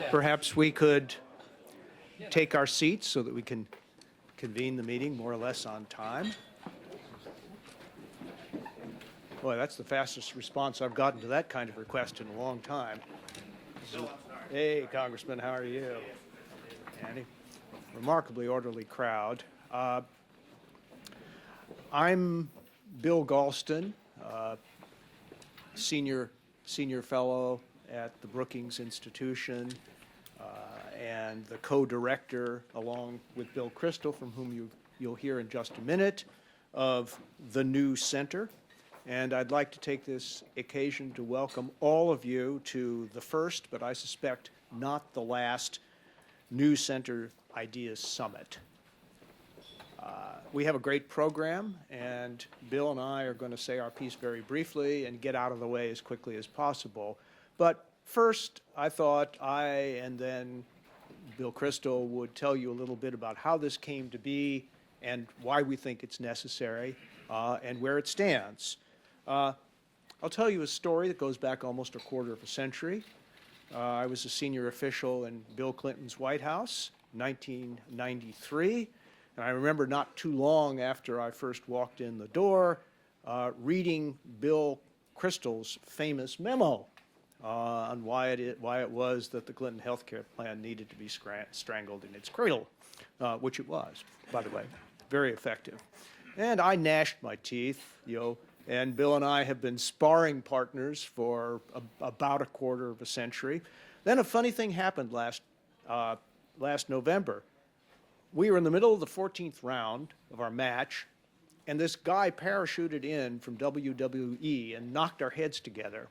Perhaps we could take our seats so that we can convene the meeting more or less on time. Boy, that's the fastest response I've gotten to that kind of request in a long time. Hey, Congressman, how are you? Andy? Remarkably orderly crowd. I'm Bill Galston, senior fellow at the Brookings Institution, and the co-director, along with Bill Crystal, from whom you'll hear in just a minute, of the new center. And I'd like to take this occasion to welcome all of you to the first, but I suspect not the last, New Center Ideas Summit. We have a great program, and Bill and I are going to say our piece very briefly and get out of the way as quickly as possible. But first, I thought I and then Bill Crystal would tell you a little bit about how this came to be and why we think it's necessary and where it stands. I'll tell you a story that goes back almost a quarter of a century. I was a senior official in Bill Clinton's White House, 1993. And I remember not too long after I first walked in the door, reading Bill Crystal's famous memo on why it was that the Clinton health care plan needed to be strangled in its cradle, which it was, by the way, very effective. And I gnashed my teeth, and Bill and I have been sparring partners for about a quarter of a century. Then a funny thing happened last November. We were in the middle of the 14th round of our match, and this guy parachuted in from WWE and knocked our heads together.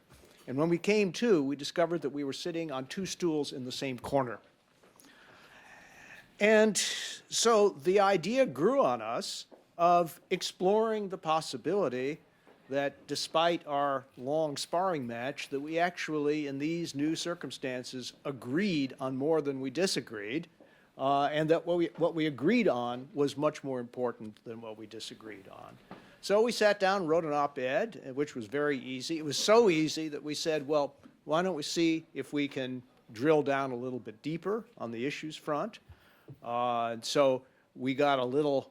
And when we came to, we discovered that we were sitting on two stools in the same corner. And so the idea grew on us of exploring the possibility that despite our long sparring match, that we actually, in these new circumstances, agreed on more than we disagreed, and that what we agreed on was much more important than what we disagreed on. So we sat down and wrote an op-ed, which was very easy. It was so easy that we said, well, why don't we see if we can drill down a little bit deeper on the issues front. And so we got a little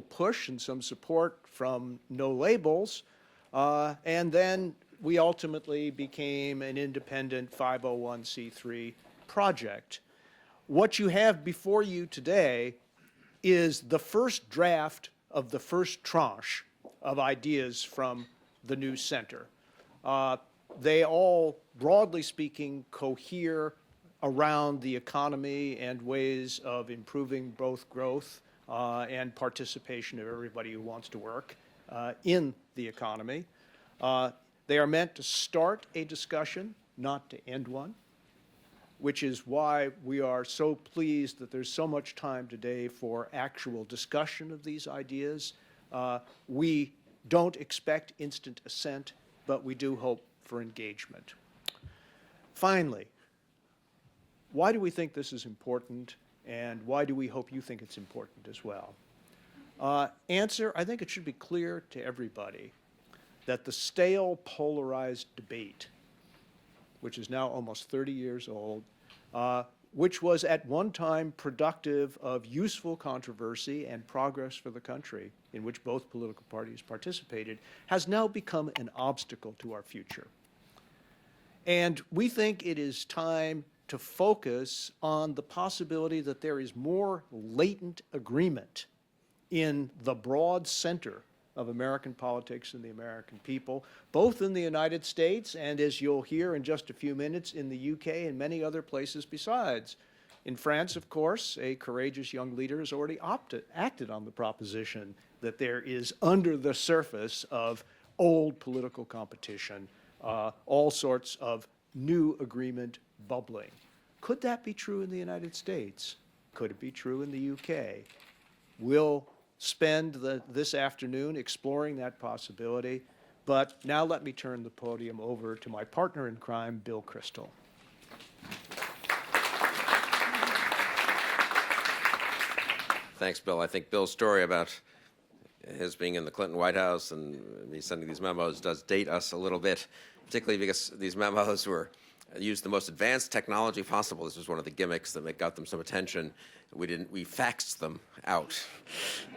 push and some support from No Labels, and then we ultimately became an independent 501c3 project. What you have before you today is the first draft of the first tranche of ideas from the new center. They all, broadly speaking, cohere around the economy and ways of improving both growth and participation of everybody who wants to work in the economy. They are meant to start a discussion, not to end one, which is why we are so pleased that there's so much time today for actual discussion of these ideas. We don't expect instant assent, but we do hope for engagement. Finally, why do we think this is important, and why do we hope you think it's important as well? Answer, I think it should be clear to everybody that the stale, polarized debate, which is now almost 30 years old, which was at one time productive of useful controversy and progress for the country, in which both political parties participated, has now become an obstacle to our future. And we think it is time to focus on the possibility that there is more latent agreement in the broad center of American politics and the American people, both in the United States and, as you'll hear in just a few minutes, in the UK and many other places besides. In France, of course, a courageous young leader has already acted on the proposition that there is, under the surface of old political competition, all sorts of new agreement bubbling. Could that be true in the United States? Could it be true in the UK? We'll spend this afternoon exploring that possibility, but now let me turn the podium over to my partner in crime, Bill Crystal. Thanks, Bill. I think Bill's story about his being in the Clinton White House and me sending these memos does date us a little bit, particularly because these memos were used the most advanced technology possible. This was one of the gimmicks that got them some attention. We faxed them out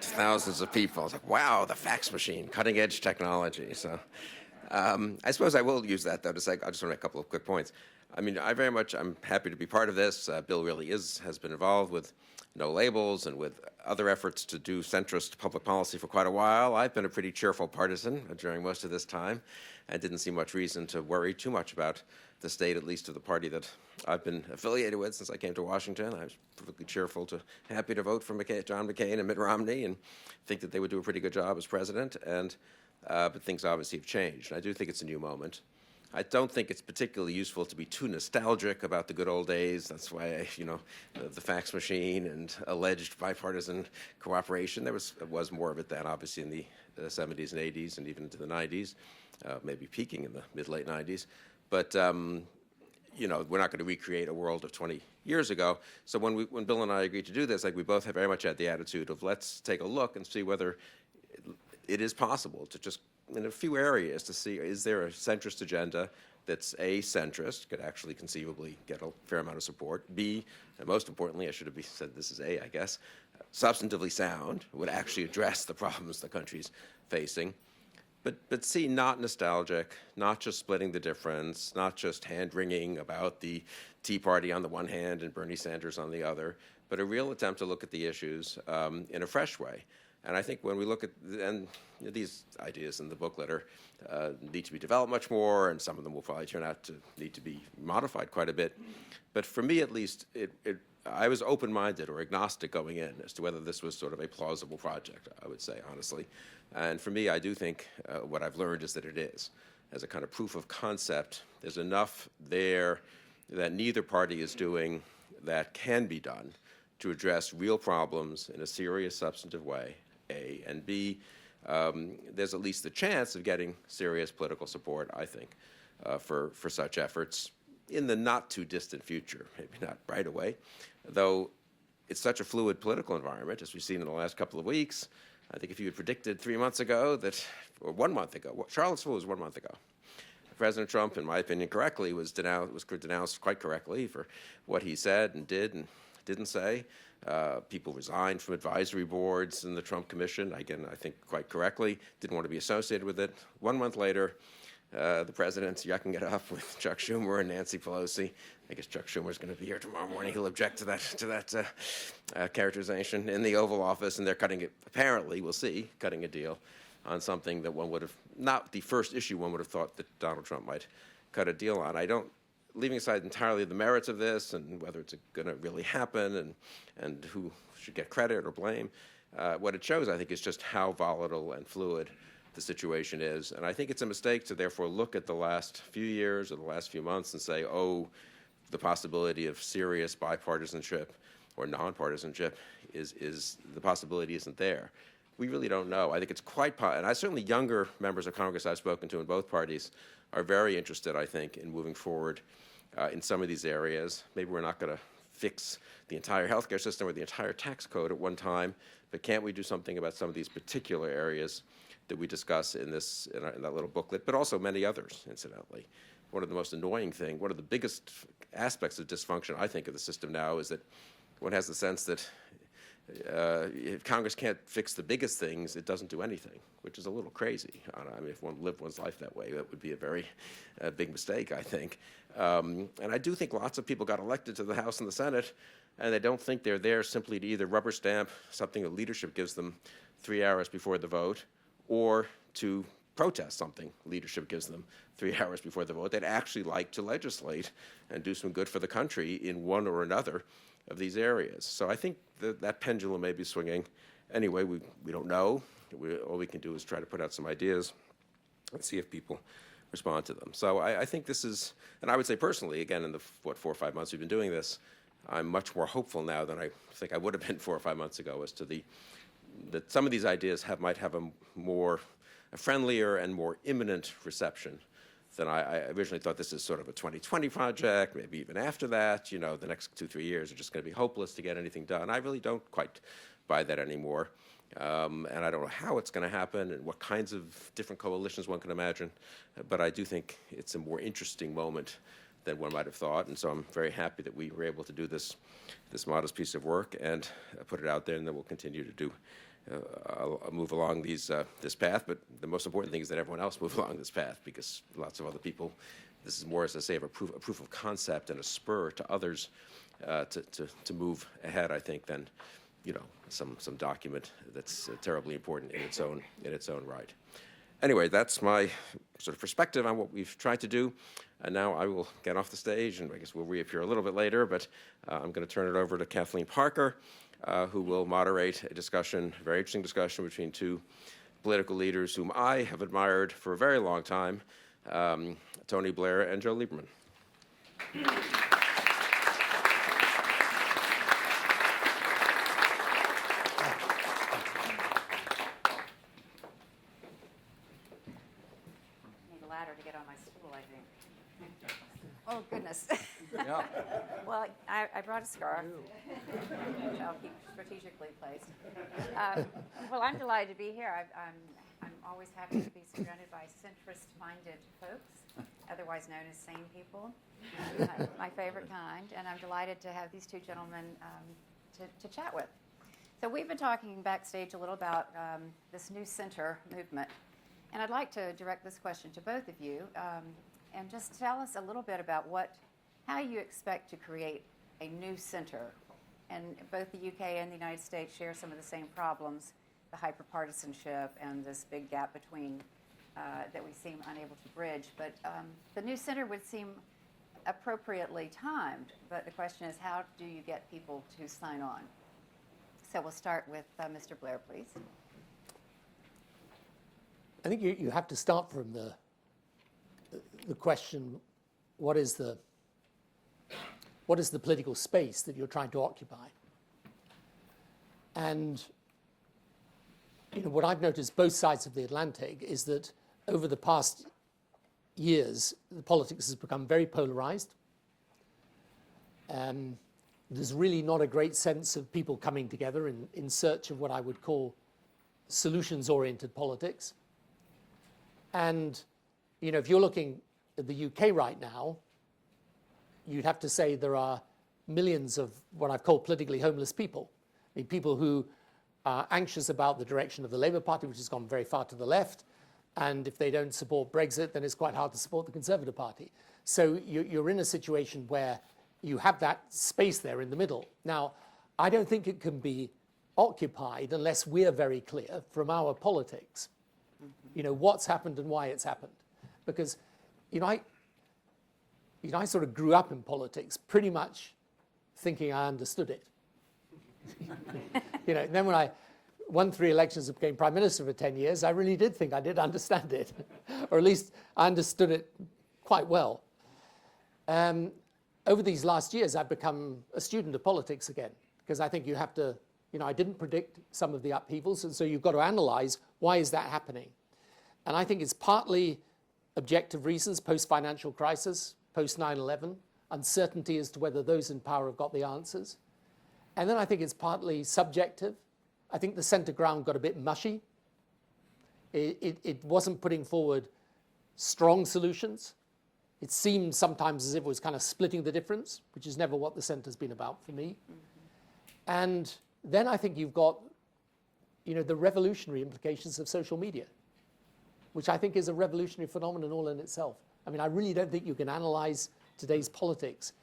to thousands of people. I was like, wow, the fax machine, cutting edge technology. So I suppose I will use that, though, to say, I just want to make a couple of quick points. I mean, I'm happy to be part of this. Bill really has been involved with No Labels and with other efforts to do centrist public policy for quite a while. I've been a pretty cheerful partisan during most of this time and didn't see much reason to worry too much about the state, at least of the party that I've been affiliated with since I came to Washington. I was perfectly happy to vote for John McCain and Mitt Romney and think that they would do a pretty good job as president. But things obviously have changed. I do think it's a new moment. I don't think it's particularly useful to be too nostalgic about the good old days. That's why, the fax machine and alleged bipartisan cooperation, there was more of it then, obviously, in the 70s and 80s and even into the 90s, maybe peaking in the mid-late 90s. But, we're not going to recreate a world of 20 years ago. So when Bill and I agreed to do this, we both have very much had the attitude of let's take a look and see whether it is possible to just, in a few areas, to see is there a centrist agenda that's A, centrist, could actually conceivably get a fair amount of support, B, and most importantly, I should have said this is A, I guess, substantively sound, would actually address the problems the country's facing, but C, not nostalgic, not just splitting the difference, not just hand-wringing about the Tea Party on the one hand and Bernie Sanders on the other, but a real attempt to look at the issues in a fresh way. And I think when we look at, and these ideas in the booklet need to be developed much more, and some of them will probably turn out to need to be modified quite a bit. But for me, at least, I was open-minded or agnostic going in as to whether this was sort of a plausible project, I would say, honestly. And for me, I do think what I've learned is that it is. As a kind of proof of concept, there's enough there that neither party is doing that can be done to address real problems in a serious, substantive way, A, and B, there's at least the chance of getting serious political support, I think, for such efforts in the not-too-distant future, maybe not right away, though it's such a fluid political environment, as we've seen in the last couple of weeks. I think if you had predicted 3 months ago or 1 month ago, Charlottesville was 1 month ago, President Trump, in my opinion, correctly, was denounced quite correctly for what he said and did and didn't say. People resigned from advisory boards in the Trump Commission, again, I think quite correctly, didn't want to be associated with it. 1 month later, the president's yucking it up with Chuck Schumer and Nancy Pelosi. I guess Chuck Schumer's going to be here tomorrow morning. He'll object to that characterization in the Oval Office, and they're apparently, we'll see, cutting a deal on something that one would have, not the first issue one would have thought that Donald Trump might cut a deal on. Leaving aside entirely the merits of this and whether it's going to really happen and who should get credit or blame, what it shows, I think, is just how volatile and fluid the situation is. And I think it's a mistake to therefore look at the last few years or the last few months and say, oh, the possibility of serious bipartisanship or nonpartisanship is the possibility isn't there. We really don't know. I think it's and certainly younger members of Congress I've spoken to in both parties are very interested, I think, in moving forward in some of these areas. Maybe we're not going to fix the entire healthcare system or the entire tax code at one time, but can't we do something about some of these particular areas that we discuss in that little booklet, but also many others, incidentally. One of the biggest aspects of dysfunction, I think, of the system now is that one has the sense that if Congress can't fix the biggest things, it doesn't do anything, which is a little crazy. I mean, if one lived one's life that way, that would be a very big mistake, I think. And I do think lots of people got elected to the House and the Senate, and they don't think they're there simply to either rubber stamp something that leadership gives them 3 hours before the vote, or to protest something leadership gives them 3 hours before the vote. They'd actually like to legislate and do some good for the country in one or another of these areas. So I think that pendulum may be swinging. Anyway, we don't know. All we can do is try to put out some ideas and see if people respond to them. So I think this is, and I would say personally, again, in the 4 or 5 months we've been doing this, I'm much more hopeful now than I think I would have been 4 or 5 months ago as to that some of these ideas might have a friendlier and more imminent reception than I originally thought. This is sort of a 2020 project, maybe even after that. The next 2-3 years are just going to be hopeless to get anything done. I really don't quite buy that anymore. And I don't know how it's going to happen and what kinds of different coalitions one can imagine. But I do think it's a more interesting moment than one might have thought. And so I'm very happy that we were able to do this modest piece of work and put it out there, and then we'll continue to do move along this path. But the most important thing is that everyone else move along this path, because lots of other people, this is more, as I say, of a proof of concept and a spur to others to move ahead, I think, than some document that's terribly important in its own right. Anyway, that's my sort of perspective on what we've tried to do. And now I will get off the stage, and I guess we'll reappear a little bit later, but I'm going to turn it over to Kathleen Parker, who will moderate a discussion, a very interesting discussion between two political leaders whom I have admired for a very long time, Tony Blair and Joe Lieberman. To get on my stool, I think. Oh, goodness. Yeah. Well, I brought a scarf, which I'll keep strategically placed. Well, I'm delighted to be here. I'm always happy to be surrounded by centrist-minded folks, otherwise known as sane people, my favorite kind. And I'm delighted to have these two gentlemen to chat with. So we've been talking backstage a little about this new center movement. And I'd like to direct this question to both of you, and just tell us a little bit about how you expect to create a new center. And both the UK and the United States share some of the same problems, the hyperpartisanship and this big gap between that we seem unable to bridge. But the new center would seem appropriately timed, but the question is, how do you get people to sign on? So we'll start with Mr. Blair, please. I think you have to start from the question, what is the political space that you're trying to occupy? And what I've noticed both sides of the Atlantic is that over the past years, the politics has become very polarized. There's really not a great sense of people coming together in search of what I would call solutions-oriented politics. And, if you're looking at the UK right now, you'd have to say there are millions of what I've called politically homeless people. I mean, people who are anxious about the direction of the Labour Party, which has gone very far to the left. And if they don't support Brexit, then it's quite hard to support the Conservative Party. So you're in a situation where you have that space there in the middle. Now, I don't think it can be occupied unless we're very clear from our politics. What's happened and why it's happened. Because, I sort of grew up in politics pretty much thinking I understood it. And then when I won 3 elections and became Prime Minister for 10 years, I really did think I did understand it. Or at least I understood it quite well. Over these last years, I've become a student of politics again, because I think you have to, I didn't predict some of the upheavals, and so you've got to analyze why is that happening. And I think it's partly objective reasons, post-financial crisis, post-9/11, uncertainty as to whether those in power have got the answers. And then I think it's partly subjective. I think the center ground got a bit mushy. It wasn't putting forward strong solutions. It seemed sometimes as if it was kind of splitting the difference, which is never what the center's been about for me. And then I think you've got, the revolutionary implications of social media, which I think is a revolutionary phenomenon all in itself. I mean, I really don't think you can analyze today's politics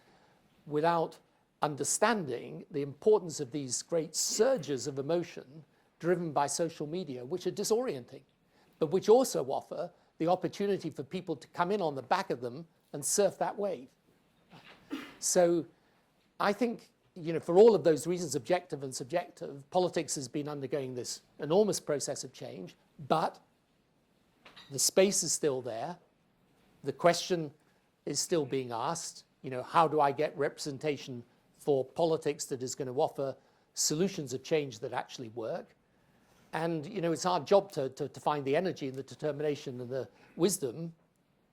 without understanding the importance of these great surges of emotion driven by social media, which are disorienting, but which also offer the opportunity for people to come in on the back of them and surf that wave. So I think, for all of those reasons, objective and subjective, politics has been undergoing this enormous process of change, but the space is still there. The question is still being asked, how do I get representation for politics that is going to offer solutions of change that actually work? And, it's our job to find the energy and the determination and the wisdom,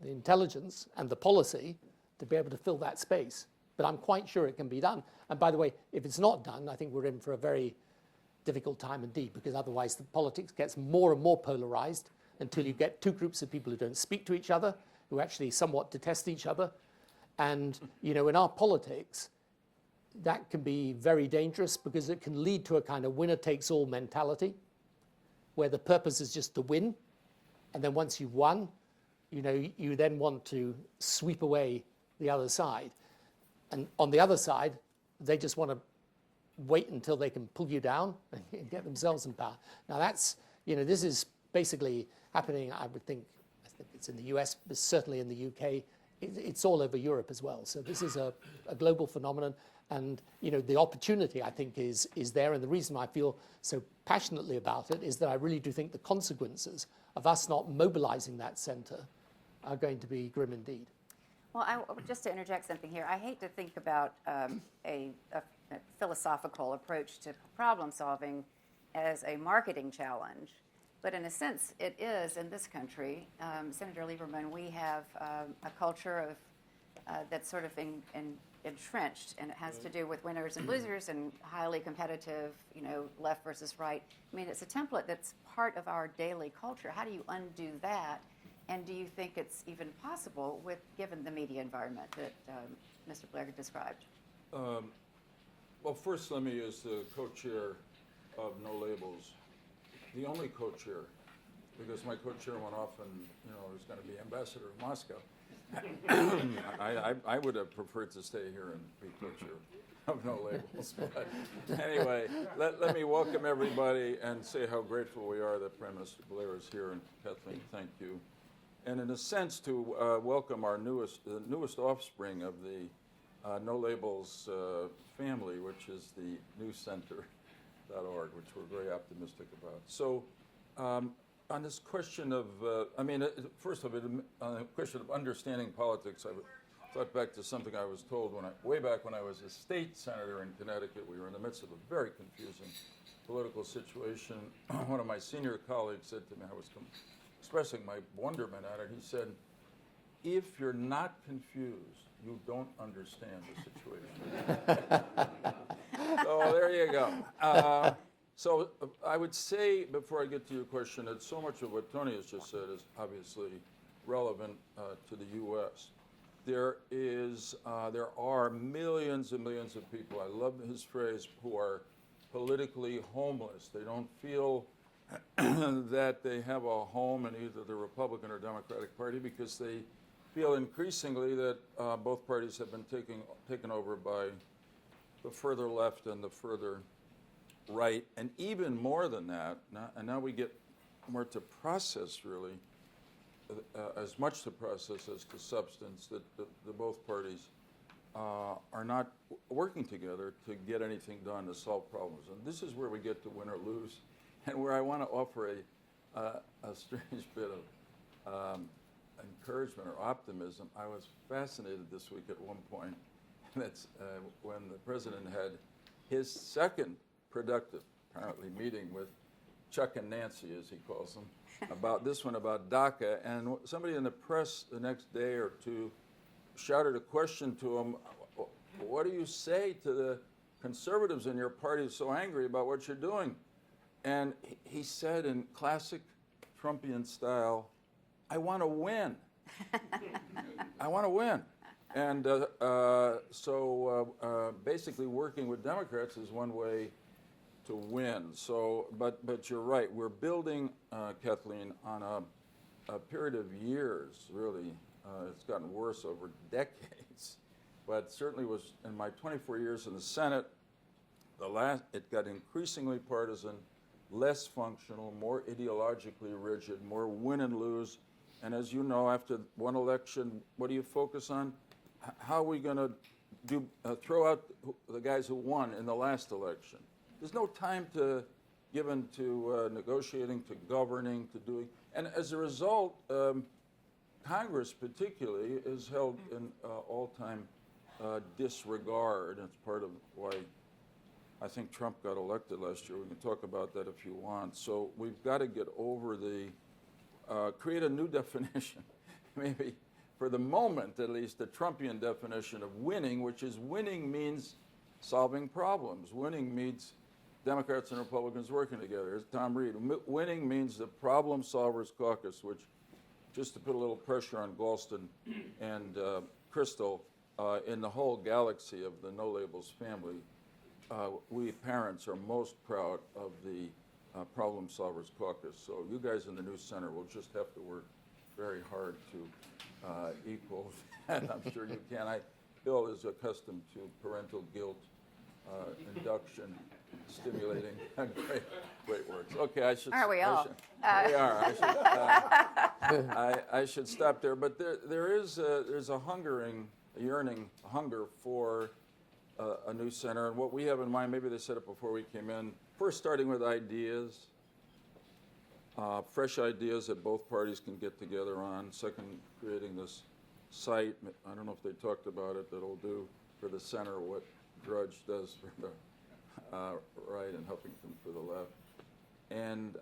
the intelligence and the policy to be able to fill that space. But I'm quite sure it can be done. And by the way, if it's not done, I think we're in for a very difficult time indeed, because otherwise the politics gets more and more polarized until you get two groups of people who don't speak to each other, who actually somewhat detest each other. And, in our politics, that can be very dangerous because it can lead to a kind of winner-takes-all mentality where the purpose is just to win. And then once you've won, you then want to sweep away the other side. And on the other side, they just want to wait until they can pull you down and get themselves in power. Now that's, this is basically happening, I think it's in the US, but certainly in the UK. It's all over Europe as well. So this is a global phenomenon. And, the opportunity, I think, is there. And the reason I feel so passionately about it is that I really do think the consequences of us not mobilizing that center are going to be grim indeed. Well, just to interject something here, I hate to think about a philosophical approach to problem solving as a marketing challenge. But in a sense, it is in this country. Senator Lieberman, we have a culture of that's sort of entrenched, and it has to do with winners and losers and highly competitive, left versus right. I mean, it's a template that's part of our daily culture. How do you undo that? And do you think it's even possible given the media environment that Mr. Blair described? Well, first let me, as the co-chair of No Labels, the only co-chair, because my co-chair went off and was going to be ambassador in Moscow. I would have preferred to stay here and be co-chair of No Labels. But anyway, let me welcome everybody and say how grateful we are that Prime Minister Blair is here, and Kathleen, thank you. And in a sense, to welcome our newest offspring of the No Labels family, which is the newscenter.org, which we're very optimistic about. So on this question of, first of it, on the question of understanding politics, I thought back to something I was told way back when I was a state senator in Connecticut. We were in the midst of a very confusing political situation. One of my senior colleagues said to me, I was expressing my wonderment at it. He said, if you're not confused, you don't understand the situation. So there you go. So I would say, before I get to your question, that so much of what Tony has just said is obviously relevant to the U.S. There are millions and millions of people, I love his phrase, who are politically homeless. They don't feel that they have a home in either the Republican or Democratic Party because they feel increasingly that both parties have been taken over by the further left and the further right. And even more than that, now we get more to process, really, as much to process as to substance, that the both parties are not working together to get anything done to solve problems. And this is where we get to win or lose, and where I want to offer a strange bit of encouragement or optimism. I was fascinated this week at one point, and that's when the president had his second productive, apparently, meeting with Chuck and Nancy, as he calls them, about this one about DACA. And somebody in the press the next day or two shouted a question to him, what do you say to the conservatives in your party so angry about what you're doing? And he said in classic Trumpian style, I want to win. I want to win. And so basically working with Democrats is one way to win. So, but you're right. We're building, Kathleen, on a period of years, really. It's gotten worse over decades. But certainly was, in my 24 years in the Senate, it got increasingly partisan, less functional, more ideologically rigid, more win and lose. And as you know, after one election, what do you focus on? How are we going to throw out the guys who won in the last election? There's no time given to negotiating, to governing, to doing. And as a result, Congress particularly is held in all-time disregard. It's part of why I think Trump got elected last year. We can talk about that if you want. So we've got to get over create a new definition, maybe for the moment at least, the Trumpian definition of winning, which is winning means solving problems. Winning means Democrats and Republicans working together. As Tom Reed, winning means the Problem Solvers Caucus, which, just to put a little pressure on Galston and Crystal, in the whole galaxy of the No Labels family, we parents are most proud of the Problem Solvers Caucus. So you guys in the new center will just have to work very hard to equal that. I'm sure you can. Bill is accustomed to parental guilt, induction, stimulating, great words. Okay, I should. Aren't we all? We are. I should stop there. But there's a yearning hunger for a new center, and what we have in mind. Maybe they said it before we came in. First, starting with ideas, fresh ideas that both parties can get together on. Second, creating this site. I don't know if they talked about it. That'll do for the center what Drudge does for the right and Huffington for the left. And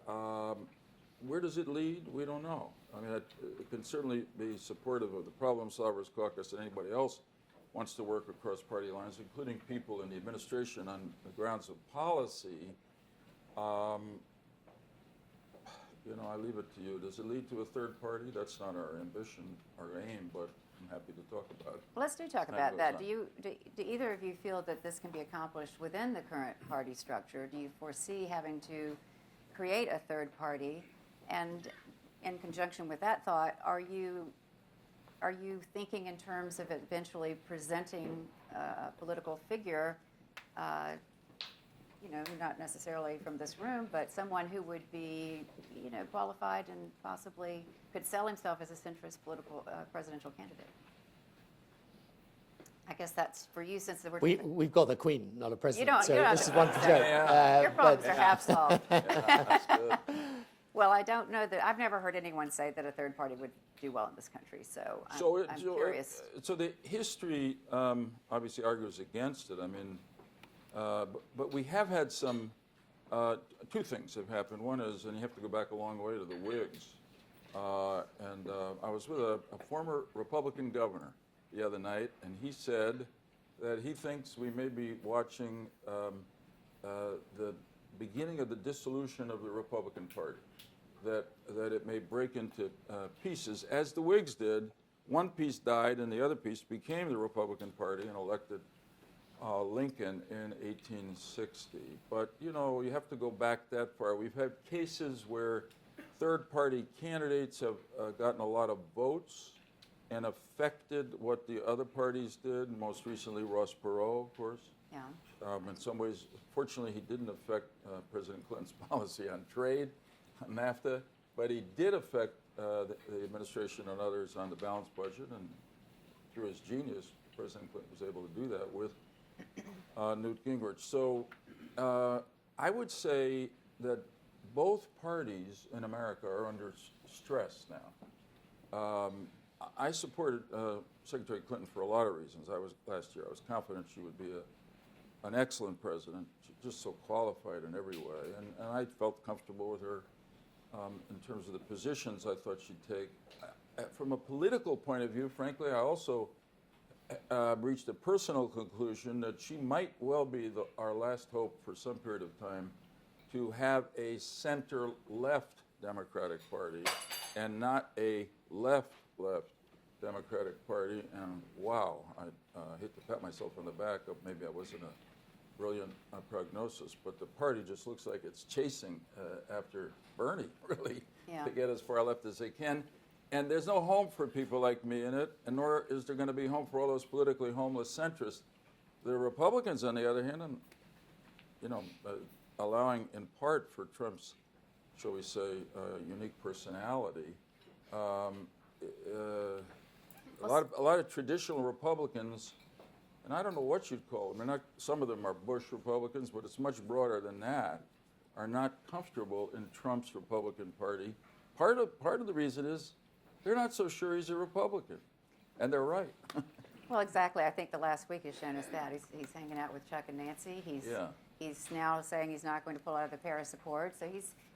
where does it lead? We don't know. I mean, it can certainly be supportive of the Problem Solvers Caucus and anybody else wants to work across party lines, including people in the administration on the grounds of policy. I leave it to you. Does it lead to a third party? That's not our ambition, our aim, but I'm happy to talk about it. Well, let's talk about that. Do either of you feel that this can be accomplished within the current party structure? Do you foresee having to create a third party? And in conjunction with that thought, are you thinking in terms of eventually presenting a political figure, not necessarily from this room, but someone who would be, qualified and possibly could sell himself as a centrist political presidential candidate? I guess that's for you, since We've got the Queen, not a president. You don't this is one for Joe. your problems are half solved. That's good. Well, I don't know that. I've never heard anyone say that a third party would do well in this country, so I'm curious. So the history obviously argues against it. I mean, but we have had some, two things have happened. One is, and you have to go back a long way to the Whigs, and I was with a former Republican governor the other night, and he said that he thinks we may be watching the beginning of the dissolution of the Republican Party, that it may break into pieces, as the Whigs did. One piece died, and the other piece became the Republican Party and elected Lincoln in 1860. But, you have to go back that far. We've had cases where third-party candidates have gotten a lot of votes and affected what the other parties did, most recently Ross Perot, of course. Yeah. In some ways, fortunately, he didn't affect President Clinton's policy on trade, on NAFTA, but he did affect the administration and others on the balanced budget, and through his genius, President Clinton was able to do that with Newt Gingrich. So I would say that both parties in America are under stress now. I supported Secretary Clinton for a lot of reasons. Last year I was confident she would be an excellent president, just so qualified in every way, and I felt comfortable with her in terms of the positions I thought she'd take. From a political point of view, frankly, I also reached a personal conclusion that she might well be our last hope for some period of time to have a center-left Democratic Party and not a left-left Democratic Party. And wow, I hate to pat myself on the back. Maybe I wasn't a brilliant prognosis, but the party just looks like it's chasing after Bernie, really, to get as far left as they can. And there's no home for people like me in it, and nor is there going to be home for all those politically homeless centrists. The Republicans, on the other hand, and allowing in part for Trump's, shall we say, unique personality, a lot of traditional Republicans, and I don't know what you'd call them. Some of them are Bush Republicans, but it's much broader than that, are not comfortable in Trump's Republican Party. Part of the reason is they're not so sure he's a Republican, and they're right. Well, exactly. I think the last week has shown us that. He's hanging out with Chuck and Nancy. He's now saying he's not going to pull out of the Paris Accord. So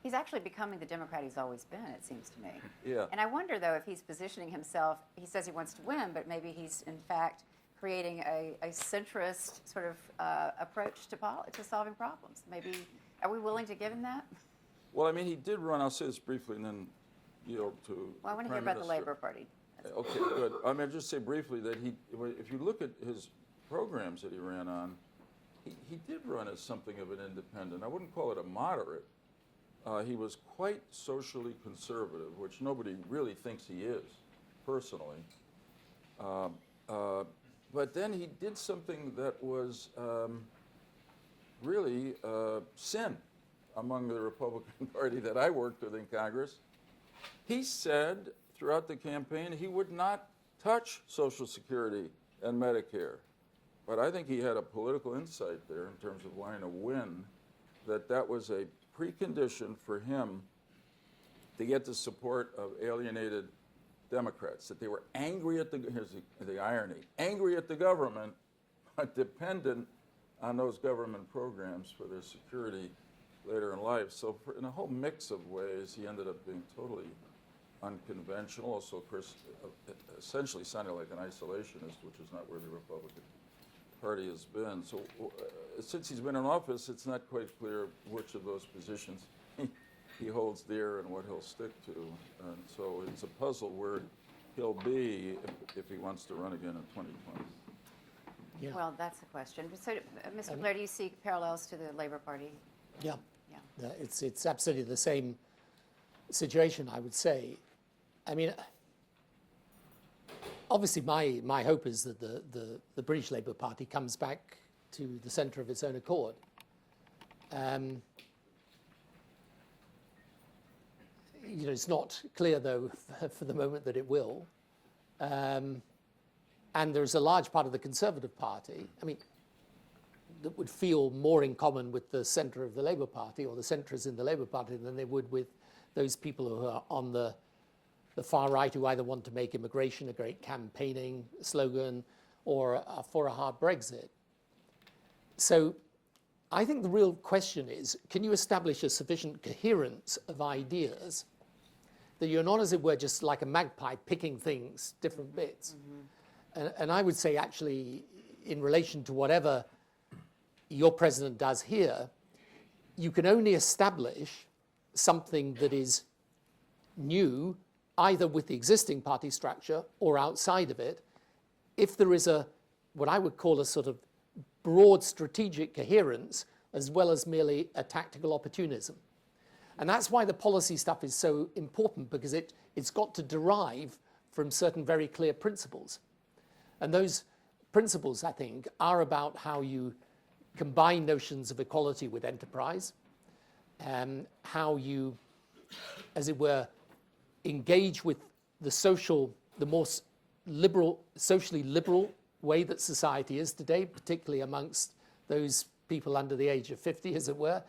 he's actually becoming the Democrat he's always been, it seems to me. Yeah. And I wonder, though, if he's positioning himself, he says he wants to win, but maybe he's, in fact, creating a centrist sort of approach to solving problems. Maybe, are we willing to give him that? Well, he did run, I'll say this briefly, and then yield to Well, I want to hear Prime about the Minister. Labor Party. Okay, good. I mean, just say briefly that if you look at his programs that he ran on, he did run as something of an independent. I wouldn't call it a moderate. He was quite socially conservative, which nobody really thinks he is, personally. But then he did something that was really sin among the Republican Party that I worked with in Congress. He said throughout the campaign he would not touch Social Security and Medicare. But I think he had a political insight there in terms of wanting to win, that was a precondition for him to get the support of alienated Democrats, that they were angry at here's the irony, angry at the government, but dependent on those government programs for their security later in life. So in a whole mix of ways, he ended up being totally unconventional. Also, of course, essentially sounded like an isolationist, which is not where the Republican Party has been. So since he's been in office, it's not quite clear which of those positions he holds dear and what he'll stick to. And so it's a puzzle where he'll be if he wants to run again in 2020. Yeah. Well, that's the question. So, Mr. Blair, do you see parallels to the Labour Party? Yeah. Yeah. It's absolutely the same situation, I would say. I mean, obviously my hope is that the British Labour Party comes back to the centre of its own accord. It's not clear, though, for the moment that it will. And there's a large part of the Conservative Party, that would feel more in common with the centre of the Labour Party or the centrists in the Labour Party than they would with those people who are on the far right, who either want to make immigration a great campaigning slogan or for a hard Brexit. So I think the real question is, can you establish a sufficient coherence of ideas that you're not, as it were, just like a magpie picking things, different bits? And I would say, actually, in relation to whatever your president does here, you can only establish something that is new, either with the existing party structure or outside of it, if there is what I would call a sort of broad strategic coherence, as well as merely a tactical opportunism. And that's why the policy stuff is so important, because it's got to derive from certain very clear principles. And those principles, I think, are about how you combine notions of equality with enterprise, how you, as it were, engage with the more liberal, socially liberal way that society is today, particularly amongst those people under the age of 50, as it were,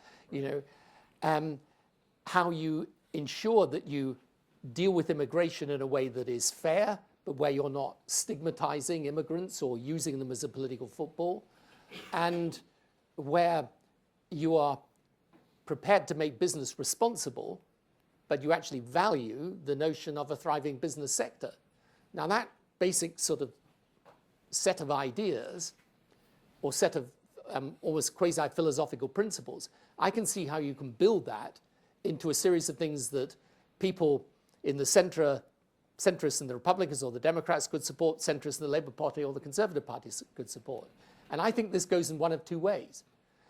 how you ensure that you deal with immigration in a way that is fair, but where you're not stigmatizing immigrants or using them as a political football, and where you are prepared to make business responsible, but you actually value the notion of a thriving business sector. Now, that basic sort of set of ideas, or set of almost quasi-philosophical principles, I can see how you can build that into a series of things that people in the centrists and the Republicans or the Democrats could support, centrists in the Labour Party or the Conservative Party could support. And I think this goes in one of two ways.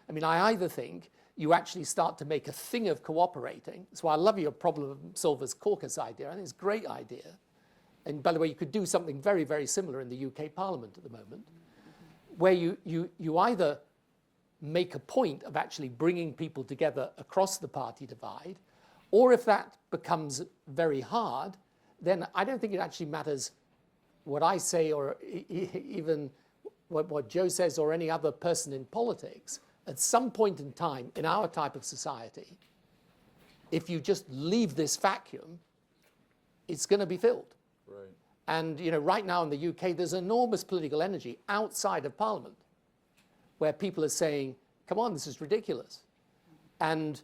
I either think you actually start to make a thing of cooperating. That's why I love your problem solvers caucus idea. I think it's a great idea. And by the way, you could do something very, very similar in the UK Parliament at the moment, where you either make a point of actually bringing people together across the party divide, or if that becomes very hard, then I don't think it actually matters what I say or even what Joe says or any other person in politics. At some point in time in our type of society, if you just leave this vacuum, it's going to be filled. Right. And right now in the UK, there's enormous political energy outside of Parliament, where people are saying, "Come on, this is ridiculous." And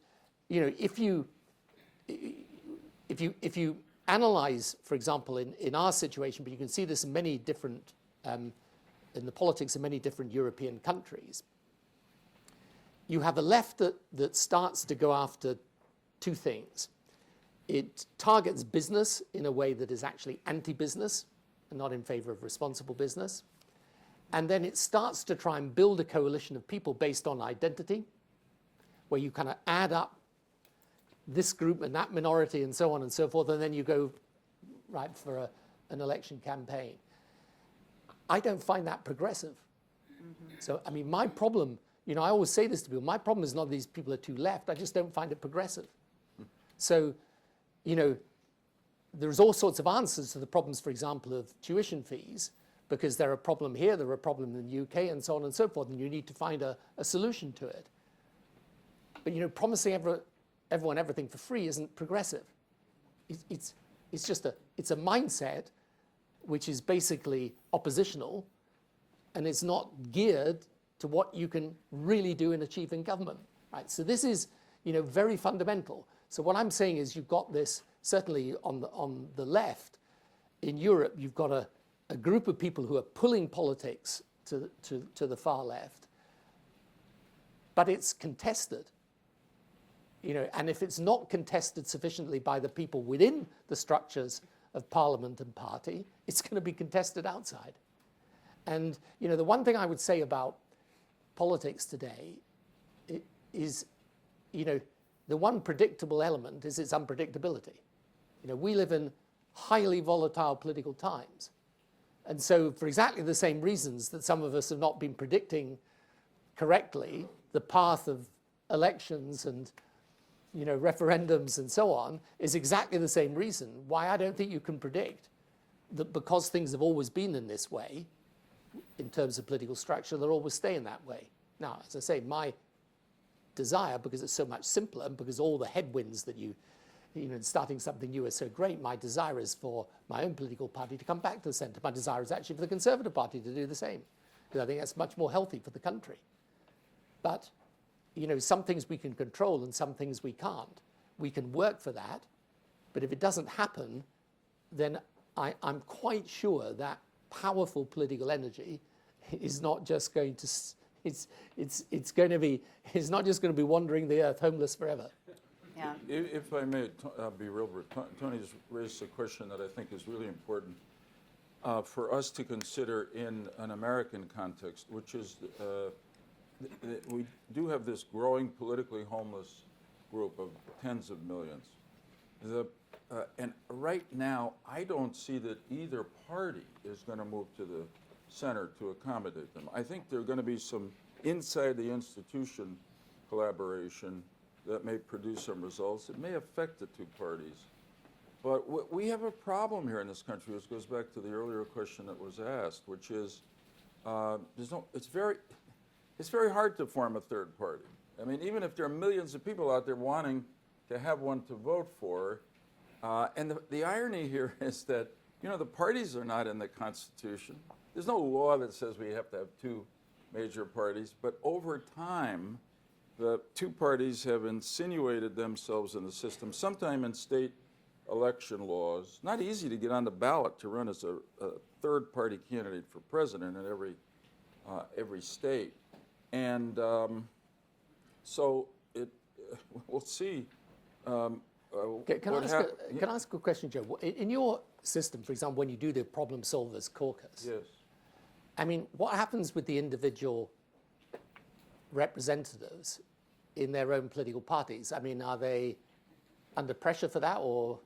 if you analyze, for example, in our situation, but you can see this in many different in the politics of many different European countries, you have a left that starts to go after two things. It targets business in a way that is actually anti-business and not in favor of responsible business. And then it starts to try and build a coalition of people based on identity, where you kind of add up this group and that minority and so on and so forth, and then you go right for an election campaign. I don't find that progressive. So, I mean, my problem, I always say this to people, my problem is not these people are too left, I just don't find it progressive. So, there's all sorts of answers to the problems, for example, of tuition fees, because they're a problem here, they're a problem in the UK, and so on and so forth, and you need to find a solution to it. But, promising everyone everything for free isn't progressive. It's just it's a mindset which is basically oppositional, and it's not geared to what you can really do in achieving government, right? So this is, very fundamental. So what I'm saying is you've got this, certainly on the left, in Europe, you've got a group of people who are pulling politics to the far left, but it's contested. And if it's not contested sufficiently by the people within the structures of parliament and party, it's going to be contested outside. And, the one thing I would say about politics today is, the one predictable element is its unpredictability. We live in highly volatile political times. And so for exactly the same reasons that some of us have not been predicting correctly the path of elections and referendums and so on, is exactly the same reason why I don't think you can predict that, because things have always been in this way, in terms of political structure, they'll always stay in that way. Now, as I say, my desire, because it's so much simpler, and because all the headwinds that starting something new are so great, my desire is for my own political party to come back to the centre. My desire is actually for the Conservative Party to do the same, because I think that's much more healthy for the country. But some things we can control and some things we can't. We can work for that, but if it doesn't happen, then I'm quite sure that powerful political energy is not just going to, it's not just going to be wandering the earth homeless forever. Yeah. If I may be real brief, Tony's raised a question that I think is really important for us to consider in an American context, which is we do have this growing politically homeless group of tens of millions. And right now, I don't see that either party is going to move to the center to accommodate them. I think there are going to be some inside the institution collaboration that may produce some results. It may affect the two parties. But we have a problem here in this country, which goes back to the earlier question that was asked, which is it's very hard to form a third party. I mean, even if there are millions of people out there wanting to have one to vote for, and the irony here is that, the parties are not in the Constitution. There's no law that says we have to have two major parties, but over time, the two parties have insinuated themselves in the system, sometime in state election laws. Not easy to get on the ballot to run as a third-party candidate for president in every state. And so we'll see. Can I ask a question, Joe? In your system, for example, when you do the Problem Solvers Caucus, Yes. I mean, what happens with the individual representatives in their own political parties? I mean, are they under pressure for that, or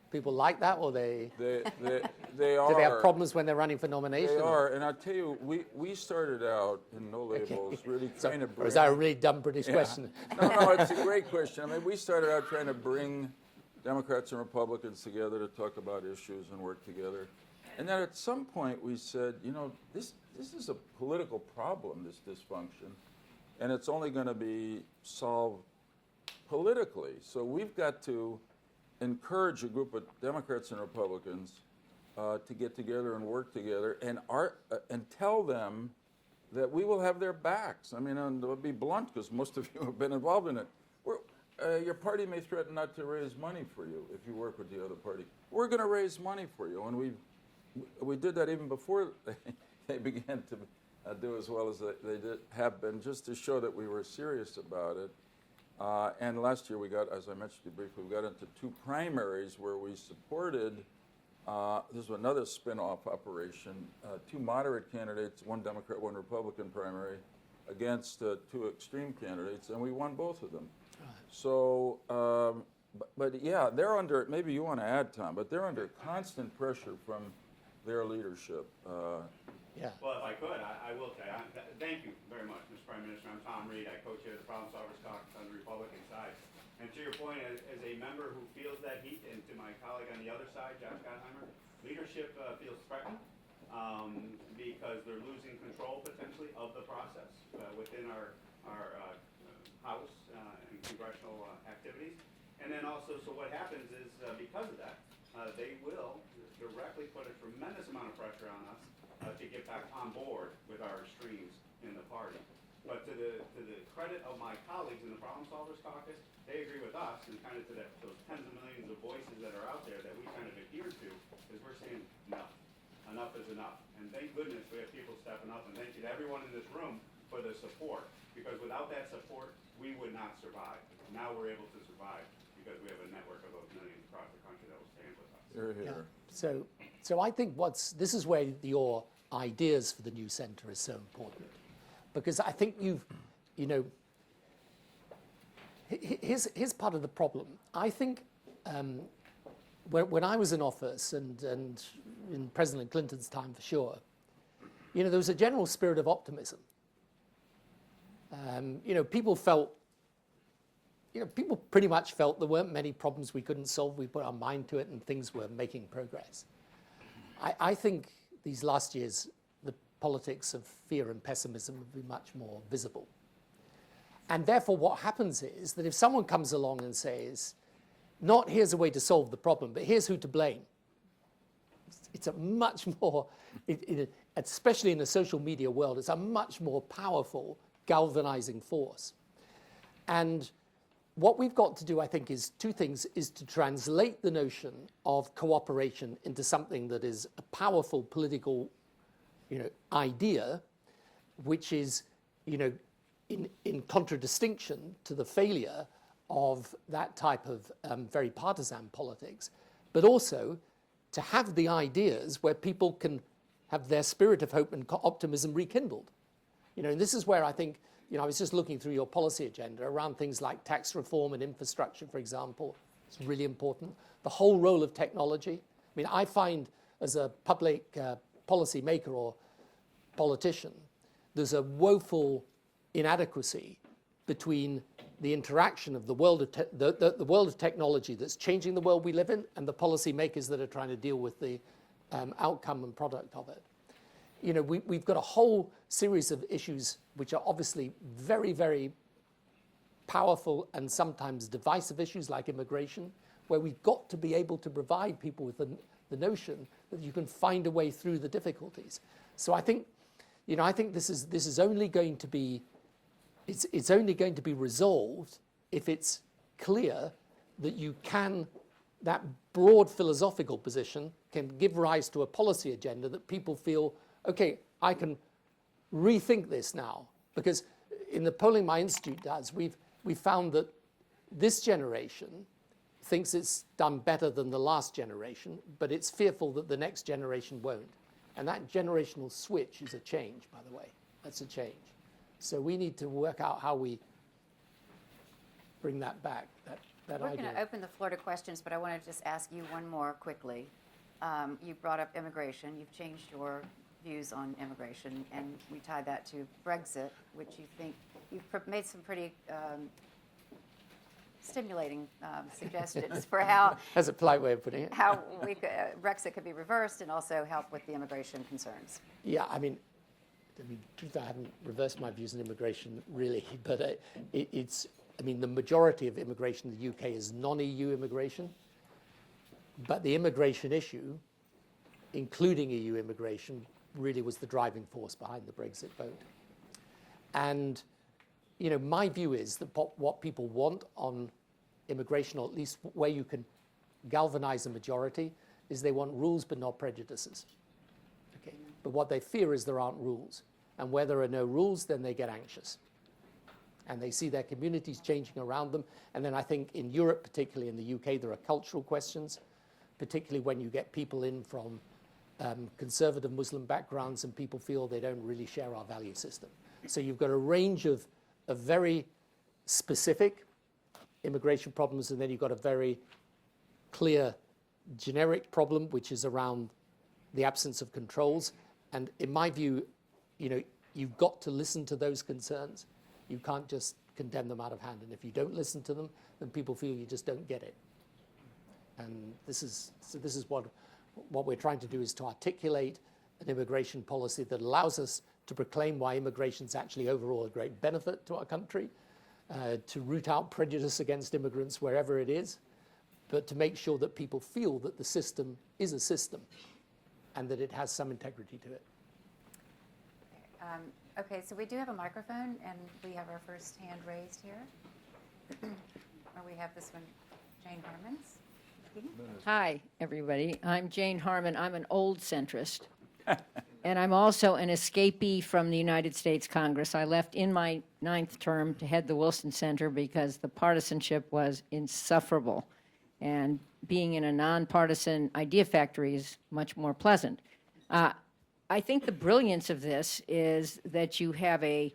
people like that, or they They do they have problems when they're running for nomination? They are, and I'll tell you, we started out in No Labels really trying to bring... Or is that a really dumb British question? No, it's a great question. I mean, we started out trying to bring Democrats and Republicans together to talk about issues and work together. And then at some point we said, this is a political problem, this dysfunction, and it's only going to be solved politically. So we've got to encourage a group of Democrats and Republicans to get together and work together and tell them that we will have their backs. I mean, and I'll be blunt, because most of you have been involved in it. Your party may threaten not to raise money for you if you work with the other party. We're going to raise money for you, and we did that even before they began to do as well as they have been, just to show that we were serious about it. And last year we got, as I mentioned to you briefly, we got into 2 primaries where we supported, this was another spin-off operation, 2 moderate candidates, 1 Democrat, 1 Republican primary, against 2 extreme candidates, and we won both of them. So, but yeah, they're under, maybe you want to add, Tom, but they're under constant pressure from their leadership. Yeah. Well, if I could, I will say, thank you very much, Mr. Prime Minister. I'm Tom Reed. I co-chair the Problem Solvers Caucus on the Republican side. And to your point, as a member who feels that heat, and to my colleague on the other side, Josh Gottheimer, leadership feels threatened because they're losing control potentially of the process within our House and congressional activities. And then also, so what happens is because of that, they will directly put a tremendous amount of pressure on us to get back on board with our extremes in the party. But to the credit of my colleagues in the Problem Solvers Caucus, they agree with us, and kind of to those tens of millions of voices that are out there that we kind of adhere to, is we're saying enough. Enough is enough. And thank goodness we have people stepping up, and thank you to everyone in this room for the support, because without that support, we would not survive. Now we're able to survive because we have a network of those millions across the country that will stand with us. Here, here. So I think this is where your ideas for the new centre is so important, because I think here's part of the problem. I think when I was in office and in President Clinton's time for sure, there was a general spirit of optimism. People felt. People pretty much felt there weren't many problems we couldn't solve. We put our mind to it and things were making progress. I think these last years, the politics of fear and pessimism have been much more visible. And therefore what happens is that if someone comes along and says, not here's a way to solve the problem, but here's who to blame, it's a much more, especially in the social media world, it's a much more powerful galvanizing force. And what we've got to do, I think, is 2 things, is to translate the notion of cooperation into something that is a powerful political, idea, which is, in contradistinction to the failure of that type of very partisan politics, but also to have the ideas where people can have their spirit of hope and optimism rekindled. And this is where I think, I was just looking through your policy agenda around things like tax reform and infrastructure, for example. It's really important. The whole role of technology. I find as a public policy maker or politician, there's a woeful inadequacy between the interaction of the world of the world of technology that's changing the world we live in and the policy makers that are trying to deal with the outcome and product of it. We've got a whole series of issues which are obviously very, very powerful and sometimes divisive issues like immigration, where we've got to be able to provide people with the notion that you can find a way through the difficulties. So I think, this is only going to be, it's only going to be resolved if it's clear that that broad philosophical position can give rise to a policy agenda that people feel, okay, I can rethink this now. Because in the polling my institute does, we've found that this generation thinks it's done better than the last generation, but it's fearful that the next generation won't. And that generational switch is a change, by the way. That's a change. So we need to work out how we bring that back, that We're idea. going to open the floor to questions, but I want to just ask you one more quickly. You brought up immigration. You've changed your views on immigration, and we tie that to Brexit, which you think you've made some pretty stimulating suggestions for how That's a polite way of putting it. how Brexit could be reversed and also help with the immigration concerns. Yeah, I mean, truth, I haven't reversed my views on immigration really, but the majority of immigration in the UK is non-EU immigration, but the immigration issue, including EU immigration, really was the driving force behind the Brexit vote. And, my view is that what people want on immigration, or at least where you can galvanize a majority, is they want rules but not prejudices. Okay. But what they fear is there aren't rules. And where there are no rules, then they get anxious. and they see their communities changing around them. And then I think in Europe, particularly in the UK, there are cultural questions, particularly when you get people in from conservative Muslim backgrounds and people feel they don't really share our value system. So you've got a range of very specific immigration problems, and then you've got a very clear generic problem, which is around the absence of controls. And in my view, you've got to listen to those concerns. You can't just condemn them out of hand. And if you don't listen to them, then people feel you just don't get it. And this is what we're trying to do, is to articulate an immigration policy that allows us to proclaim why immigration is actually overall a great benefit to our country, to root out prejudice against immigrants wherever it is, but to make sure that people feel that the system is a system and that it has some integrity to it. Okay, so we do have a microphone, and we have our first hand raised here. Or we have this one, Jane Harmon's. Hi, everybody. I'm Jane Harmon. I'm an old centrist. And I'm also an escapee from the United States Congress. I left in my 9th term to head the Wilson Center because the partisanship was insufferable. And being in a nonpartisan idea factory is much more pleasant. I think the brilliance of this is that you have a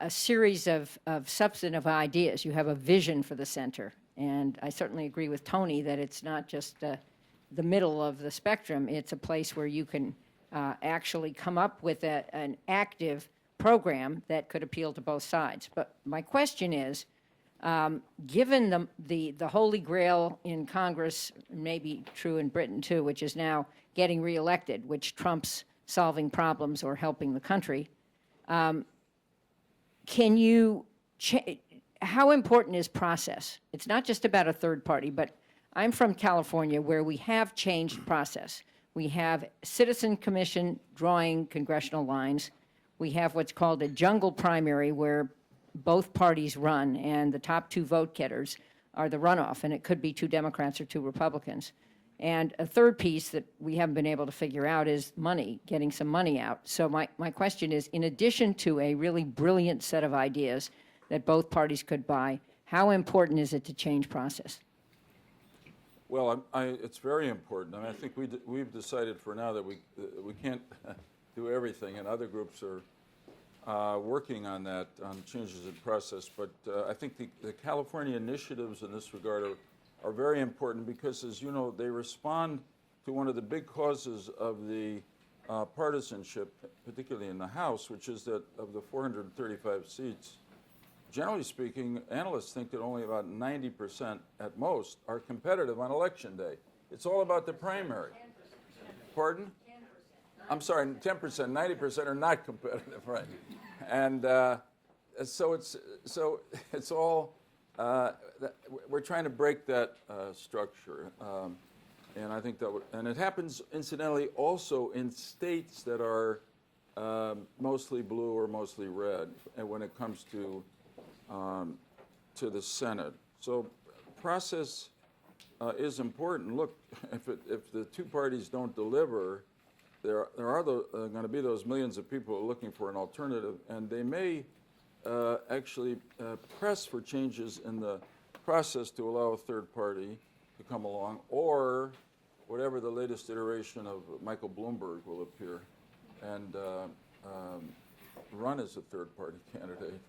series of substantive ideas. You have a vision for the center. And I certainly agree with Tony that it's not just the middle of the spectrum. It's a place where you can actually come up with an active program that could appeal to both sides. But my question is, given the holy grail in Congress, maybe true in Britain too, which is now getting reelected, which trumps solving problems or helping the country, can you how important is process? It's not just about a third party, but I'm from California, where we have changed process. We have citizen commission drawing congressional lines. We have what's called a jungle primary, where both parties run, and the top 2 vote getters are the runoff, and it could be 2 Democrats or 2 Republicans. And a third piece that we haven't been able to figure out is money, getting some money out. So my question is, in addition to a really brilliant set of ideas that both parties could buy, how important is it to change process? Well, it's very important. I mean, I think we've decided for now that we can't do everything, and other groups are working on that, on changes in process. But I think the California initiatives in this regard are very important because, as you know, they respond to one of the big causes of the partisanship, particularly in the House, which is that of the 435 seats, generally speaking, analysts think that only about 90% at most are competitive on election day. It's all about the primary. 10%. Pardon? 10%. I'm sorry, 10%, 90% are not competitive, right? And so it's all, we're trying to break that structure. And I think and it happens, incidentally, also in states that are mostly blue or mostly red, and when it comes to the Senate. So process is important. Look, if the 2 parties don't deliver, there are going to be those millions of people looking for an alternative, and they may actually press for changes in the process to allow a third party to come along, or whatever the latest iteration of Michael Bloomberg will appear and run as a third party candidate.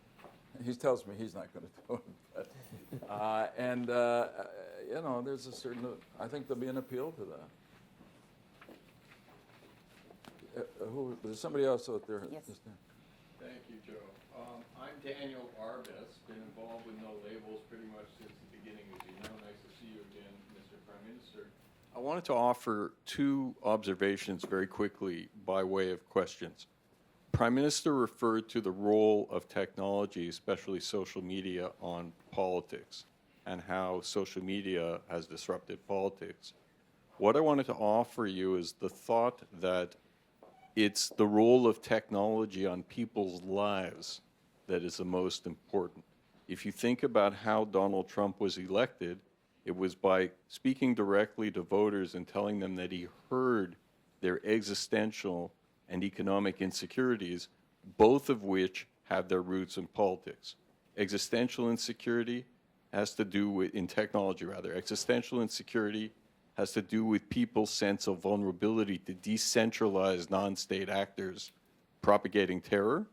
He tells me he's not going to do it. But, there's a certain, I think there'll be an appeal to that. There's somebody else out there. Yes. Thank you, Joe. I'm Daniel Arbus, been involved with No Labels pretty much since the beginning, as you know. Nice to see you again, Mr. Prime Minister. I wanted to offer 2 observations very quickly by way of questions. Prime Minister referred to the role of technology, especially social media, on politics and how social media has disrupted politics. What I wanted to offer you is the thought that it's the role of technology on people's lives that is the most important. If you think about how Donald Trump was elected, it was by speaking directly to voters and telling them that he heard their existential and economic insecurities, both of which have their roots in politics. existential insecurity has to do with, in technology rather, existential insecurity has to do with people's sense of vulnerability to decentralized non-state actors propagating terror.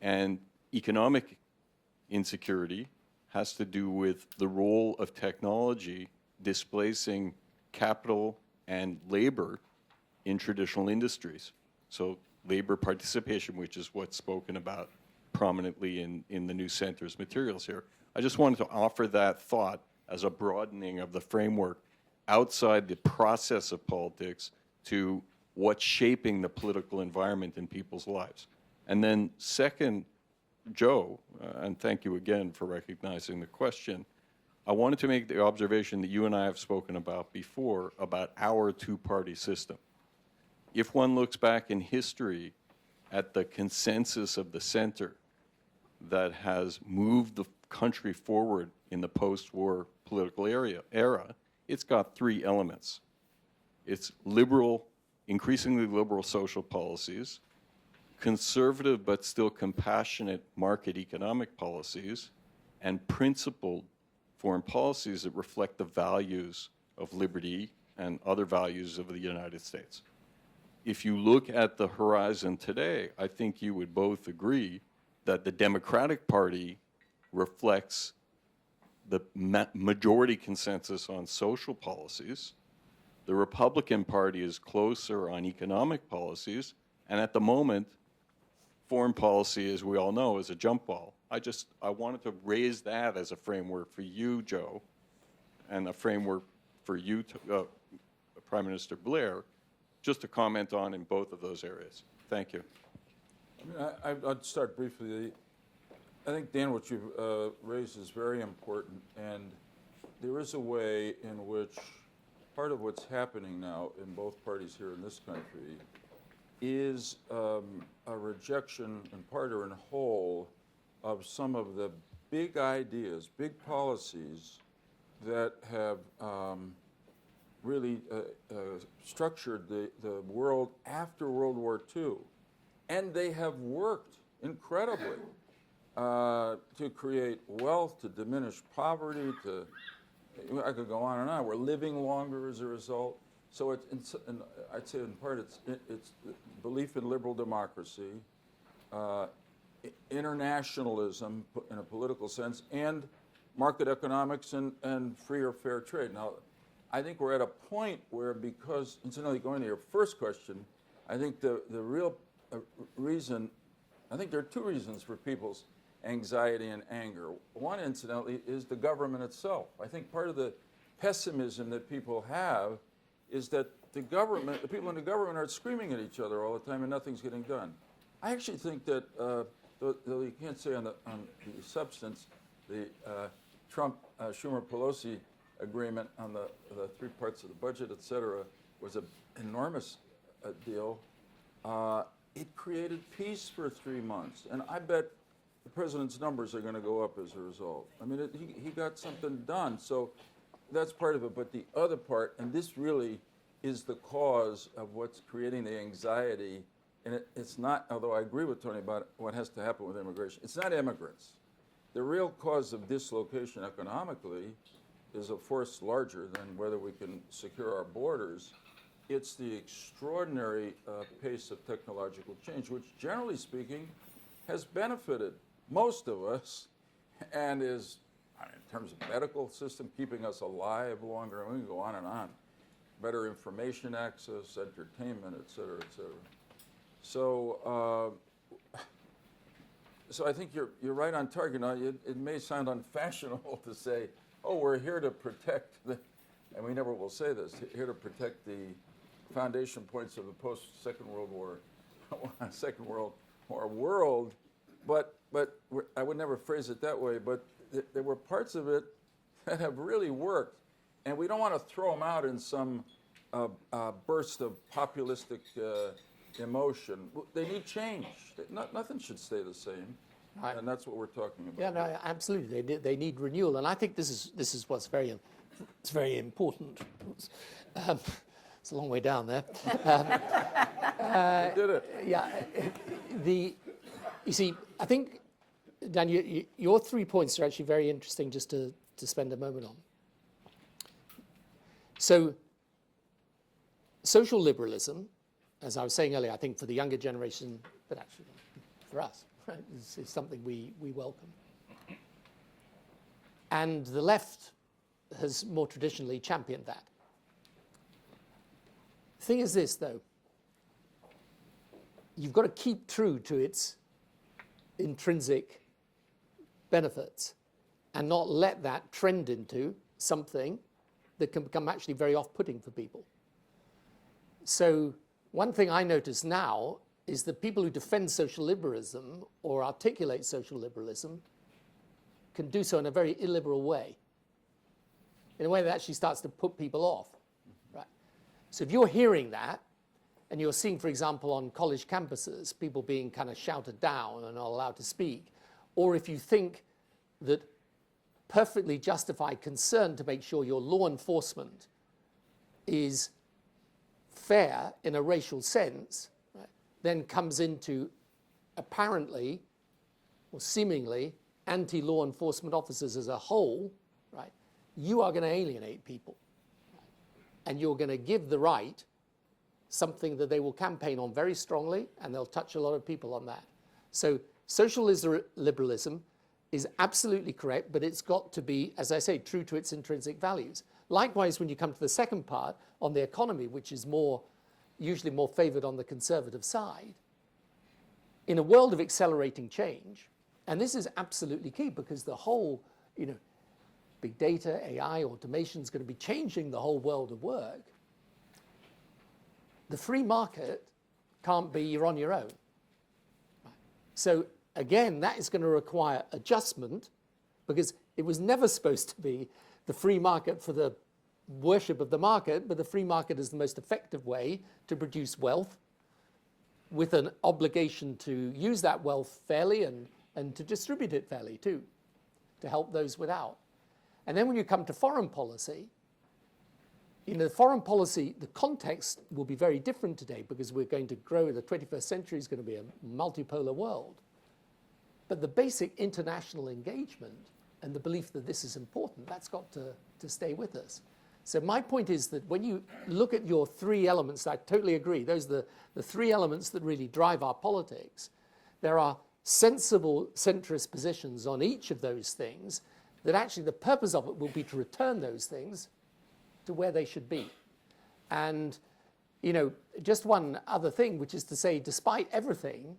And economic insecurity has to do with the role of technology displacing capital and labor in traditional industries. So labor participation, which is what's spoken about prominently in the new center's materials here. I just wanted to offer that thought as a broadening of the framework outside the process of politics to what's shaping the political environment in people's lives. And then second, Joe, and thank you again for recognizing the question, I wanted to make the observation that you and I have spoken about before about our two-party system. If one looks back in history at the consensus of the center that has moved the country forward in the post-war political era, it's got three elements. It's liberal, increasingly liberal social policies, conservative but still compassionate market economic policies, and principled foreign policies that reflect the values of liberty and other values of the United States. If you look at the horizon today, I think you would both agree that the Democratic Party reflects the majority consensus on social policies. The Republican Party is closer on economic policies, and at the moment, foreign policy, as we all know, is a jump ball. I wanted to raise that as a framework for you, Joe, and a framework for you, Prime Minister Blair, just to comment on in both of those areas. Thank you. I mean, I'd start briefly. I think, Dan, what you've raised is very important, and there is a way in which part of what's happening now in both parties here in this country is a rejection, in part or in whole, of some of the big ideas, big policies that have really structured the world after World War II. And they have worked incredibly to create wealth, to diminish poverty, I could go on and on. We're living longer as a result. So I'd say in part it's belief in liberal democracy, internationalism in a political sense, and market economics and free or fair trade. Now, I think we're at a point where, because, incidentally, going to your first question, I think the real reason, I think there are two reasons for people's anxiety and anger. One, incidentally, is the government itself. I think part of the pessimism that people have is that the people in the government are screaming at each other all the time and nothing's getting done. I actually think that, though you can't say on the substance, the Trump-Schumer-Pelosi agreement on the three parts of the budget, et cetera, was an enormous deal. It created peace for 3 months, and I bet the president's numbers are going to go up as a result. I mean, he got something done, so that's part of it. But the other part, and this really is the cause of what's creating the anxiety, and it's not, although I agree with Tony about what has to happen with immigration, it's not immigrants. The real cause of dislocation economically is a force larger than whether we can secure our borders. It's the extraordinary pace of technological change, which, generally speaking, has benefited most of us and is, in terms of medical system, keeping us alive longer. We can go on and on. Better information access, entertainment, et cetera, et cetera. So, so I think you're right on target. Now, it may sound unfashionable to say, oh, we're here to protect and we never will say this, here to protect the foundation points of the post-Second World War, Second World War world, but I would never phrase it that way, but there were parts of it that have really worked, and we don't want to throw them out in some burst of populistic emotion. They need change. Nothing should stay the same, and that's what we're talking about. Yeah, no, absolutely. They need renewal, and I think this is what's very important. It's a long way down there. We did it. Yeah, you see, I think Dan, your 3 points are actually very interesting just to spend a moment on. So, social liberalism, as I was saying earlier, I think for the younger generation, but actually for us, right, is something we welcome. And the left has more traditionally championed that. The thing is this, though. You've got to keep true to its intrinsic benefits and not let that trend into something that can become actually very off-putting for people. So one thing I notice now is that people who defend social liberalism or articulate social liberalism can do so in a very illiberal way, in a way that actually starts to put people off. Right? So if you're hearing that, and you're seeing, for example, on college campuses, people being kind of shouted down and not allowed to speak, or if you think that perfectly justified concern to make sure your law enforcement is fair in a racial sense, right, then comes into apparently or seemingly anti-law enforcement officers as a whole, right, you are going to alienate people. Right? And you're going to give the right something that they will campaign on very strongly, and they'll touch a lot of people on that. So social liberalism is absolutely correct, but it's got to be, as I say, true to its intrinsic values. Likewise, when you come to the second part on the economy, which is usually more favored on the conservative side, in a world of accelerating change, and this is absolutely key because the whole, big data, AI, automation is going to be changing the whole world of work. The free market can't be you're on your own. Right. So again, that is going to require adjustment because it was never supposed to be the free market for the worship of the market, but the free market is the most effective way to produce wealth with an obligation to use that wealth fairly and to distribute it fairly too, to help those without. And then when you come to foreign policy, foreign policy, the context will be very different today because we're going to grow, the 21st century is going to be a multipolar world. But the basic international engagement and the belief that this is important, that's got to stay with us. So my point is that when you look at your 3 elements, I totally agree, those are the 3 elements that really drive our politics. There are sensible centrist positions on each of those things that actually the purpose of it will be to return those things to where they should be. And, just one other thing, which is to say, despite everything,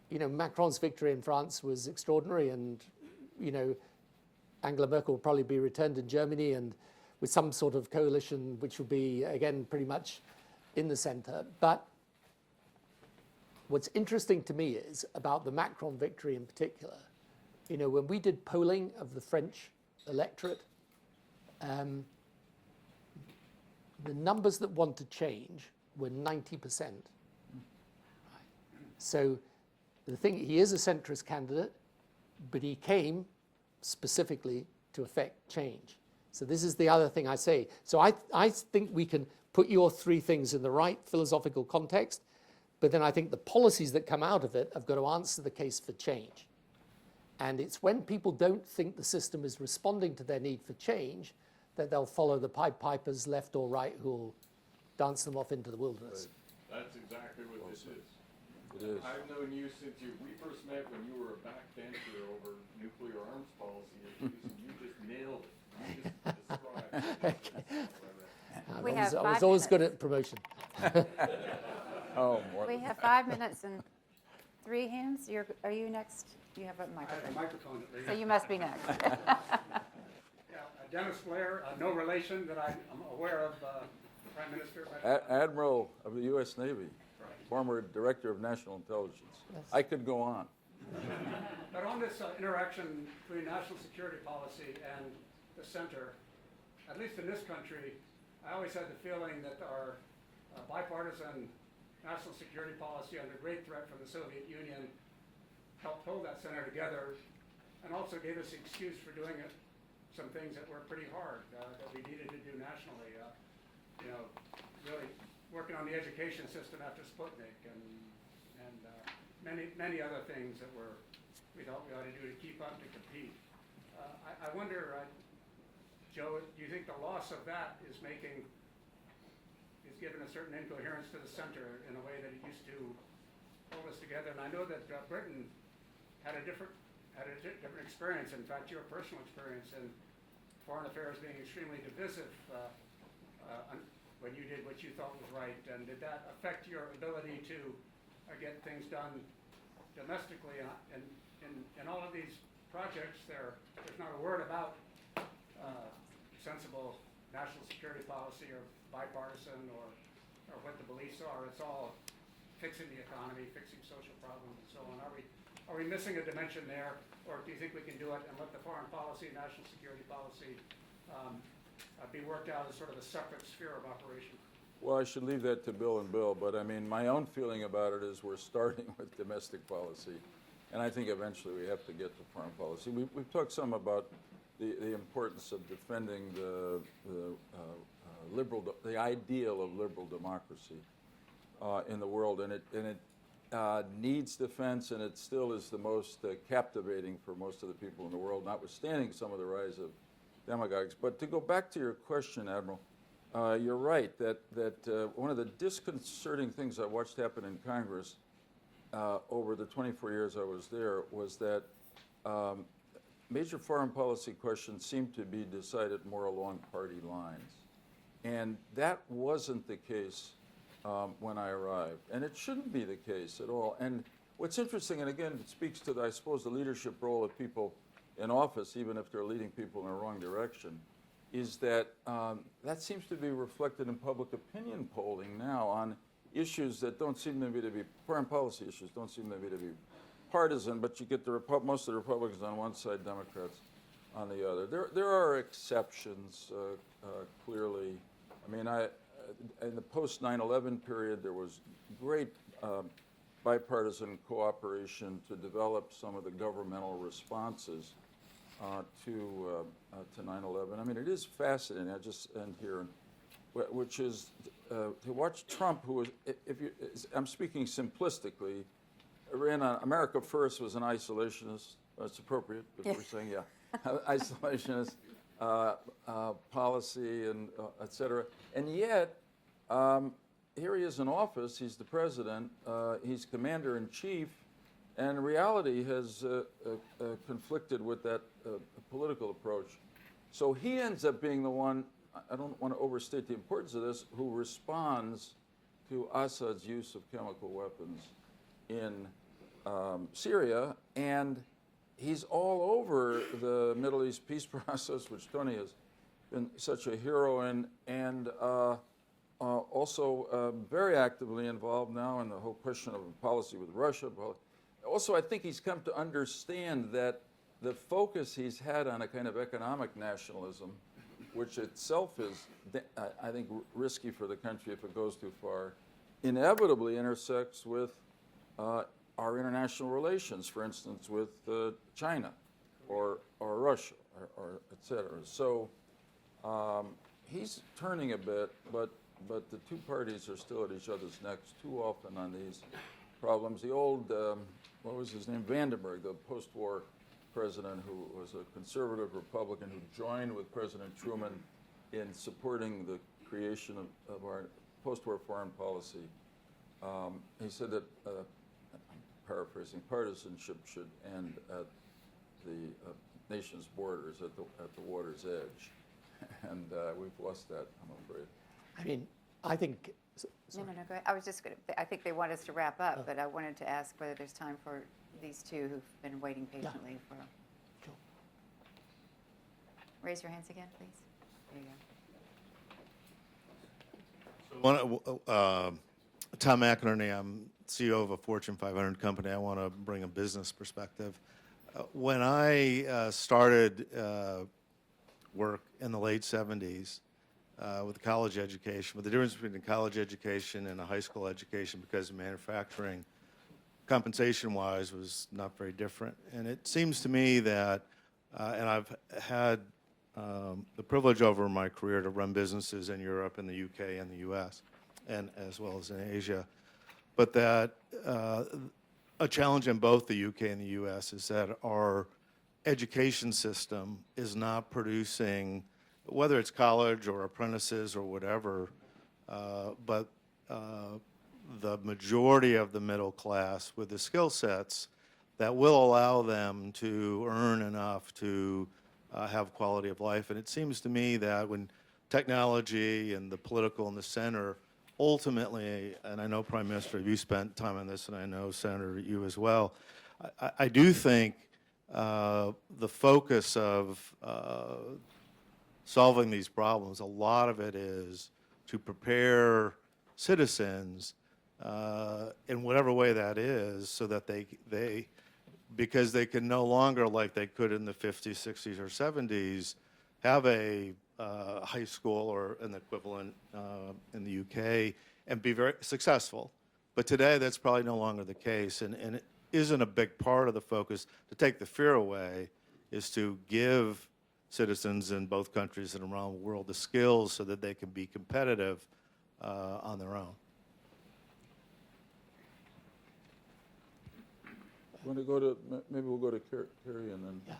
Macron's victory in France was extraordinary, and, Angela Merkel will probably be returned in Germany, and with some sort of coalition, which will be, again, pretty much in the center. But what's interesting to me is about the Macron victory in particular, when we did polling of the French electorate, the numbers that want to change were 90%. Right. So the thing, he is a centrist candidate, but he came specifically to effect change. So this is the other thing I say. So I think we can put your 3 things in the right philosophical context, but then I think the policies that come out of it have got to answer the case for change. And it's when people don't think the system is responding to their need for change that they'll follow the Pied Pipers, left or right, who will dance them off into the wilderness. That's exactly what this is. It is. I've known you since we first met when you were a backbencher over nuclear arms policy issues, and you just nailed it. You just described it. We have I was 5 always good minutes. at promotion. Oh, more We than have 5 minutes and 3 hands. Are you next? You have a microphone. Microphone. So you must be next. Dennis Blair, no relation that I'm aware of, Prime Minister. But Admiral of the U.S. Navy, former Director of National Intelligence. Yes. I could go on. But on this interaction between national security policy and the center, at least in this country, I always had the feeling that our bipartisan national security policy under great threat from the Soviet Union helped hold that center together and also gave us the excuse for doing some things that were pretty hard that we needed to do nationally. Really working on the education system after Sputnik and many other things that were we thought we ought to do to keep up to compete. I wonder, Joe, do you think the loss of that is given a certain incoherence to the center in a way that it used to hold us together? And I know that Britain had a different experience. In fact, your personal experience in foreign affairs being extremely divisive when you did what you thought was right. And did that affect your ability to get things done domestically? And in all of these projects, there's not a word about sensible national security policy or bipartisan or what the beliefs are. It's all fixing the economy, fixing social problems, and so on. Are we missing a dimension there, or do you think we can do it and let the foreign policy, national security policy be worked out as sort of a separate sphere of operation? Well, I should leave that to Bill and Bill, but I mean, my own feeling about it is we're starting with domestic policy, and I think eventually we have to get to foreign policy. We've talked some about the importance of defending the ideal of liberal democracy in the world, and it needs defense, and it still is the most captivating for most of the people in the world, notwithstanding some of the rise of demagogues. But to go back to your question, Admiral, you're right that one of the disconcerting things I watched happen in Congress over the 24 years I was there was that major foreign policy questions seemed to be decided more along party lines. And that wasn't the case when I arrived. And it shouldn't be the case at all. And what's interesting, and again, it speaks to, I suppose, the leadership role of people in office, even if they're leading people in the wrong direction, is that that seems to be reflected in public opinion polling now on issues that don't seem to be foreign policy issues, don't seem to be partisan, but you get most of the Republicans on one side, Democrats on the other. There are exceptions, clearly. I mean, in the post 9/11 period, there was great bipartisan cooperation to develop some of the governmental responses to 9/11. I mean, it is fascinating. I just end here, which is to watch Trump, who was, I'm speaking simplistically, ran on America First, was an isolationist. That's appropriate, because we're saying, yeah, isolationist policy and et cetera. And yet, here he is in office. He's the president. He's commander-in-chief. And reality has conflicted with that political approach. So he ends up being the one, I don't want to overstate the importance of this, who responds to Assad's use of chemical weapons in Syria. And he's all over the Middle East peace process, which Tony has been such a hero in, and also very actively involved now in the whole question of policy with Russia. Also, I think he's come to understand that the focus he's had on a kind of economic nationalism, which itself is, I think, risky for the country if it goes too far, inevitably intersects with our international relations, for instance, with China or Russia, or et cetera. So he's turning a bit, but the two parties are still at each other's necks too often on these problems. The old, what was his name, Vandenberg, the post-war president who was a conservative Republican who joined with President Truman in supporting the creation of our post-war foreign policy. He said that, I'm paraphrasing, partisanship should end at the nation's borders, at the water's edge. And we've lost that, I'm afraid. I mean, I think. No, go ahead. I was just going to, I think they want us to wrap up, but I wanted to ask whether there's time for these two who've been waiting patiently for. Sure. Raise your hands again, please. There you go. Tom McInerney, I'm CEO of a Fortune 500 company. I want to bring a business perspective. When I started work in the late 70s with college education, with the difference between a college education and a high school education, because manufacturing, compensation-wise, was not very different. And it seems to me that, and I've had the privilege over my career to run businesses in Europe and the UK and the US, and as well as in Asia, but that a challenge in both the UK and the US is that our education system is not producing, whether it's college or apprentices or whatever, but the majority of the middle class with the skill sets that will allow them to earn enough to have quality of life. And it seems to me that when technology and the political and the center ultimately, and I know Prime Minister, you spent time on this, and I know Senator, you as well, I do think the focus of solving these problems, a lot of it is to prepare citizens in whatever way that is, so that they because they can no longer, like they could in the 50s, 60s, or 70s, have a high school or an equivalent in the UK and be very successful. But today, that's probably no longer the case, and it isn't a big part of the focus. To take the fear away is to give citizens in both countries and around the world the skills so that they can be competitive on their own. Want to go to, maybe we'll go to Carrie and then. Yeah.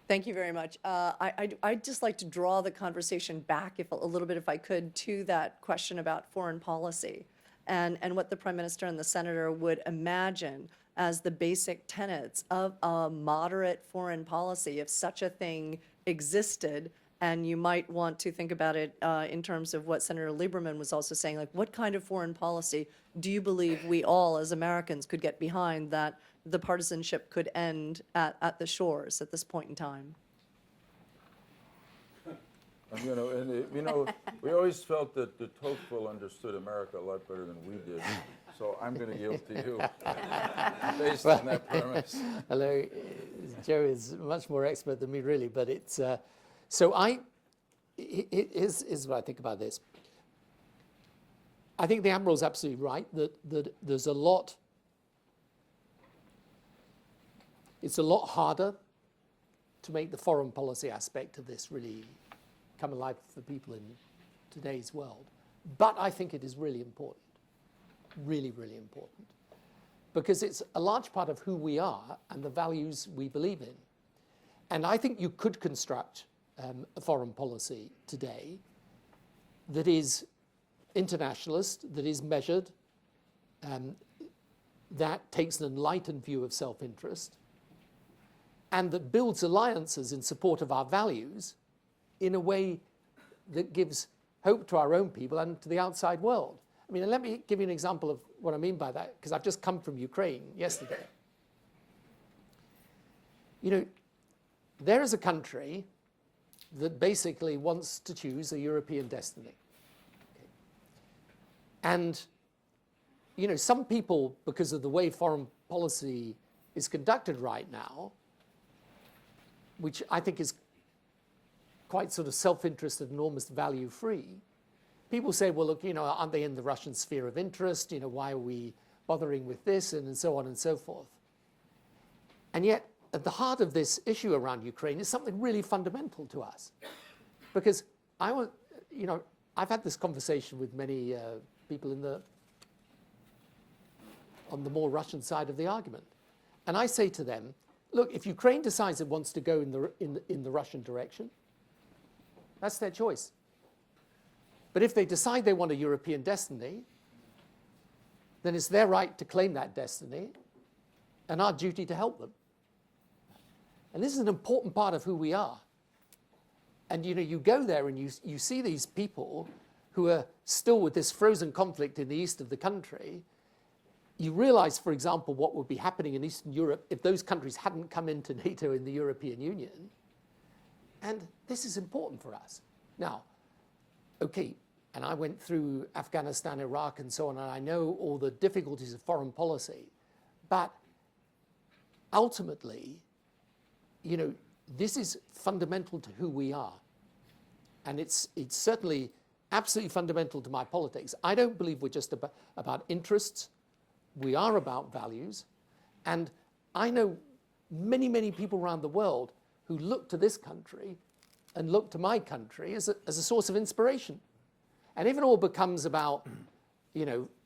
Thank you very much. I'd just like to draw the conversation back a little bit, if I could, to that question about foreign policy and what the Prime Minister and the Senator would imagine as the basic tenets of a moderate foreign policy, if such a thing existed. And you might want to think about it in terms of what Senator Lieberman was also saying, like, what kind of foreign policy do you believe we all as Americans could get behind that the partisanship could end at the shores at this point in time? We always felt that de Tocqueville understood America a lot better than we did. So I'm going to yield to you based on that premise. Hello, Joe is much more expert than me, really, but it's. Here's what I think about this. I think the Admiral's absolutely right that there's a lot. It's a lot harder to make the foreign policy aspect of this really come alive for people in today's world. But I think it is really important, really, really important, because it's a large part of who we are and the values we believe in. And I think you could construct a foreign policy today that is internationalist, that is measured, that takes an enlightened view of self-interest, and that builds alliances in support of our values in a way that gives hope to our own people and to the outside world. I mean, let me give you an example of what I mean by that, because I've just come from Ukraine yesterday. You know, there is a country that basically wants to choose a European destiny. Okay. And, you know, some people, because of the way foreign policy is conducted right now, which I think is quite sort of self-interested and almost value-free, people say, well, look, you know, aren't they in the Russian sphere of interest? You know, why are we bothering with this? And so on and so forth. And yet, at the heart of this issue around Ukraine is something really fundamental to us. Because I've had this conversation with many people on the more Russian side of the argument. And I say to them, look, if Ukraine decides it wants to go in the Russian direction, that's their choice. But if they decide they want a European destiny, then it's their right to claim that destiny and our duty to help them. And this is an important part of who we are. And you know, you go there and you see these people who are still with this frozen conflict in the east of the country. You realize, for example, what would be happening in Eastern Europe if those countries hadn't come into NATO in the European Union. And this is important for us. Now, okay, and I went through Afghanistan, Iraq, and so on, and I know all the difficulties of foreign policy. But ultimately, you know, this is fundamental to who we are. And it's certainly absolutely fundamental to my politics. I don't believe we're just about interests. We are about values. And I know many, many people around the world who look to this country and look to my country as a source of inspiration. And if it all becomes about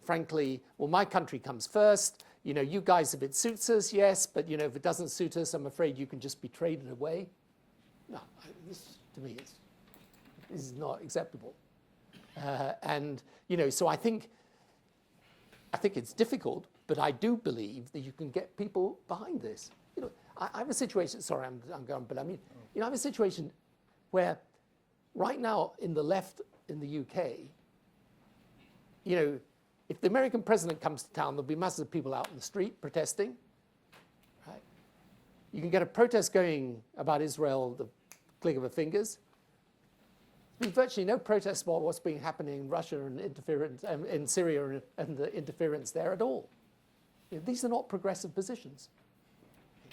frankly, well, my country comes first. You guys, if it suits us, yes, but if it doesn't suit us, I'm afraid you can just be traded away. No, this to me is not acceptable. So I think it's difficult, but I do believe that you can get people behind this. I have a situation. Sorry, I'm going, but I mean, I have a situation where, right now in the left in the UK, if the American president comes to town, there'll be masses of people out in the street protesting. Right? You can get a protest going about Israel, the click of a fingers. There's virtually no protest about what's been happening in Russia and interference in Syria and the interference there at all. These are not progressive positions.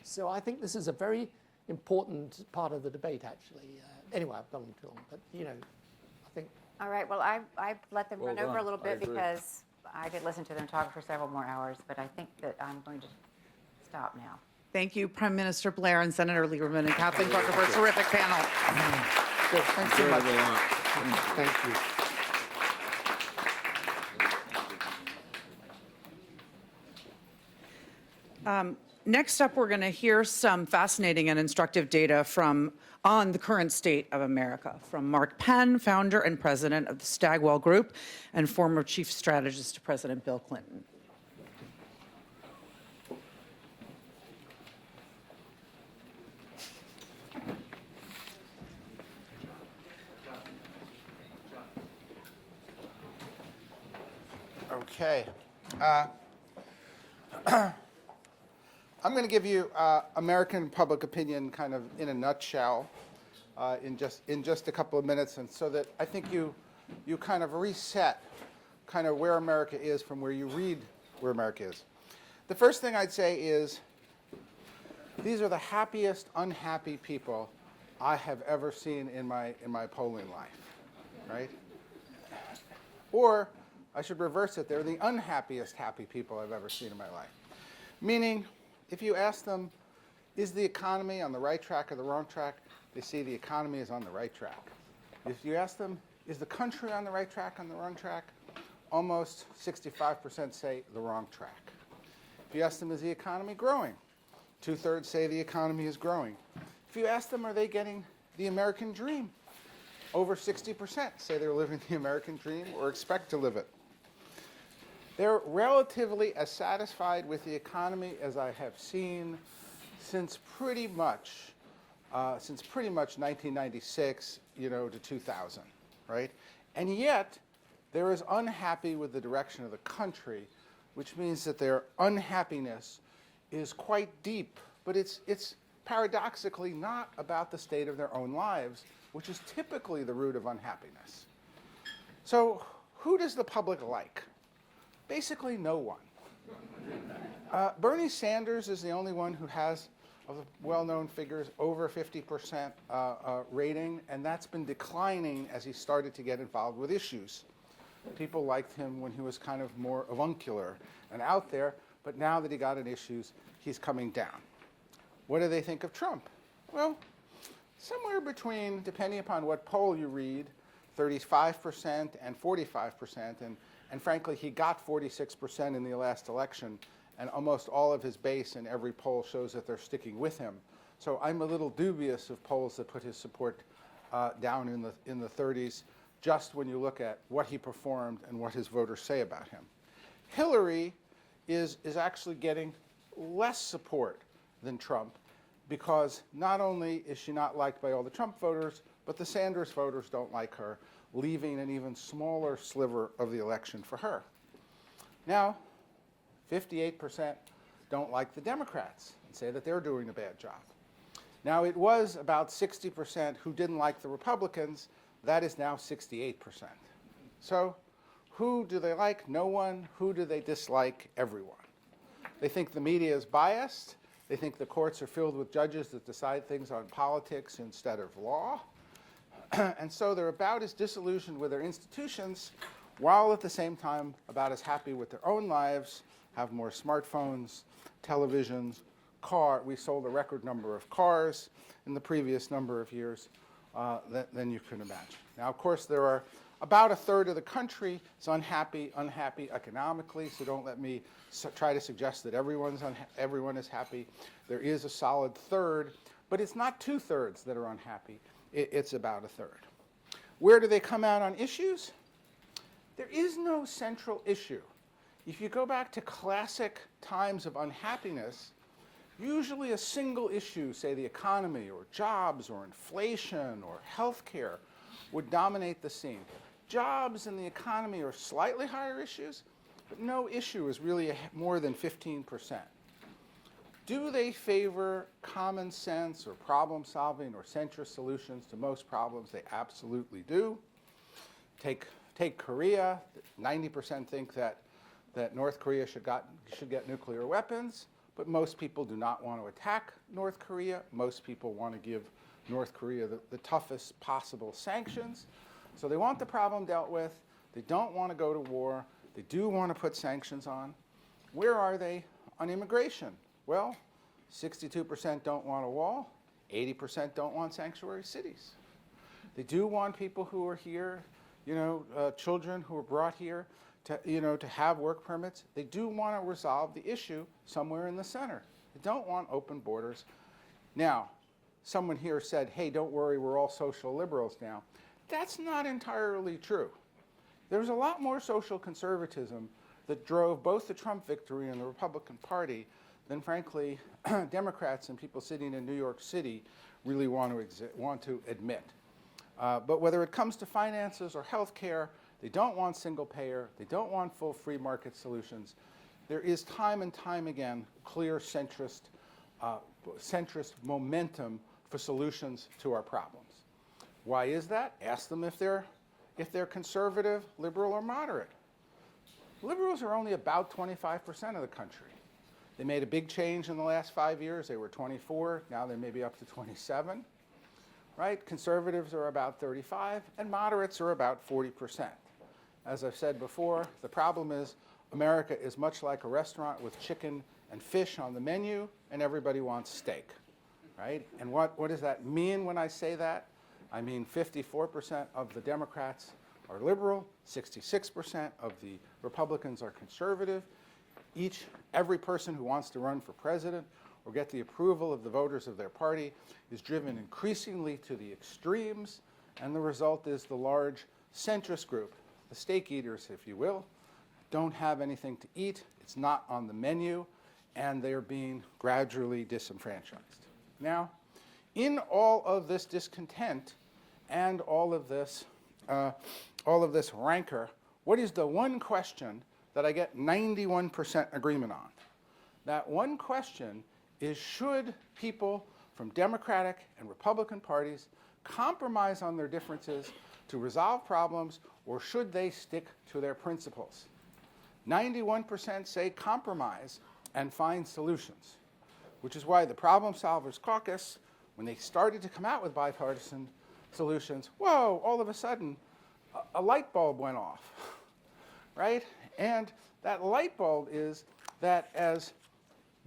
So I think this is a very important part of the debate, actually. Anyway, I've gone too long, but I think. All right, well, I let them Well run over done. a little I bit agree. because I could listen to them talk for several more hours, but I think that I'm going to stop now. Thank you, Prime Minister Blair and Senator Lieberman and Kathleen Parker for a terrific panel. Good. Thanks so much. Enjoyed a lot. Thank you. Next up, we're going to hear some fascinating and instructive data on the current state of America from Mark Penn, founder and president of the Stagwell Group and former chief strategist to President Bill Clinton. Okay. I'm going to give you American public opinion kind of in a nutshell in just a couple of minutes, and so that I think you kind of reset kind of where America is from where you read where America is. The first thing I'd say is these are the happiest unhappy people I have ever seen in my polling life, right? Or I should reverse it. They're the unhappiest happy people I've ever seen in my life. Meaning, if you ask them, is the economy on the right track or the wrong track, they say the economy is on the right track. If you ask them, is the country on the right track, on the wrong track, almost 65% say the wrong track. If you ask them, is the economy growing, 2/3 say the economy is growing. If you ask them, are they getting the American dream, over 60% say they're living the American dream or expect to live it. They're relatively as satisfied with the economy as I have seen since pretty much 1996, to 2000, right? And yet, they're as unhappy with the direction of the country, which means that their unhappiness is quite deep. But it's paradoxically not about the state of their own lives, which is typically the root of unhappiness. So, who does the public like? Basically, no one. Bernie Sanders is the only one who has, of the well-known figures, over 50% rating, and that's been declining as he started to get involved with issues. People liked him when he was kind of more avuncular and out there, but now that he got in issues, he's coming down. What do they think of Trump? Well, somewhere between, depending upon what poll you read, 35% and 45%, and frankly, he got 46% in the last election, and almost all of his base in every poll shows that they're sticking with him. So I'm a little dubious of polls that put his support down in the 30s, just when you look at what he performed and what his voters say about him. Hillary is actually getting less support than Trump, because not only is she not liked by all the Trump voters, but the Sanders voters don't like her, leaving an even smaller sliver of the election for her. Now, 58% don't like the Democrats and say that they're doing a bad job. Now, it was about 60% who didn't like the Republicans. That is now 68%. So who do they like? No one. Who do they dislike? Everyone. They think the media is biased. They think the courts are filled with judges that decide things on politics instead of law. And so they're about as disillusioned with their institutions, while at the same time about as happy with their own lives, have more smartphones, televisions, we sold a record number of cars in the previous number of years than you can imagine. Now, of course, there are About a third of the country is unhappy economically, so don't let me try to suggest that everyone is happy. There is a solid third, but it's not 2/3 that are unhappy. It's about a third. Where do they come out on issues? There is no central issue. If you go back to classic times of unhappiness, usually a single issue, say the economy or jobs or inflation or healthcare, would dominate the scene. Jobs and the economy are slightly higher issues, but no issue is really more than 15%. Do they favor common sense or problem solving or centrist solutions to most problems? They absolutely do. Take Korea. 90% think that North Korea should get nuclear weapons, but most people do not want to attack North Korea. Most people want to give North Korea the toughest possible sanctions. So they want the problem dealt with. They don't want to go to war. They do want to put sanctions on. Where are they on immigration? Well, 62% don't want a wall. 80% don't want sanctuary cities. They do want people who are here, children who are brought here to have work permits. They do want to resolve the issue somewhere in the center. They don't want open borders. Now, someone here said, hey, don't worry, we're all social liberals now. That's not entirely true. There's a lot more social conservatism that drove both the Trump victory and the Republican Party than, frankly, Democrats and people sitting in New York City really want to admit. But whether it comes to finances or health care, they don't want single payer. They don't want full free market solutions. There is time and time again clear centrist momentum for solutions to our problems. Why is that? Ask them if they're conservative, liberal, or moderate. Liberals are only about 25% of the country. They made a big change in the last 5 years. They were 24. Now they may be up to 27. Right? Conservatives are about 35, and moderates are about 40%. As I've said before, the problem is America is much like a restaurant with chicken and fish on the menu, and everybody wants steak. Right? And what does that mean when I say that? I mean 54% of the Democrats are liberal, 66% of the Republicans are conservative. Every person who wants to run for president or get the approval of the voters of their party is driven increasingly to the extremes, and the result is the large centrist group, the steak eaters, if you will, don't have anything to eat, it's not on the menu, and they're being gradually disenfranchised. Now, in all of this discontent and all of this rancor, what is the one question that I get 91% agreement on? That one question is, should people from Democratic and Republican parties compromise on their differences to resolve problems, or should they stick to their principles? 91% say compromise and find solutions, which is why the Problem Solvers Caucus, when they started to come out with bipartisan solutions, whoa, all of a sudden, a light bulb went off, right? And that light bulb is that as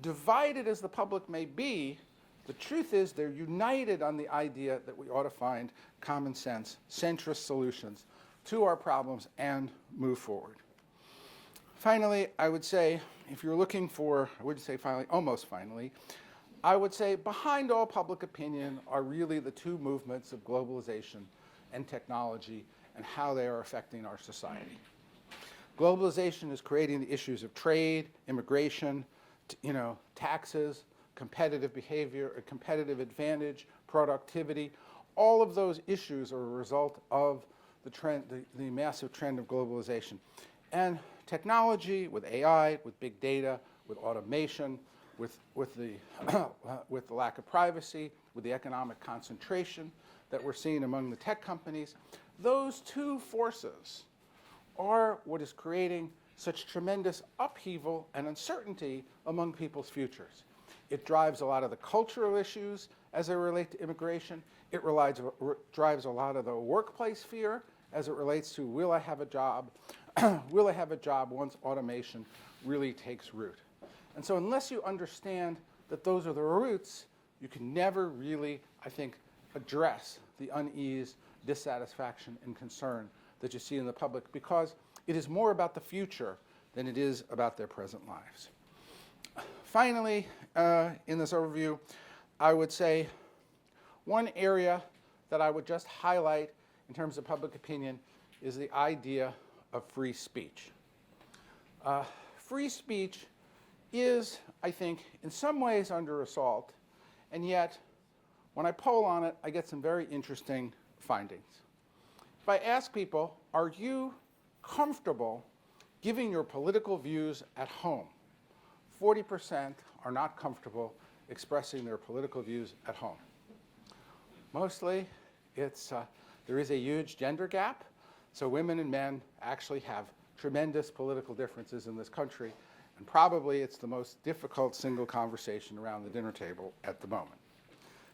divided as the public may be, the truth is they're united on the idea that we ought to find common sense, centrist solutions to our problems and move forward. Finally, I would say, if you're looking for, I wouldn't say finally, almost finally, I would say behind all public opinion are really the two movements of globalization and technology and how they are affecting our society. Globalization is creating the issues of trade, immigration, taxes, competitive behavior, a competitive advantage, productivity. All of those issues are a result of the trend, the massive trend of globalization. And technology, with AI, with big data, with automation, with the lack of privacy, with the economic concentration that we're seeing among the tech companies, those two forces are what is creating such tremendous upheaval and uncertainty among people's futures. It drives a lot of the cultural issues as they relate to immigration. It drives a lot of the workplace fear as it relates to, will I have a job? Will I have a job once automation really takes root? And so unless you understand that those are the roots, you can never really, I think, address the unease, dissatisfaction, and concern that you see in the public, because it is more about the future than it is about their present lives. Finally, in this overview, I would say one area that I would just highlight in terms of public opinion is the idea of free speech. Free speech is, I think, in some ways under assault, and yet when I poll on it, I get some very interesting findings. If I ask people, are you comfortable giving your political views at home? 40% are not comfortable expressing their political views at home. Mostly, there is a huge gender gap, so women and men actually have tremendous political differences in this country, and probably it's the most difficult single conversation around the dinner table at the moment.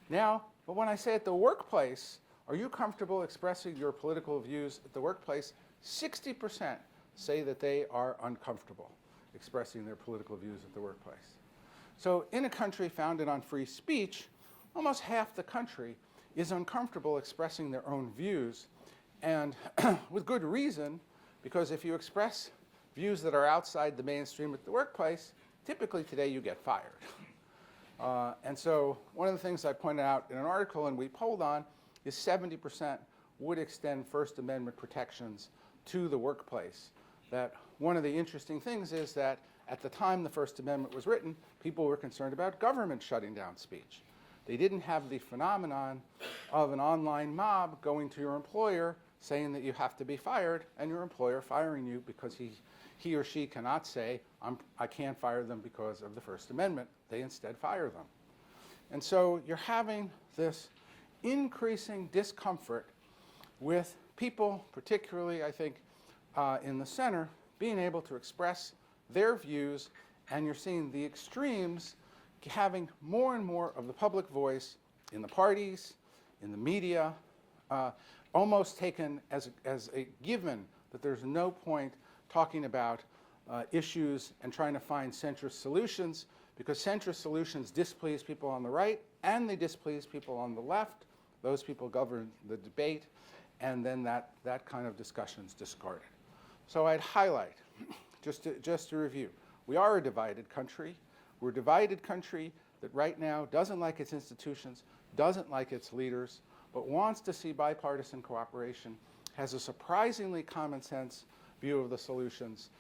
Now, but when I say at the workplace, are you comfortable expressing your political views at the workplace? 60% say that they are uncomfortable expressing their political views at the workplace. So in a country founded on free speech, almost half the country is uncomfortable expressing their own views, and with good reason, because if you express views that are outside the mainstream at the workplace, typically today you get fired. And so one of the things I pointed out in an article and we polled on is 70% would extend First Amendment protections to the workplace. That one of the interesting things is that at the time the First Amendment was written, people were concerned about government shutting down speech. They didn't have the phenomenon of an online mob going to your employer saying that you have to be fired, and your employer firing you because he or she cannot say, I can't fire them because of the First Amendment. They instead fire them. And so you're having this increasing discomfort with people, particularly, I think, in the center, being able to express their views, and you're seeing the extremes having more and more of the public voice in the parties, in the media, almost taken as a given that there's no point talking about issues and trying to find centrist solutions, because centrist solutions displease people on the right and they displease people on the left. Those people govern the debate, and then that kind of discussion is discarded. So I'd highlight, just to review, we are a divided country. We're a divided country that right now doesn't like its institutions, doesn't like its leaders, but wants to see bipartisan cooperation, has a surprisingly common sense view of the solutions.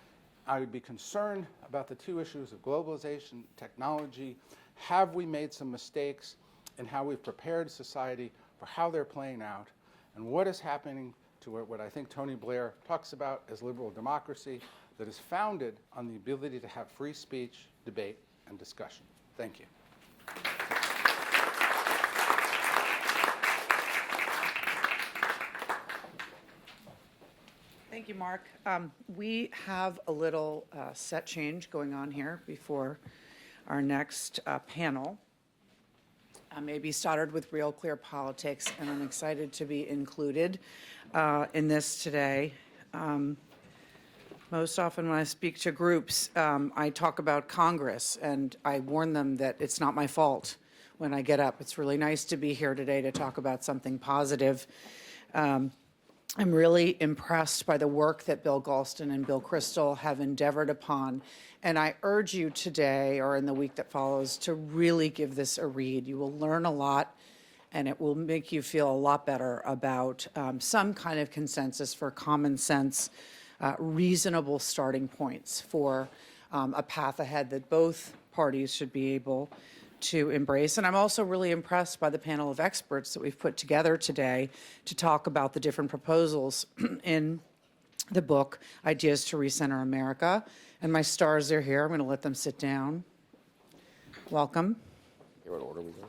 I would be concerned about the two issues of globalization, technology. Have we made some mistakes in how we've prepared society for how they're playing out? And what is happening to what I think Tony Blair talks about as liberal democracy that is founded on the ability to have free speech, debate, and discussion. Thank you. Thank you, Mark. We have a little set change going on here before our next panel. Maybe started with Real Clear Politics, and I'm excited to be included in this today. Most often when I speak to groups, I talk about Congress, and I warn them that it's not my fault when I get up. It's really nice to be here today to talk about something positive. I'm really impressed by the work that Bill Galston and Bill Kristol have endeavored upon. And I urge you today, or in the week that follows, to really give this a read. You will learn a lot, and it will make you feel a lot better about some kind of consensus for common sense, reasonable starting points for a path ahead that both parties should be able to embrace. And I'm also really impressed by the panel of experts that we've put together today to talk about the different proposals in the book, Ideas to Recenter America. And my stars are here. I'm going to let them sit down. Welcome. What order we go?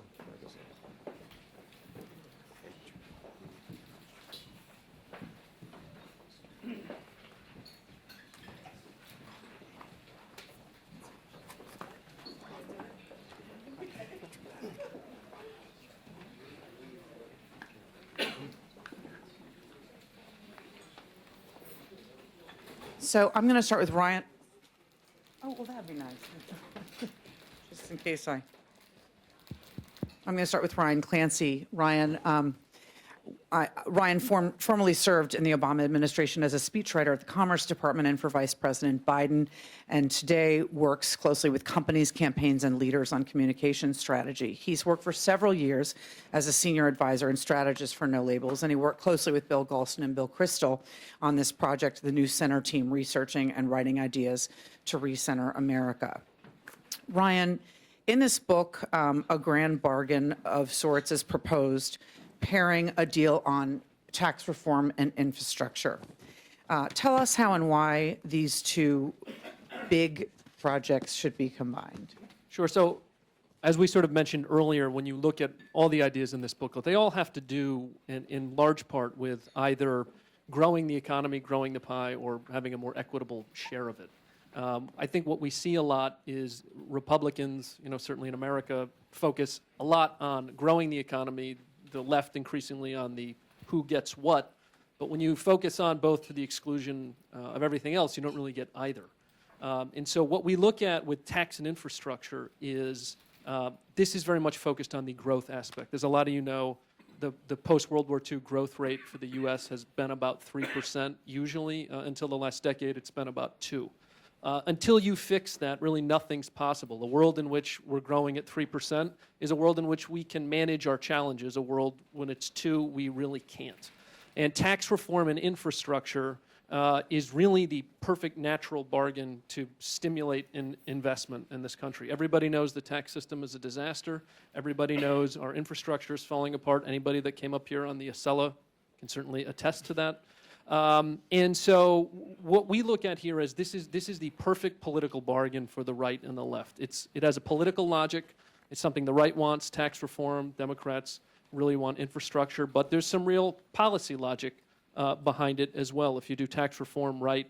So I'm going to start with Ryan. Oh, well, that'd be nice. Just in case I'm going to start with Ryan Clancy. Ryan, Ryan formerly served in the Obama administration as a speechwriter at the Commerce Department and for Vice President Biden, and today works closely with companies, campaigns, and leaders on communication strategy. He's worked for several years as a senior advisor and strategist for No Labels, and he worked closely with Bill Galston and Bill Kristol on this project, the New Center team, researching and writing ideas to recenter America. Ryan, in this book, a grand bargain of sorts is proposed, pairing a deal on tax reform and infrastructure. Tell us how and why these two big projects should be combined. Sure. So, as we sort of mentioned earlier, when you look at all the ideas in this booklet, they all have to do, in large part, with either growing the economy, growing the pie, or having a more equitable share of it. I think what we see a lot is Republicans, certainly in America, focus a lot on growing the economy, the left increasingly on the who gets what. But when you focus on both to the exclusion of everything else, you don't really get either. And so what we look at with tax and infrastructure is this is very much focused on the growth aspect. As a lot of you know, the post-World War II growth rate for the U.S. has been about 3% usually. Until the last decade, it's been about 2%. Until you fix that, really nothing's possible. The world in which we're growing at 3% is a world in which we can manage our challenges. A world when it's 2%, we really can't. And tax reform and infrastructure is really the perfect natural bargain to stimulate investment in this country. Everybody knows the tax system is a disaster. Everybody knows our infrastructure is falling apart. Anybody that came up here on the Acela can certainly attest to that. And so what we look at here is this is the perfect political bargain for the right and the left. It has a political logic. It's something the right wants, tax reform. Democrats really want infrastructure. But there's some real policy logic behind it as well. If you do tax reform right,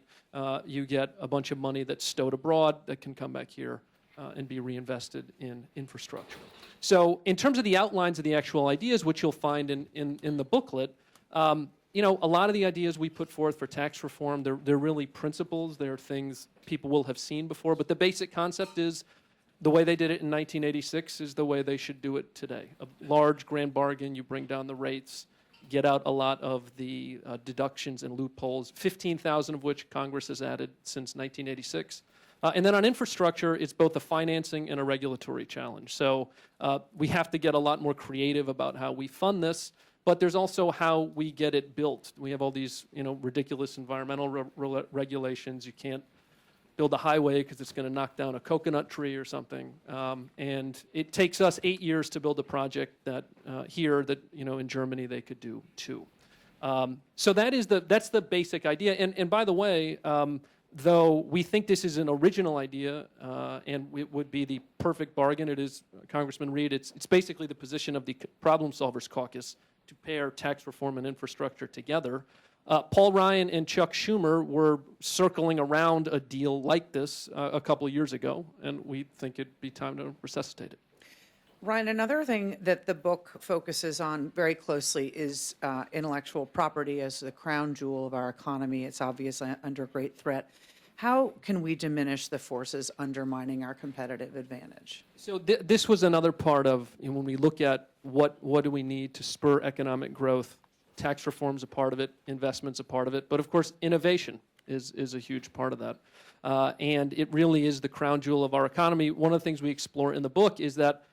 you get a bunch of money that's stowed abroad that can come back here and be reinvested in infrastructure. So in terms of the outlines of the actual ideas, which you'll find in the booklet, a lot of the ideas we put forth for tax reform, they're really principles. They're things people will have seen before. But the basic concept is the way they did it in 1986 is the way they should do it today. A large grand bargain, you bring down the rates, get out a lot of the deductions and loopholes, 15,000 of which Congress has added since 1986. And then on infrastructure, it's both a financing and a regulatory challenge. So we have to get a lot more creative about how we fund this. But there's also how we get it built. We have all these, ridiculous environmental regulations. You can't build a highway because it's going to knock down a coconut tree or something. And it takes us 8 years to build a project that in Germany they could do 2. So that's the basic idea. And by the way, though we think this is an original idea and it would be the perfect bargain, it is, Congressman Reed, it's basically the position of the Problem Solvers Caucus to pair tax reform and infrastructure together. Paul Ryan and Chuck Schumer were circling around a deal like this a couple of years ago, and we think it'd be time to resuscitate it. Ryan, another thing that the book focuses on very closely is intellectual property as the crown jewel of our economy. It's obviously under great threat. How can we diminish the forces undermining our competitive advantage? So this was another part of when we look at what do we need to spur economic growth. Tax reform's a part of it, investment's a part of it, but of course innovation is a huge part of that. And it really is the crown jewel of our economy. One of the things we explore in the book is that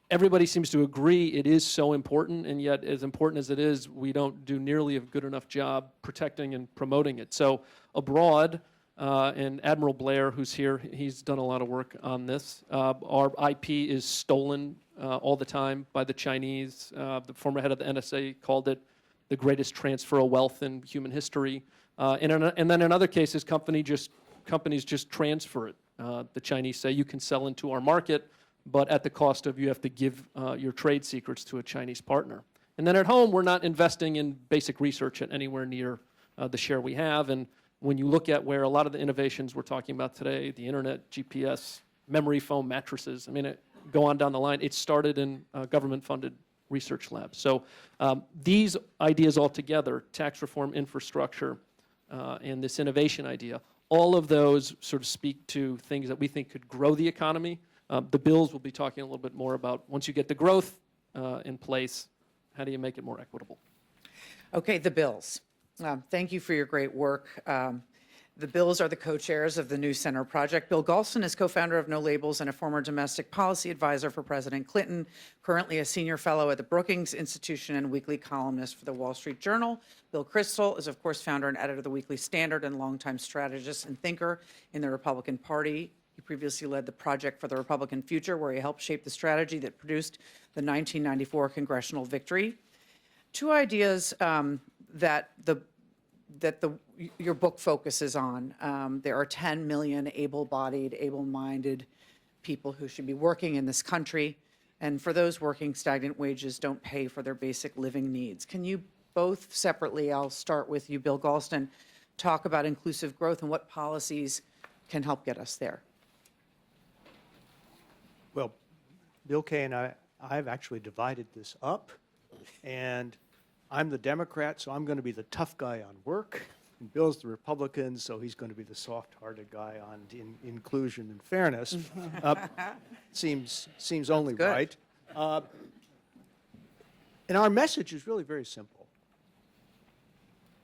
everybody seems to agree it is so important, and yet as important as it is, we don't do nearly a good enough job protecting and promoting it. So abroad, and Admiral Blair, who's here, he's done a lot of work on this. Our IP is stolen all the time by the Chinese. The former head of the NSA called it the greatest transfer of wealth in human history. And then in other cases, companies just transfer it. The Chinese say you can sell into our market, but at the cost of you have to give your trade secrets to a Chinese partner. And then at home, we're not investing in basic research at anywhere near the share we have. And when you look at where a lot of the innovations we're talking about today, the internet, GPS, memory foam mattresses, go on down the line, it started in government-funded research labs. So these ideas all together, tax reform, infrastructure, and this innovation idea, all of those sort of speak to things that we think could grow the economy. The bills will be talking a little bit more about once you get the growth in place, how do you make it more equitable? Okay, the bills. Thank you for your great work. The bills are the co-chairs of the New Center Project. Bill Galston is co-founder of No Labels and a former domestic policy advisor for President Clinton, currently a senior fellow at the Brookings Institution and weekly columnist for the Wall Street Journal. Bill Kristol is, of course, founder and editor of the Weekly Standard and longtime strategist and thinker in the Republican Party. He previously led the Project for the Republican Future, where he helped shape the strategy that produced the 1994 congressional victory. Two ideas that your book focuses on. There are 10 million able-bodied, able-minded people who should be working in this country, and for those working, stagnant wages don't pay for their basic living needs. Can you both separately, I'll start with you, Bill Galston, talk about inclusive growth and what policies can help get us there? Well, Bill Kay and I've actually divided this up, and I'm the Democrat, so I'm going to be the tough guy on work, and Bill's the Republican, so he's going to be the soft-hearted guy on inclusion and fairness. Seems only right. And our message is really very simple.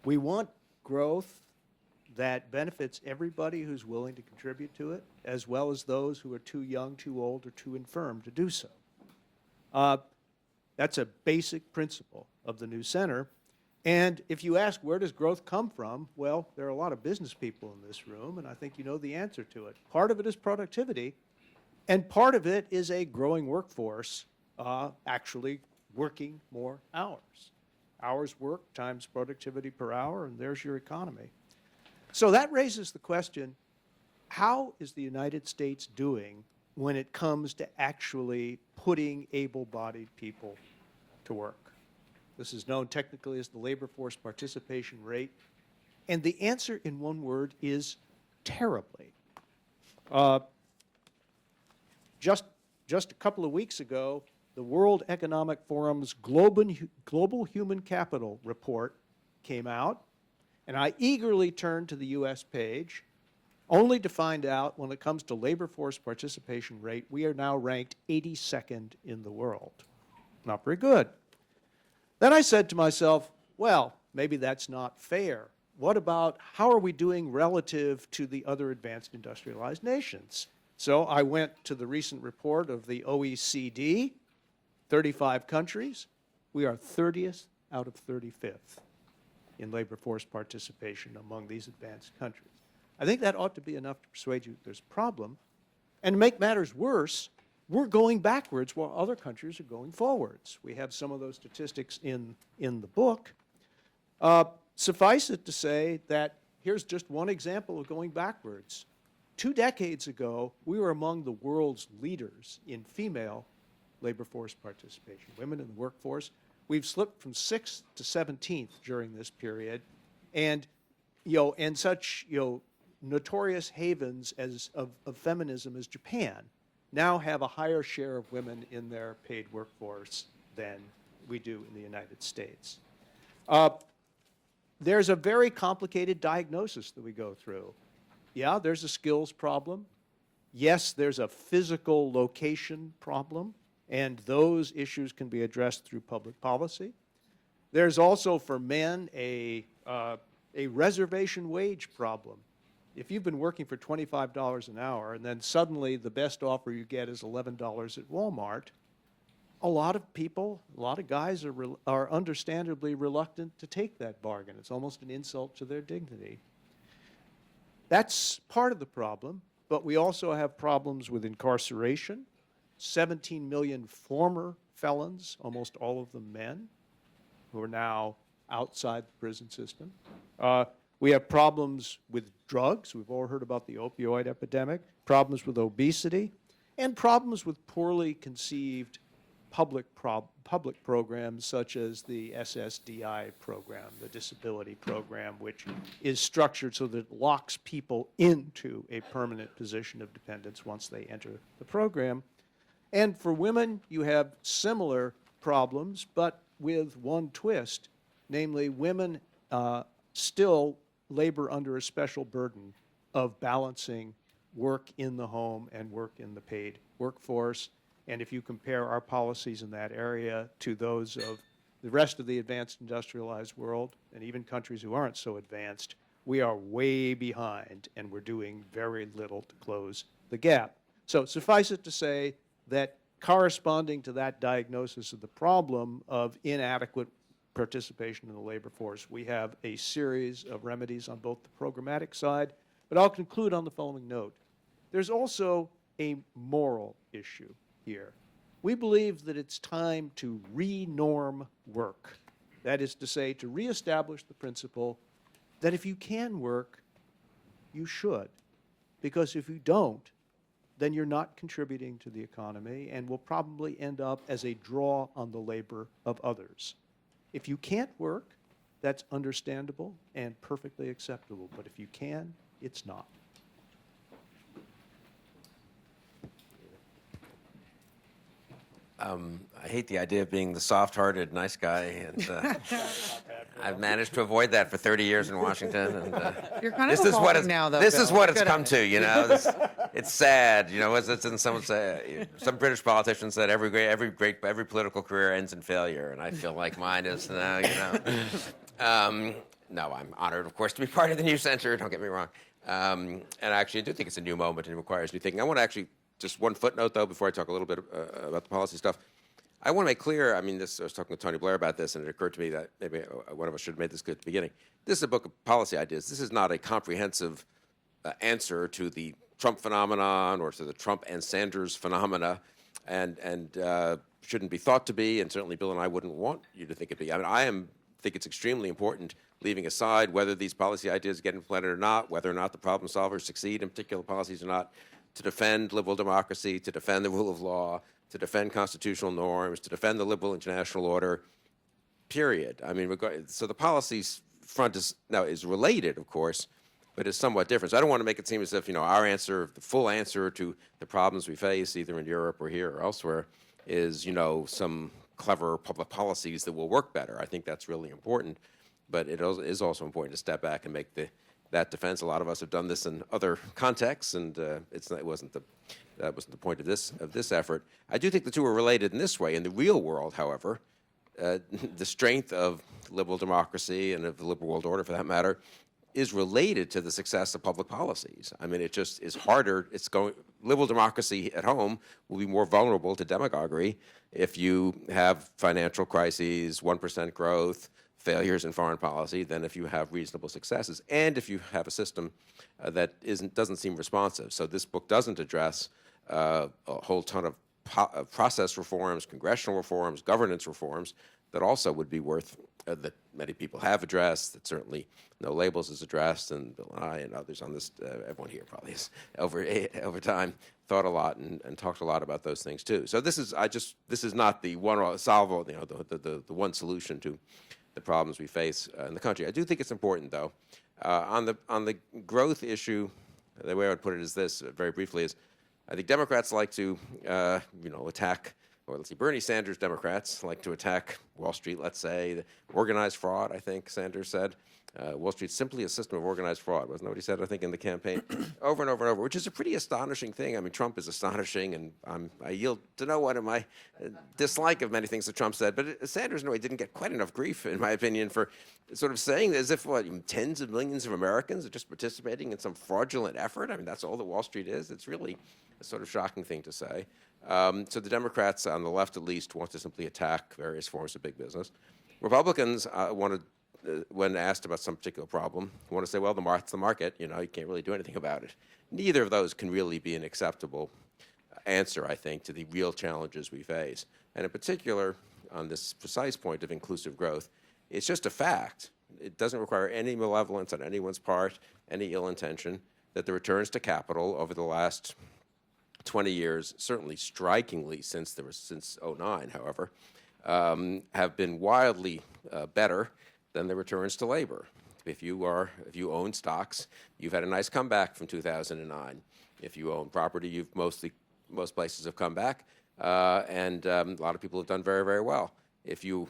We want growth that benefits everybody who's willing to contribute to it, as well as those who are too young, too old, or too infirm to do so. That's a basic principle of the New Center. And if you ask where does growth come from, well, there are a lot of business people in this room, and I think you know the answer to it. Part of it is productivity, and part of it is a growing workforce actually working more hours. Hours worked times productivity per hour, and there's your economy. So that raises the question, how is the United States doing when it comes to actually putting able-bodied people to work? This is known technically as the labor force participation rate. And the answer in one word is terribly. Just a couple of weeks ago, the World Economic Forum's Global Human Capital report came out, and I eagerly turned to the U.S. page, only to find out when it comes to labor force participation rate, we are now ranked 82nd in the world. Not very good. Then I said to myself, well, maybe that's not fair. What about how are we doing relative to the other advanced industrialized nations? So I went to the recent report of the OECD, 35 countries. We are 30th out of 35th in labor force participation among these advanced countries. I think that ought to be enough to persuade you that there's a problem. And to make matters worse, we're going backwards while other countries are going forwards. We have some of those statistics in the book. Suffice it to say that here's just one example of going backwards. 2 decades ago, we were among the world's leaders in female labor force participation, women in the workforce. We've slipped from 6th to 17th during this period, and such notorious havens of feminism as Japan now have a higher share of women in their paid workforce than we do in the United States. There's a very complicated diagnosis that we go through. Yeah, there's a skills problem. Yes, there's a physical location problem, and those issues can be addressed through public policy. There's also, for men, a reservation wage problem. If you've been working for $25 an hour and then suddenly the best offer you get is $11 at Walmart, a lot of people, a lot of guys are understandably reluctant to take that bargain. It's almost an insult to their dignity. That's part of the problem, but we also have problems with incarceration. 17 million former felons, almost all of them men, who are now outside the prison system. We have problems with drugs. We've all heard about the opioid epidemic, problems with obesity, and problems with poorly conceived public programs such as the SSDI program, the disability program, which is structured so that it locks people into a permanent position of dependence once they enter the program. And for women, you have similar problems, but with one twist, namely women still labor under a special burden of balancing work in the home and work in the paid workforce. And if you compare our policies in that area to those of the rest of the advanced industrialized world, and even countries who aren't so advanced, we are way behind, and we're doing very little to close the gap. So suffice it to say that corresponding to that diagnosis of the problem of inadequate participation in the labor force, we have a series of remedies on both the programmatic side, but I'll conclude on the following note. There's also a moral issue here. We believe that it's time to re-norm work. That is to say, to reestablish the principle that if you can work, you should. Because if you don't, then you're not contributing to the economy and will probably end up as a draw on the labor of others. If you can't work, that's understandable and perfectly acceptable. But if you can, it's not. I hate the idea of being the soft-hearted, nice guy, and I've managed to avoid that for 30 years in Washington. And You're kind of this is what evolving it's now, though, this is Bill. what it's Good come at to. You know, it's sad. You know, someone say some British politician said every political career ends in failure, and I feel like mine is now. You know, no, I'm honored, of course, to be part of the new center. Don't get me wrong. And actually, I do think it's a new moment and it requires new thinking. I want to actually. Just one footnote, though, before I talk a little bit about the policy stuff. I want to make clear, I mean, I was talking with Tony Blair about this, and it occurred to me that maybe one of us should have made this clear at the beginning. This is a book of policy ideas. This is not a comprehensive answer to the Trump phenomenon or to the Trump and Sanders phenomena, and shouldn't be thought to be, and certainly Bill and I wouldn't want you to think it be. I mean, think it's extremely important, leaving aside whether these policy ideas get implemented or not, whether or not the problem solvers succeed in particular policies or not, to defend liberal democracy, to defend the rule of law, to defend constitutional norms, to defend the liberal international order, period. I mean, so the policies front is related, of course, but is somewhat different. So I don't want to make it seem as if, our answer, the full answer to the problems we face, either in Europe or here or elsewhere, is, some clever public policies that will work better. I think that's really important, but it is also important to step back and make that defense. A lot of us have done this in other contexts, and that wasn't the point of this effort. I do think the two are related in this way. In the real world, however, the strength of liberal democracy and of the liberal world order, for that matter, is related to the success of public policies. I mean, it just is harder. Liberal democracy at home will be more vulnerable to demagoguery if you have financial crises, 1% growth, failures in foreign policy than if you have reasonable successes, and if you have a system that doesn't seem responsive. So this book doesn't address a whole ton of process reforms, congressional reforms, governance reforms that also would be worth that many people have addressed. That certainly No Labels is addressed, and Bill and I and others on this, everyone here probably has over time thought a lot and talked a lot about those things too. So this is not the one solve, the one solution to the problems we face in the country. I do think it's important, though, on the growth issue. The way I would put it is this, very briefly: is I think Democrats like to, attack, or let's see, Bernie Sanders Democrats like to attack Wall Street. Let's say the organized fraud. I think Sanders said Wall Street's simply a system of organized fraud. Wasn't that what he said? I think in the campaign, over and over and over, which is a pretty astonishing thing. I mean, Trump is astonishing, and I yield to no one in my dislike of many things that Trump said. But Sanders, in a way, didn't get quite enough grief, in my opinion, for sort of saying as if tens of millions of Americans are just participating in some fraudulent effort. I mean, that's all that Wall Street is. It's really a sort of shocking thing to say. So the Democrats, on the left at least, want to simply attack various forms of big business. Republicans when asked about some particular problem, want to say, well, it's the market. You can't really do anything about it. Neither of those can really be an acceptable answer, I think, to the real challenges we face. And in particular, on this precise point of inclusive growth, it's just a fact. It doesn't require any malevolence on anyone's part, any ill intention, that the returns to capital over the last 20 years, certainly strikingly since 2009, however, have been wildly better than the returns to labor. If you own stocks, you've had a nice comeback from 2009. If you own property, most places have come back, and a lot of people have done very, very well. If you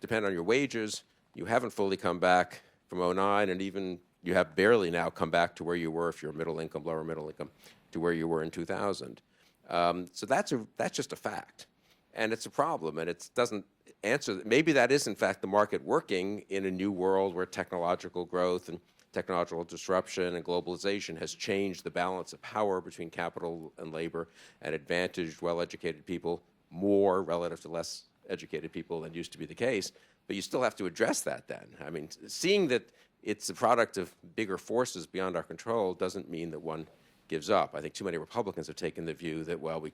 depend on your wages, you haven't fully come back from 2009, and even you have barely now come back to where you were if you're middle income, lower middle income, to where you were in 2000. So that's just a fact, and it's a problem, and it doesn't answer. Maybe that is, in fact, the market working in a new world where technological growth and technological disruption and globalization has changed the balance of power between capital and labor and advantaged well-educated people more relative to less educated people than used to be the case. But you still have to address that then. I mean, seeing that it's a product of bigger forces beyond our control doesn't mean that one gives up. I think too many Republicans have taken the view that, well, we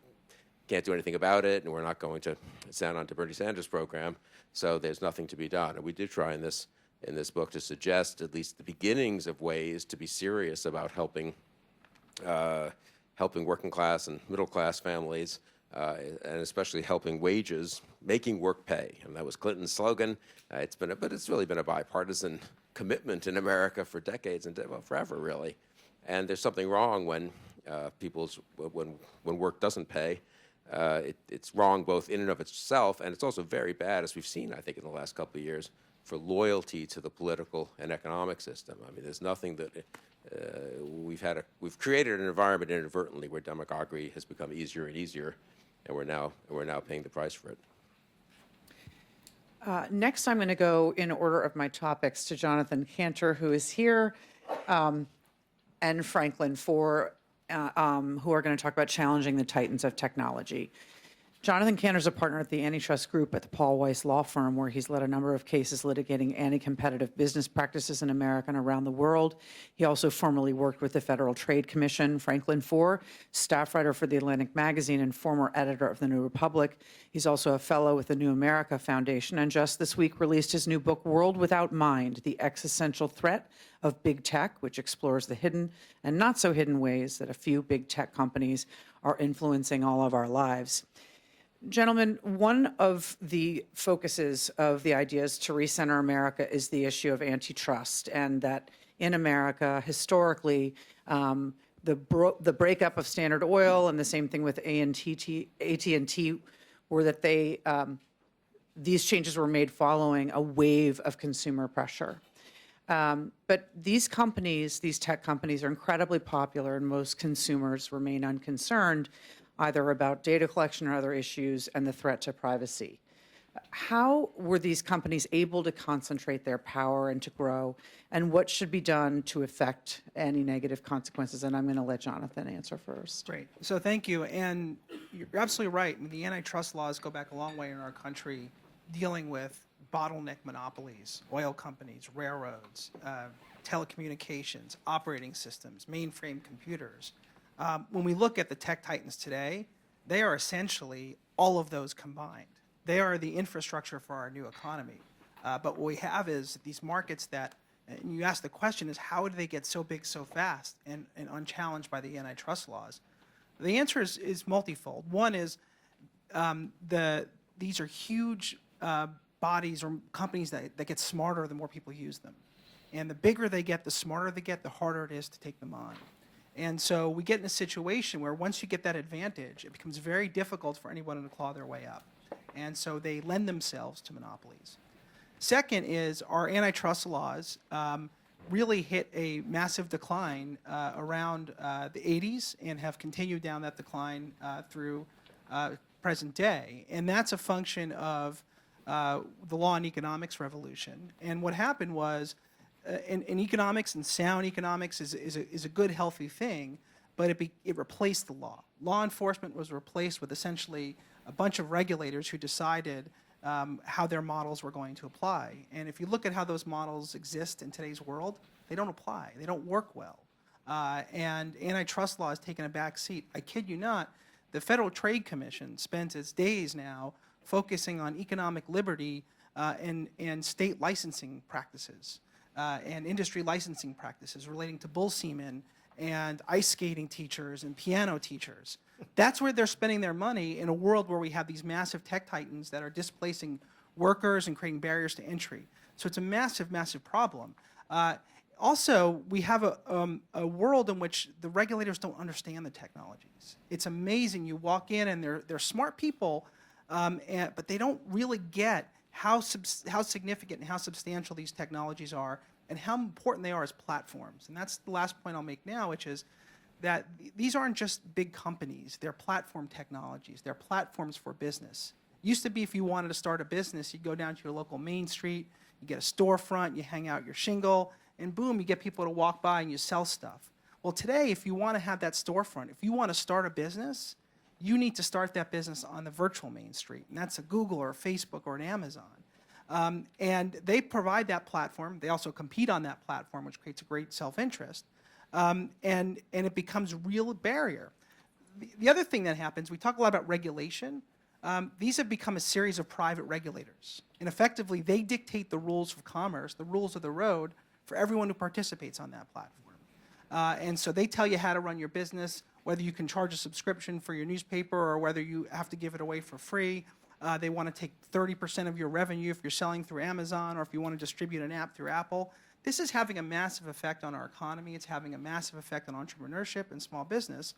can't do anything about it, and we're not going to sign on to Bernie Sanders' program, so there's nothing to be done. And we did try in this book to suggest at least the beginnings of ways to be serious about helping working class and middle class families, and especially helping wages, making work pay. And that was Clinton's slogan. But it's really been a bipartisan commitment in America for decades and forever, really. And there's something wrong when when work doesn't pay. It's wrong both in and of itself, and it's also very bad, as we've seen, I think, in the last couple of years, for loyalty to the political and economic system. I mean, there's nothing that we've created an environment inadvertently where demagoguery has become easier and easier, and we're now paying the price for it. Next, I'm going to go in order of my topics to Jonathan Cantor, who is here, and Franklin for who are going to talk about challenging the titans of technology. Jonathan Cantor is a partner at the antitrust group at the Paul Weiss Law Firm, where he's led a number of cases litigating anti-competitive business practices in America and around the world. He also formerly worked with the Federal Trade Commission. Franklin Foer, staff writer for The Atlantic Magazine and former editor of The New Republic. He's also a fellow with the New America Foundation, and just this week released his new book, World Without Mind, The Existential Threat of Big Tech, which explores the hidden and not so hidden ways that a few big tech companies are influencing all of our lives. Gentlemen, one of the focuses of the ideas to recenter America is the issue of antitrust, and that in America, historically, the breakup of Standard Oil and the same thing with AT&T were that these changes were made following a wave of consumer pressure. But these companies, these tech companies, are incredibly popular, and most consumers remain unconcerned either about data collection or other issues and the threat to privacy. How were these companies able to concentrate their power and to grow, and what should be done to affect any negative consequences? And I'm going to let Jonathan answer first. Great. So thank you. And you're absolutely right. I mean, the antitrust laws go back a long way in our country, dealing with bottleneck monopolies, oil companies, railroads, telecommunications, operating systems, mainframe computers. When we look at the tech titans today, they are essentially all of those combined. They are the infrastructure for our new economy. But what we have is these markets that, and you ask the question, is how do they get so big so fast and unchallenged by the antitrust laws? The answer is multifold. One is these are huge bodies or companies that get smarter the more people use them. And the bigger they get, the smarter they get, the harder it is to take them on. And so we get in a situation where once you get that advantage, it becomes very difficult for anyone to claw their way up. And so they lend themselves to monopolies. Second is our antitrust laws really hit a massive decline around the 80s and have continued down that decline through present day. And that's a function of the law and economics revolution. And what happened was, in economics, and sound economics is a good, healthy thing, but it replaced the law. Law enforcement was replaced with essentially a bunch of regulators who decided how their models were going to apply. And if you look at how those models exist in today's world, they don't apply. They don't work well. And antitrust law has taken a back seat. I kid you not, the Federal Trade Commission spends its days now focusing on economic liberty and state licensing practices. And industry licensing practices relating to bull semen and ice skating teachers and piano teachers. That's where they're spending their money in a world where we have these massive tech titans that are displacing workers and creating barriers to entry. So it's a massive, massive problem. Also, we have a world in which the regulators don't understand the technologies. It's amazing. You walk in and they're smart people, but they don't really get how significant and how substantial these technologies are and how important they are as platforms. And that's the last point I'll make now, which is that these aren't just big companies. They're platform technologies. They're platforms for business. Used to be if you wanted to start a business, you'd go down to your local main street, you get a storefront, you hang out your shingle, and boom, you get people to walk by and you sell stuff. Well, today, if you want to have that storefront, if you want to start a business, you need to start that business on the virtual main street, and that's a Google or a Facebook or an Amazon. And they provide that platform. They also compete on that platform, which creates a great self-interest, and it becomes a real barrier. The other thing that happens, we talk a lot about regulation. These have become a series of private regulators, and effectively, they dictate the rules of commerce, the rules of the road for everyone who participates on that platform. And so they tell you how to run your business, whether you can charge a subscription for your newspaper or whether you have to give it away for free. They want to take 30% of your revenue if you're selling through Amazon or if you want to distribute an app through Apple. This is having a massive effect on our economy. It's having a massive effect on entrepreneurship and small business.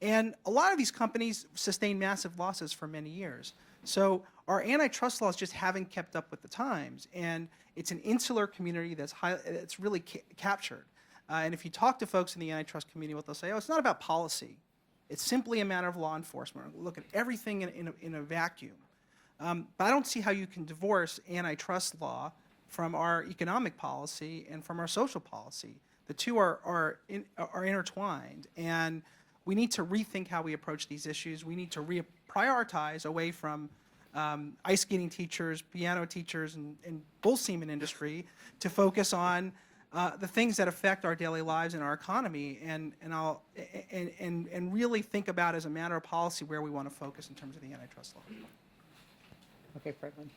And a lot of these companies sustain massive losses for many years. So our antitrust laws just haven't kept up with the times. And it's an insular community that's really captured. And if you talk to folks in the antitrust community, what they'll say, oh, it's not about policy. It's simply a matter of law enforcement. We'll look at everything in a vacuum. But I don't see how you can divorce antitrust law from our economic policy and from our social policy. The two are intertwined. And we need to rethink how we approach these issues. We need to prioritize away from ice skating teachers, piano teachers, and bull semen industry to focus on the things that affect our daily lives and our economy, and really think about as a matter of policy where we want to focus in terms of the antitrust law. Okay, Franklin.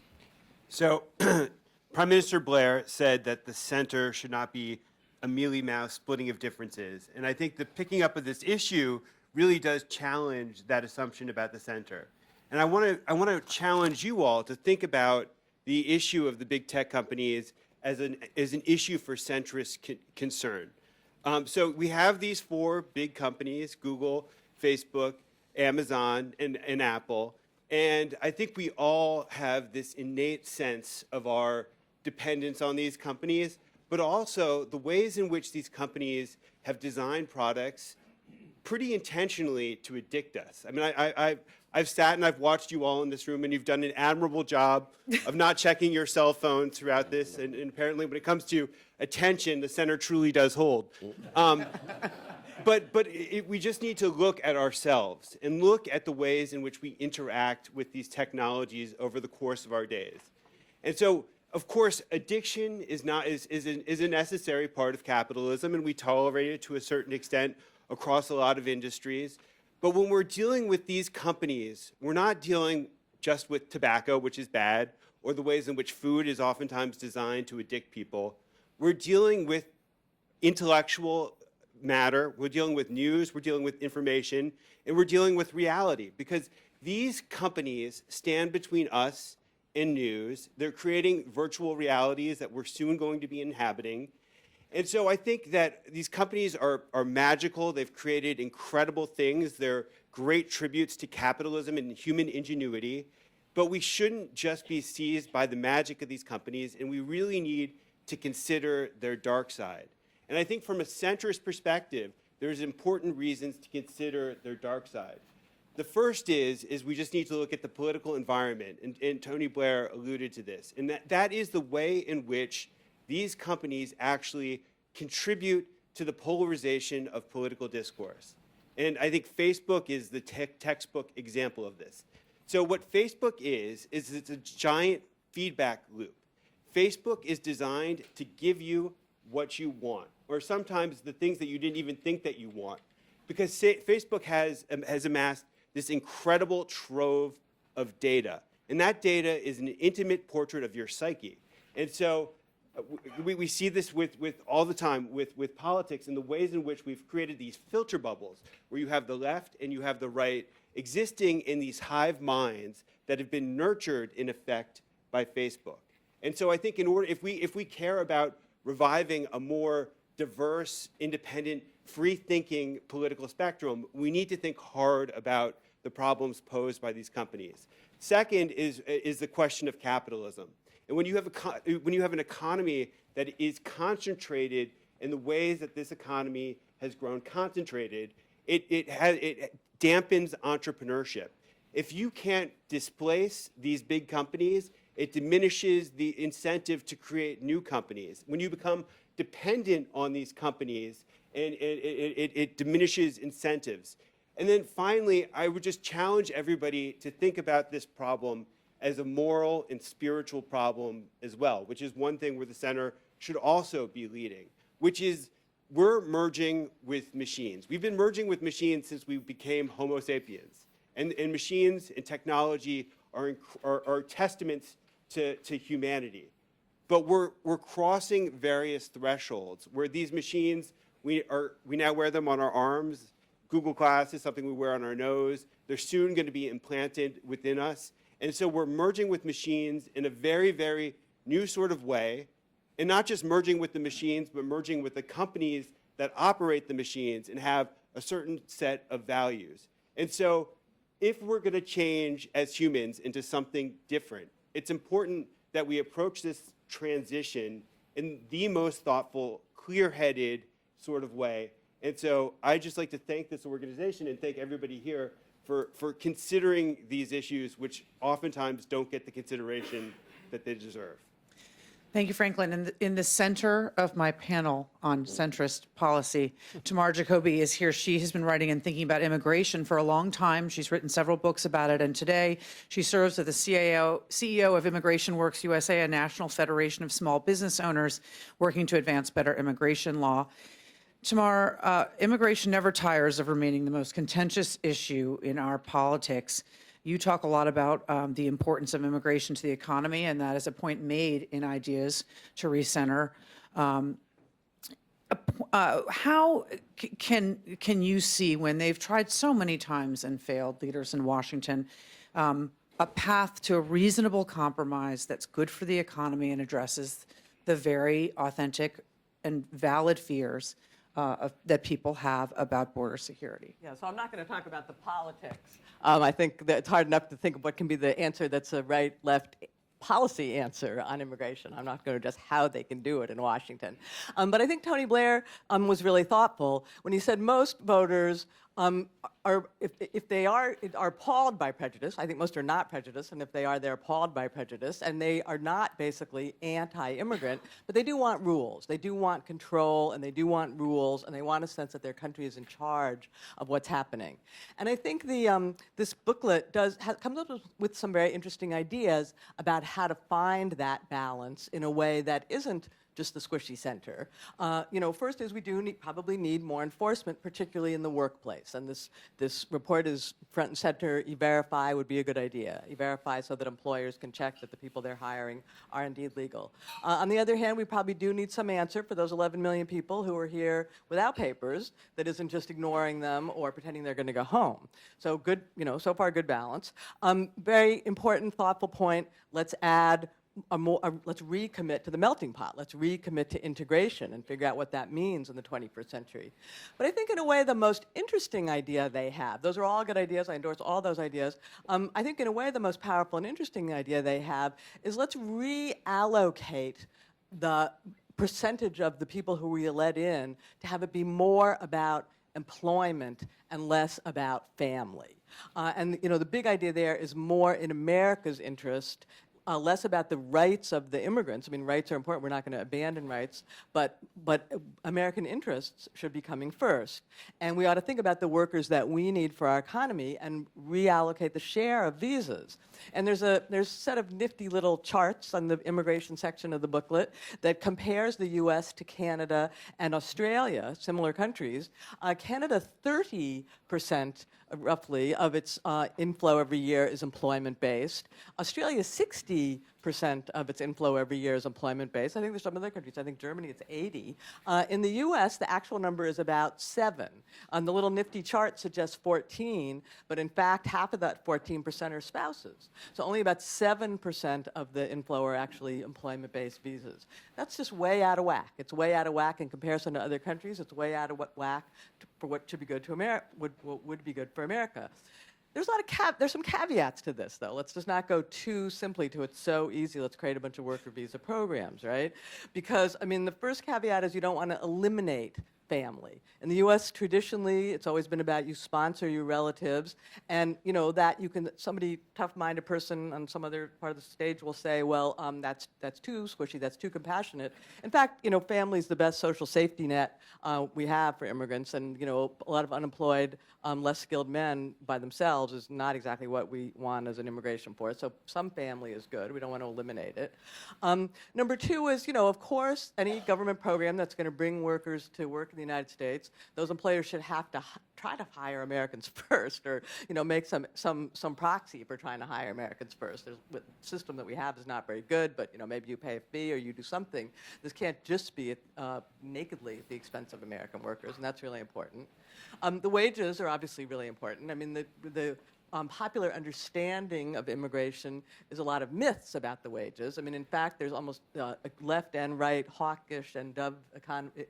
So, Prime Minister Blair said that the center should not be a mealy-mouthed splitting of differences, and I think the picking up of this issue really does challenge that assumption about the center. And I want to challenge you all to think about the issue of the big tech companies as an issue for centrist concern. So we have these four big companies: Google, Facebook, Amazon, and Apple. And I think we all have this innate sense of our dependence on these companies, but also the ways in which these companies have designed products pretty intentionally to addict us. I mean, I've sat and I've watched you all in this room, and you've done an admirable job of not checking your cell phones throughout this. And apparently, when it comes to attention, the center truly does hold. We just need to look at ourselves and look at the ways in which we interact with these technologies over the course of our days. And so, of course, addiction is a necessary part of capitalism, and we tolerate it to a certain extent across a lot of industries. But when we're dealing with these companies, we're not dealing just with tobacco, which is bad, or the ways in which food is oftentimes designed to addict people. We're dealing with intellectual matter, we're dealing with news, we're dealing with information, and we're dealing with reality, because these companies stand between us and news. They're creating virtual realities that we're soon going to be inhabiting. And so I think that these companies are magical. They've created incredible things. They're great tributes to capitalism and human ingenuity. But we shouldn't just be seized by the magic of these companies, and we really need to consider their dark side. And I think from a centrist perspective, there's important reasons to consider their dark side. The first is we just need to look at the political environment, and Tony Blair alluded to this, and that is the way in which these companies actually contribute to the polarization of political discourse. And I think Facebook is the textbook example of this. So what Facebook is it's a giant feedback loop. Facebook is designed to give you what you want, or sometimes the things that you didn't even think that you want, because Facebook has amassed this incredible trove of data. And that data is an intimate portrait of your psyche. And so we see this with all the time with politics, and the ways in which we've created these filter bubbles where you have the left and you have the right existing in these hive minds that have been nurtured in effect by Facebook. And so I think if we care about reviving a more diverse, independent, free-thinking political spectrum, we need to think hard about the problems posed by these companies. Second is the question of capitalism. And when you have an economy that is concentrated in the ways that this economy has grown concentrated, it dampens entrepreneurship. If you can't displace these big companies, it diminishes the incentive to create new companies. When you become dependent on these companies, and it diminishes incentives. And then finally, I would just challenge everybody to think about this problem as a moral and spiritual problem as well, which is one thing where the center should also be leading, which is we're merging with machines. We've been merging with machines since we became Homo sapiens. And machines and technology are testaments to humanity. But we're crossing various thresholds where these machines, we now wear them on our arms. Google Glass is something we wear on our nose. They're soon going to be implanted within us. And so we're merging with machines in a very, very new sort of way. And not just merging with the machines, but merging with the companies that operate the machines and have a certain set of values. And so if we're going to change as humans into something different, it's important that we approach this transition in the most thoughtful, clear-headed sort of way. And so I'd just like to thank this organization and thank everybody here for considering these issues, which oftentimes don't get the consideration that they deserve. Thank you, Franklin. In the center of my panel on centrist policy, Tamar Jacoby is here. She has been writing and thinking about immigration for a long time. She's written several books about it, and today she serves as the CEO of Immigration Works USA, a national federation of small business owners working to advance better immigration law. Tamar, immigration never tires of remaining the most contentious issue in our politics. You talk a lot about the importance of immigration to the economy, and that is a point made in Ideas to Recenter. How can you see, when they've tried so many times and failed, leaders in Washington, a path to a reasonable compromise that's good for the economy and addresses the very authentic and valid fears that people have about border security? Yeah, so I'm not going to talk about the politics. I think that it's hard enough to think of what can be the answer that's a right-left policy answer on immigration. I'm not going to address how they can do it in Washington. But I think Tony Blair was really thoughtful when he said most voters are, if they are appalled by prejudice. I think most are not prejudiced, and if they are, they're appalled by prejudice, and they are not basically anti-immigrant, but they do want rules. They do want control, and they do want rules, and they want a sense that their country is in charge of what's happening. And I think this booklet comes up with some very interesting ideas about how to find that balance in a way that isn't just the squishy center. First is we do probably need more enforcement, particularly in the workplace. And this report is front and center. E-Verify would be a good idea. E-Verify so that employers can check that the people they're hiring are indeed legal. On the other hand, we probably do need some answer for those 11 million people who are here without papers that isn't just ignoring them or pretending they're going to go home. So good, so far good balance. Very important, thoughtful point. Let's add let's recommit to the melting pot. Let's recommit to integration and figure out what that means in the 21st century. But I think in a way the most interesting idea they have, those are all good ideas, I endorse all those ideas. I think in a way the most powerful and interesting idea they have is let's reallocate the percentage of the people who we let in to have it be more about employment and less about family. And the big idea there is more in America's interest, less about the rights of the immigrants. I mean, rights are important. We're not going to abandon rights, but American interests should be coming first. And we ought to think about the workers that we need for our economy and reallocate the share of visas. And there's a set of nifty little charts on the immigration section of the booklet that compares the U.S. to Canada and Australia, similar countries. Canada, 30% roughly of its inflow every year is employment-based. Australia, 60% of its inflow every year is employment-based. I think there's some other countries. I think Germany, it's 80. In the U.S., the actual number is about 7. On the little nifty chart suggests 14, but in fact, half of that 14% are spouses. So only about 7% of the inflow are actually employment-based visas. That's just way out of whack. It's way out of whack in comparison to other countries. It's way out of whack for what should be good to America, would be good for America. There's some caveats to this, though. Let's just not go too simply to it's so easy, let's create a bunch of worker visa programs, right? Because, the first caveat is you don't want to eliminate family. In the U.S., traditionally, it's always been about you sponsor your relatives, and that you can. Somebody tough-minded person on some other part of the stage will say, "Well, that's too squishy. That's too compassionate." In fact, family is the best social safety net we have for immigrants, and a lot of unemployed, less skilled men by themselves is not exactly what we want as an immigration force. So some family is good. We don't want to eliminate it. Number two is, of course, any government program that's going to bring workers to work in the United States, those employers should have to try to hire Americans first, or make some proxy for trying to hire Americans first. The system that we have is not very good, but maybe you pay a fee or you do something. This can't just be nakedly at the expense of American workers, and that's really important. The wages are obviously really important. I mean, the popular understanding of immigration is a lot of myths about the wages. I mean, in fact, there's almost left and right, hawkish and dove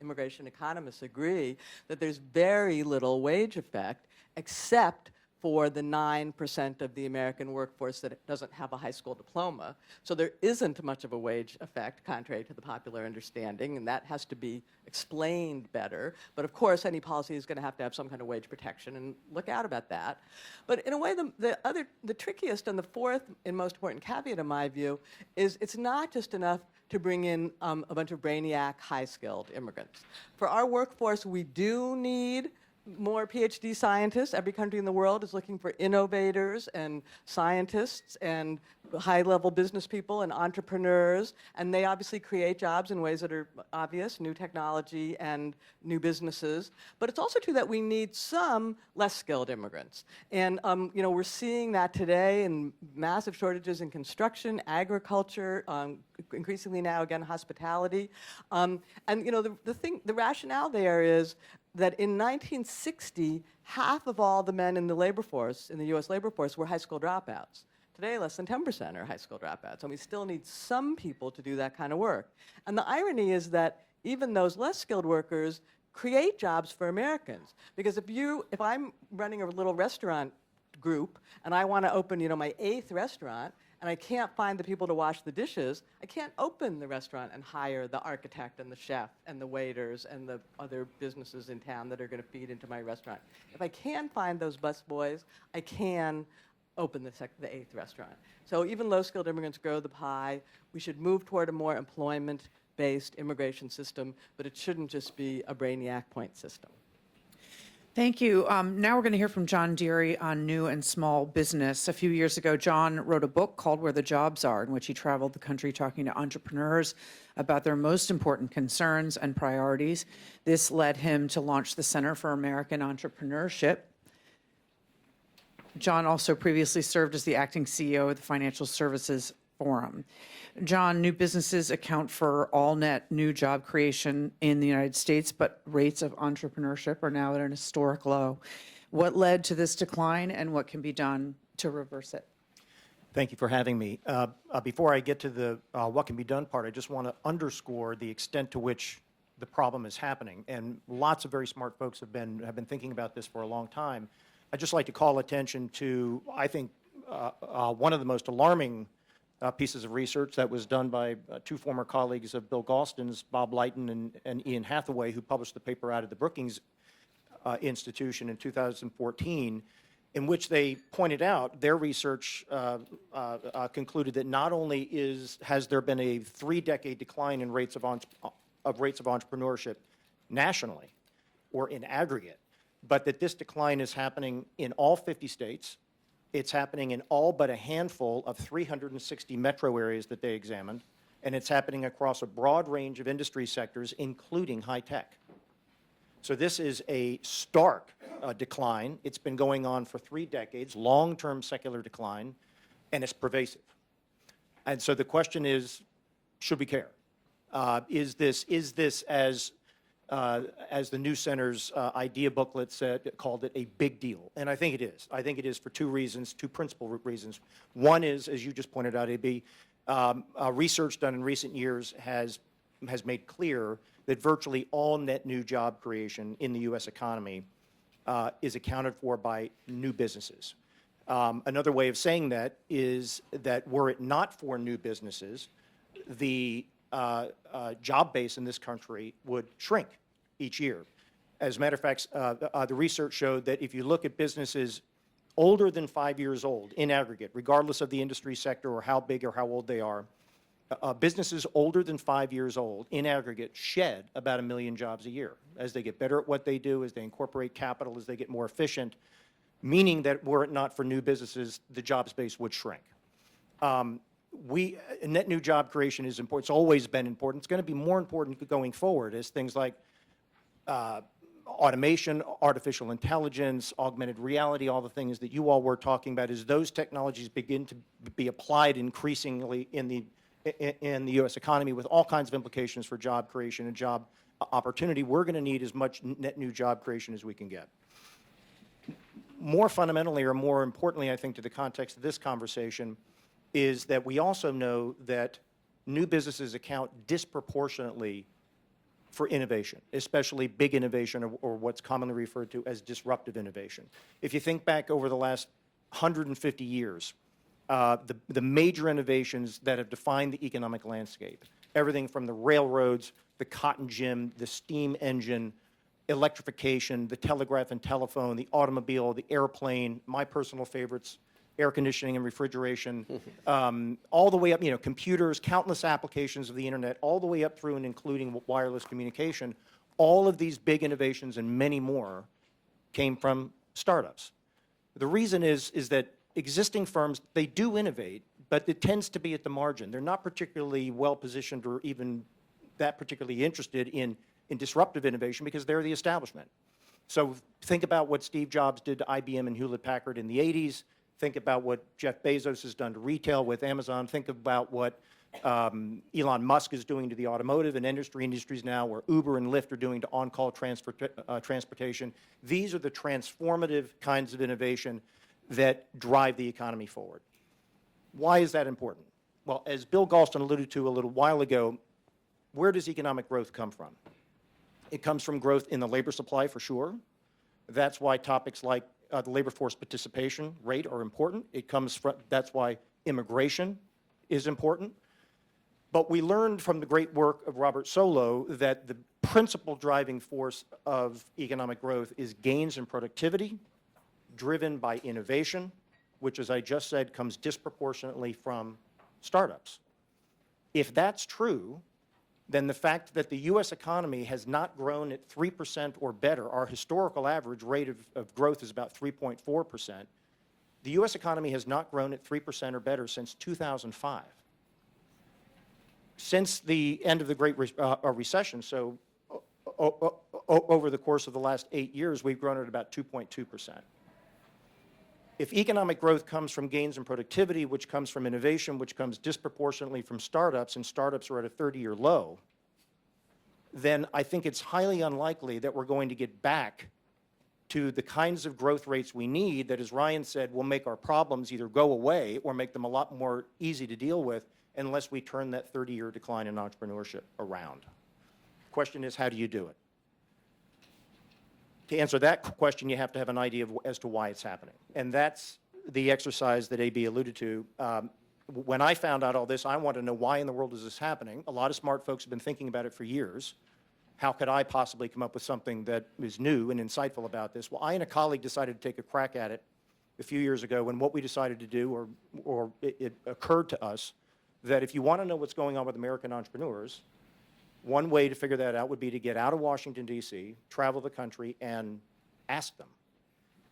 immigration economists agree that there's very little wage effect, except for the 9% of the American workforce that doesn't have a high school diploma. So there isn't much of a wage effect, contrary to the popular understanding, and that has to be explained better. But of course, any policy is going to have some kind of wage protection, and look out about that. But in a way, the trickiest and the fourth and most important caveat, in my view, is it's not just enough to bring in a bunch of brainiac, high-skilled immigrants. For our workforce, we do need more PhD scientists. Every country in the world is looking for innovators and scientists and high-level business people and entrepreneurs, and they obviously create jobs in ways that are obvious, new technology and new businesses. But it's also true that we need some less skilled immigrants. And we're seeing that today in massive shortages in construction, agriculture, increasingly now, again, hospitality. The rationale there is that in 1960, half of all the men in the labor force, in the U.S. labor force, were high school dropouts. Today, less than 10% are high school dropouts, and we still need some people to do that kind of work. And the irony is that even those less skilled workers create jobs for Americans. Because if I'm running a little restaurant group and I want to open, my 8th restaurant, and I can't find the people to wash the dishes, I can't open the restaurant and hire the architect and the chef and the waiters and the other businesses in town that are going to feed into my restaurant. If I can find those busboys, I can open the 8th restaurant. So even low-skilled immigrants grow the pie. We should move toward a more employment-based immigration system, but it shouldn't just be a brainiac point system. Thank you. Now we're going to hear from John Deary on new and small business. A few years ago, John wrote a book called Where the Jobs Are, in which he traveled the country talking to entrepreneurs about their most important concerns and priorities. This led him to launch the Center for American Entrepreneurship. John also previously served as the acting CEO of the Financial Services Forum. John, new businesses account for all net new job creation in the United States, but rates of entrepreneurship are now at an historic low. What led to this decline, and what can be done to reverse it? Thank you for having me. Before I get to the what can be done part, I just want to underscore the extent to which the problem is happening. And lots of very smart folks have been thinking about this for a long time. I'd just like to call attention to, I think, one of the most alarming pieces of research that was done by two former colleagues of Bill Galston's, Bob Lighton and Ian Hathaway, who published the paper out of the Brookings Institution in 2014, in which they pointed out their research concluded that not only has there been a 3-decade decline in rates of entrepreneurship nationally or in aggregate, but that this decline is happening in all 50 states. It's happening in all but a handful of 360 metro areas that they examined, and it's happening across a broad range of industry sectors, including high tech. So this is a stark decline. It's been going on for 3 decades, long-term secular decline, and it's pervasive. And so the question is, should we care? Is this as the new center's idea booklet said, called it a big deal? And I think it is. I think it is for two principal reasons. One is, as you just pointed out, AB, research done in recent years has made clear that virtually all net new job creation in the U.S. economy is accounted for by new businesses. Another way of saying that is that were it not for new businesses, the job base in this country would shrink each year. As a matter of fact, the research showed that if you look at businesses older than 5 years old in aggregate, regardless of the industry sector or how big or how old they are, businesses older than 5 years old in aggregate shed about 1 million jobs a year as they get better at what they do, as they incorporate capital, as they get more efficient, meaning that were it not for new businesses, the job space would shrink. Net new job creation is important. It's always been important. It's going to be more important going forward as things like automation, artificial intelligence, augmented reality, all the things that you all were talking about, as those technologies begin to be applied increasingly in the U.S. economy with all kinds of implications for job creation and job opportunity, we're going to need as much net new job creation as we can get. More fundamentally, or more importantly, I think, to the context of this conversation, is that we also know that new businesses account disproportionately for innovation, especially big innovation, or what's commonly referred to as disruptive innovation. If you think back over the last 150 years, the major innovations that have defined the economic landscape, everything from the railroads, the cotton gin, the steam engine, electrification, the telegraph and telephone, the automobile, the airplane, my personal favorites, air conditioning and refrigeration, all the way up, computers, countless applications of the internet, all the way up through and including wireless communication. All of these big innovations and many more came from startups. The reason is that existing firms, they do innovate, but it tends to be at the margin. They're not particularly well positioned or even that particularly interested in disruptive innovation because they're the establishment. So think about what Steve Jobs did to IBM and Hewlett-Packard in the 80s. Think about what Jeff Bezos has done to retail with Amazon. Think about what Elon Musk is doing to the automotive and industries now, where Uber and Lyft are doing to on-call transportation. These are the transformative kinds of innovation that drive the economy forward. Why is that important? Well, as Bill Galston alluded to a little while ago, where does economic growth come from? It comes from growth in the labor supply, for sure. That's why topics like the labor force participation rate are important. That's why immigration is important. But we learned from the great work of Robert Solow that the principal driving force of economic growth is gains in productivity, driven by innovation, which, as I just said, comes disproportionately from startups. If that's true, then the fact that the U.S. economy has not grown at 3% or better, our historical average rate of growth is about 3.4%, the U.S. economy has not grown at 3% or better since 2005. Since the end of the Great Recession, so over the course of the last 8 years, we've grown at about 2.2%. If economic growth comes from gains in productivity, which comes from innovation, which comes disproportionately from startups, and startups are at a 30-year low, then I think it's highly unlikely that we're going to get back to the kinds of growth rates we need that, as Ryan said, will make our problems either go away or make them a lot more easy to deal with unless we turn that 30-year decline in entrepreneurship around. The question is, how do you do it? To answer that question, you have to have an idea as to why it's happening. And that's the exercise that AB alluded to. When I found out all this, I wanted to know, why in the world is this happening? A lot of smart folks have been thinking about it for years. How could I possibly come up with something that is new and insightful about this? Well, I and a colleague decided to take a crack at it a few years ago, and what we decided to do, or it occurred to us, that if you want to know what's going on with American entrepreneurs, one way to figure that out would be to get out of Washington, D.C., travel the country, and ask them.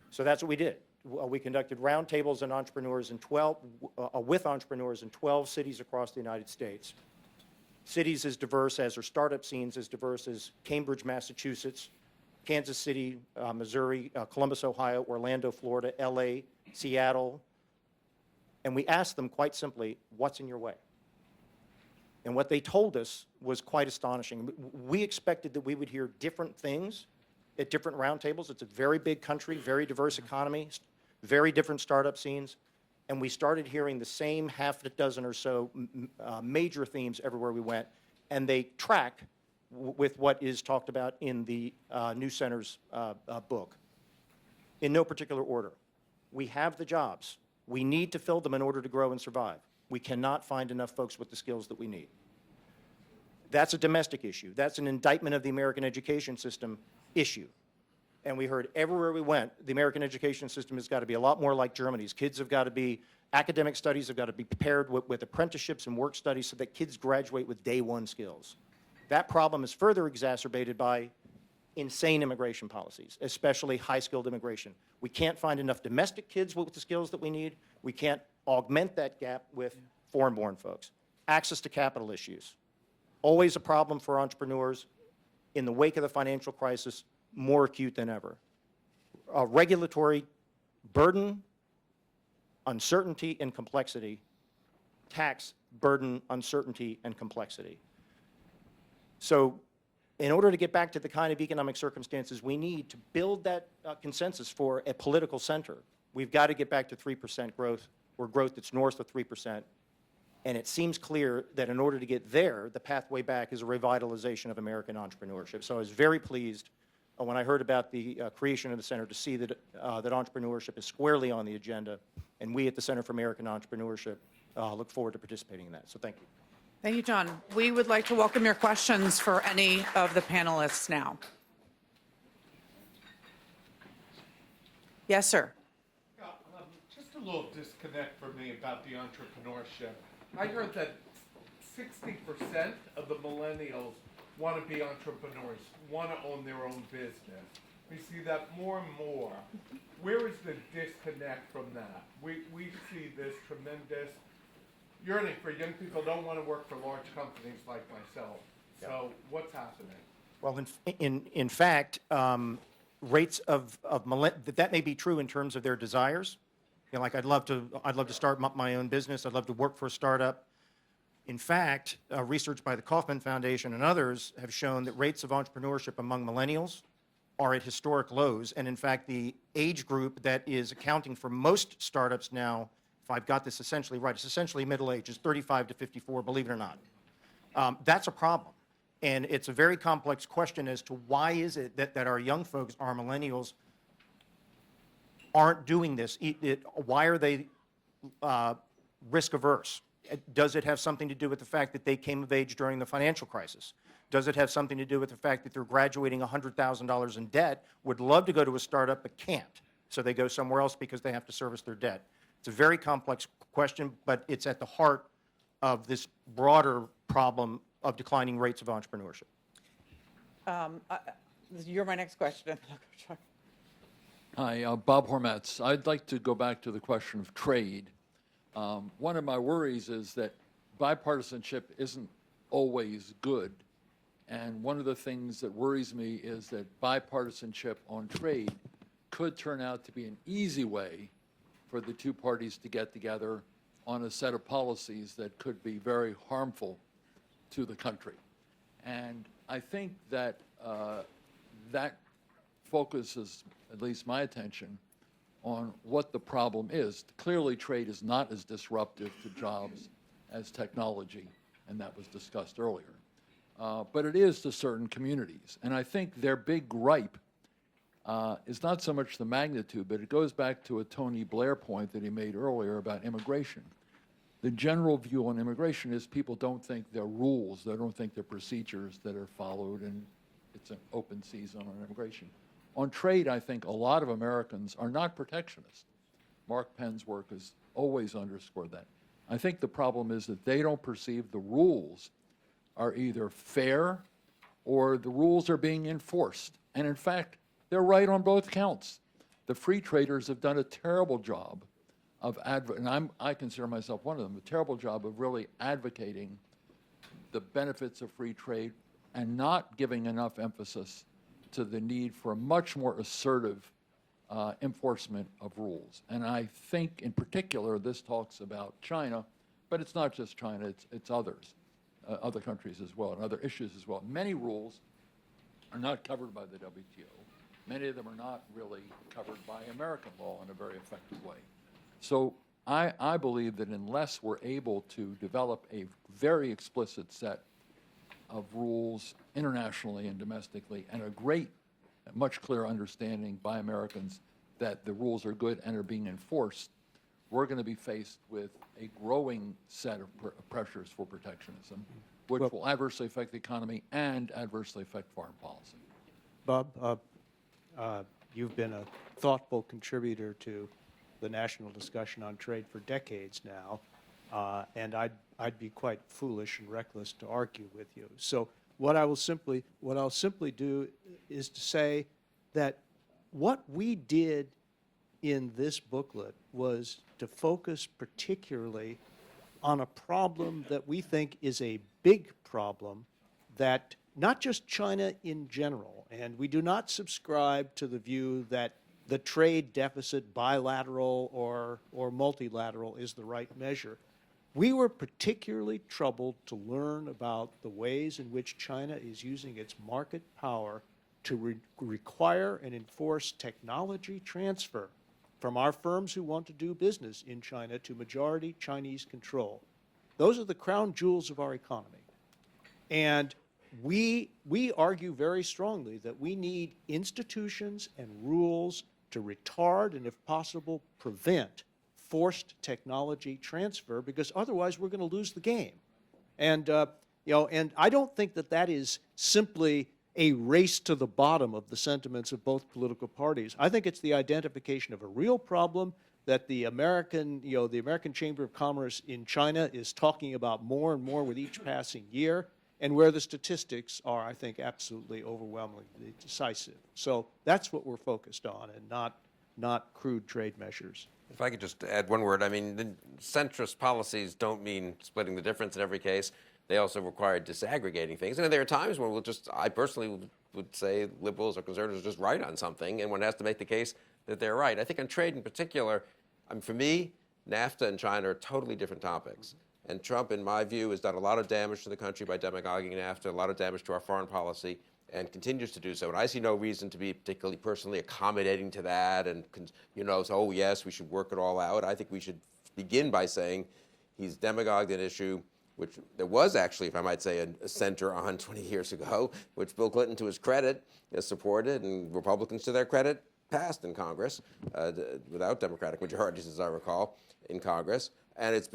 So that's what we did. We conducted roundtables with entrepreneurs in 12 cities across the United States. Cities as diverse as, or startup scenes as diverse as Cambridge, Massachusetts, Kansas City, Missouri, Columbus, Ohio, Orlando, Florida, L.A., Seattle. And we asked them quite simply, what's in your way? And what they told us was quite astonishing. We expected that we would hear different things at different roundtables. It's a very big country, very diverse economy, very different startup scenes. And we started hearing the same half a dozen or so major themes everywhere we went. And they track with what is talked about in the New Center's book, in no particular order. We have the jobs. We need to fill them in order to grow and survive. We cannot find enough folks with the skills that we need. That's a domestic issue. That's an indictment of the American education system issue. And we heard everywhere we went, the American education system has got to be a lot more like Germany's. Kids have got to be, academic studies have got to be paired with apprenticeships and work studies so that kids graduate with day one skills. That problem is further exacerbated by insane immigration policies, especially high-skilled immigration. We can't find enough domestic kids with the skills that we need. We can't augment that gap with foreign-born folks. Access to capital issues, always a problem for entrepreneurs. In the wake of the financial crisis, more acute than ever. Regulatory burden, uncertainty, and complexity. Tax burden, uncertainty, and complexity. So in order to get back to the kind of economic circumstances we need to build that consensus for a political center, we've got to get back to 3% growth, or growth that's north of 3%. And it seems clear that in order to get there, the pathway back is a revitalization of American entrepreneurship. So I was very pleased when I heard about the creation of the center to see that, that entrepreneurship is squarely on the agenda. And we at the Center for American Entrepreneurship look forward to participating in that. So thank you. Thank you, John. We would like to welcome your questions for any of the panelists now. Yes, sir. Yeah, just a little disconnect for me about the entrepreneurship. I heard that 60% of the millennials want to be entrepreneurs, want to own their own business. We see that more and more. Where is the disconnect from that? We see this tremendous yearning for young people don't want to work for large companies like myself. So what's happening? Well, in fact, rates of that may be true in terms of their desires. You know, like I'd love to start my own business. I'd love to work for a startup. In fact, research by the Kauffman Foundation and others have shown that rates of entrepreneurship among millennials are at historic lows. And in fact, the age group that is accounting for most startups now, if I've got this essentially right, it's essentially middle age, is 35 to 54, believe it or not. That's a problem. And it's a very complex question as to why is it that our young folks, our millennials, aren't doing this? Why are they risk averse? Does it have something to do with the fact that they came of age during the financial crisis? Does it have something to do with the fact that they're graduating $100,000 in debt, would love to go to a startup but can't, so they go somewhere else because they have to service their debt? It's a very complex question, but it's at the heart of this broader problem of declining rates of entrepreneurship. You're my next question. Hi, Bob Hormetz. I'd like to go back to the question of trade. One of my worries is that bipartisanship isn't always good. And one of the things that worries me is that bipartisanship on trade could turn out to be an easy way for the two parties to get together on a set of policies that could be very harmful to the country. And I think that that focuses, at least my attention, on what the problem is. Clearly, trade is not as disruptive to jobs as technology, and that was discussed earlier. But it is to certain communities. And I think their big gripe is not so much the magnitude, but it goes back to a Tony Blair point that he made earlier about immigration. The general view on immigration is people don't think there are rules, they don't think there are procedures that are followed, and it's an open season on immigration. On trade, I think a lot of Americans are not protectionist. Mark Penn's work has always underscored that. I think the problem is that they don't perceive the rules are either fair or the rules are being enforced. And in fact, they're right on both counts. The free traders have done a terrible job of, and I consider myself one of them, a terrible job of really advocating the benefits of free trade and not giving enough emphasis to the need for a much more assertive enforcement of rules. And I think in particular this talks about China, but it's not just China, it's others, other countries as well, and other issues as well. Many rules are not covered by the WTO. Many of them are not really covered by American law in a very effective way. So I believe that unless we're able to develop a very explicit set of rules internationally and domestically, and a much clearer understanding by Americans that the rules are good and are being enforced, we're going to be faced with a growing set of pressures for protectionism, which will adversely affect the economy and adversely affect foreign policy. Bob, You've been a thoughtful contributor to the national discussion on trade for decades now, and I'd be quite foolish and reckless to argue with you. So what I'll simply do is to say that what we did in this booklet was to focus particularly on a problem that we think is a big problem, that not just China in general, and we do not subscribe to the view that the trade deficit, bilateral or multilateral, is the right measure. We were particularly troubled to learn about the ways in which China is using its market power to require and enforce technology transfer from our firms who want to do business in China to majority Chinese control. Those are the crown jewels of our economy. And we argue very strongly that we need institutions and rules to retard and, if possible, prevent forced technology transfer, because otherwise we're going to lose the game. And and I don't think that that is simply a race to the bottom of the sentiments of both political parties. I think it's the identification of a real problem that the American Chamber of Commerce in China is talking about more and more with each passing year, and where the statistics are, I think, absolutely overwhelmingly decisive. So that's what we're focused on, and not crude trade measures. If I could just add one word, I mean, the centrist policies don't mean splitting the difference in every case. They also require disaggregating things. And there are times when I personally would say liberals or conservatives are just right on something, and one has to make the case that they're right. I think on trade in particular, for me, NAFTA and China are totally different topics. And Trump, in my view, has done a lot of damage to the country by demagoguing NAFTA, a lot of damage to our foreign policy, and continues to do so. And I see no reason to be particularly personally accommodating to that and, say, oh, yes, we should work it all out. I think we should begin by saying he's demagogued an issue which there was actually, if I might say, a center on 20 years ago, which Bill Clinton, to his credit, has supported, and Republicans, to their credit, passed in Congress without Democratic majorities, as I recall, in Congress. And it's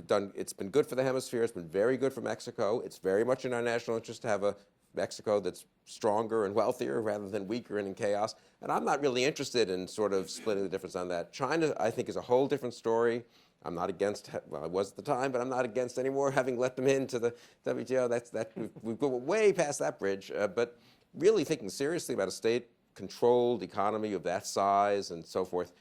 been good for the hemisphere. It's been very good for Mexico. It's very much in our national interest to have a Mexico that's stronger and wealthier rather than weaker and in chaos. And I'm not really interested in sort of splitting the difference on that. China, I think, is a whole different story. I'm not against, well, I was at the time, but I'm not against anymore having let them into the WTO. We've gone way past that bridge. But really thinking seriously about a state-controlled economy of that size and so forth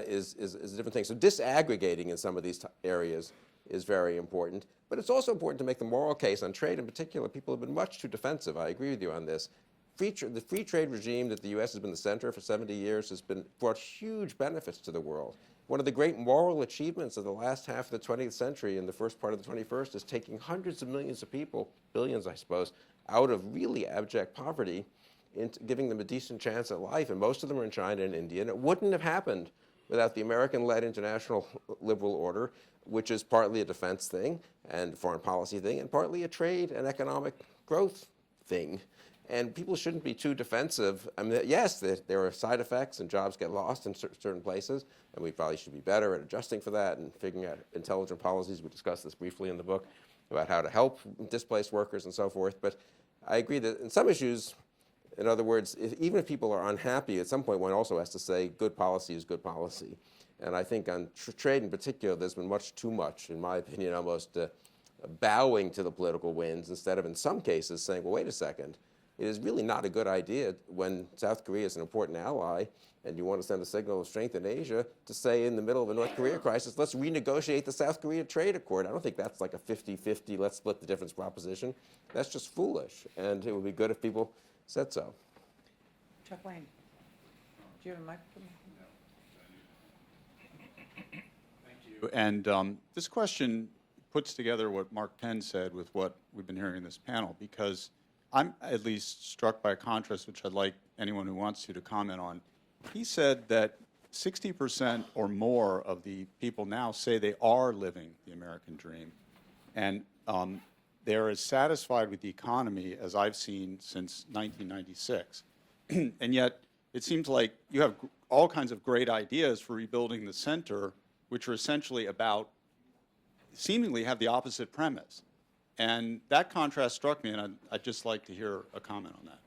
is a different thing. So disaggregating in some of these areas is very important. But it's also important to make the moral case on trade in particular. People have been much too defensive. I agree with you on this. The free trade regime that the U.S. has been the center for 70 years has brought huge benefits to the world. One of the great moral achievements of the last half of the 20th century and the first part of the 21st is taking hundreds of millions of people, billions I suppose, out of really abject poverty, into giving them a decent chance at life. And most of them are in China and India. And it wouldn't have happened without the American-led international liberal order, which is partly a defense thing and foreign policy thing, and partly a trade and economic growth thing. And people shouldn't be too defensive. I mean, yes, there are side effects and jobs get lost in certain places, and we probably should be better at adjusting for that and figuring out intelligent policies. We discussed this briefly in the book about how to help displaced workers and so forth. But I agree that in some issues, in other words, even if people are unhappy, at some point one also has to say good policy is good policy. And I think on trade in particular, there's been much too much, in my opinion, almost bowing to the political winds instead of, in some cases, saying, well, wait a second. It is really not a good idea when South Korea is an important ally and you want to send a signal of strength in Asia to say in the middle of a North Korea crisis, let's renegotiate the South Korea trade accord. I don't think that's like a 50-50, let's split the difference proposition. That's just foolish. And it would be good if people said so. Chuck Lane, do you have a microphone? Thank you. And this question puts together what Mark Penn said with what we've been hearing in this panel, because I'm at least struck by a contrast, which I'd like anyone who wants to comment on. He said that 60% or more of the people now say they are living the American dream. And they're as satisfied with the economy as I've seen since 1996. And yet, it seems like you have all kinds of great ideas for rebuilding the center, which are essentially about, seemingly have the opposite premise. And that contrast struck me, and I'd just like to hear a comment on that.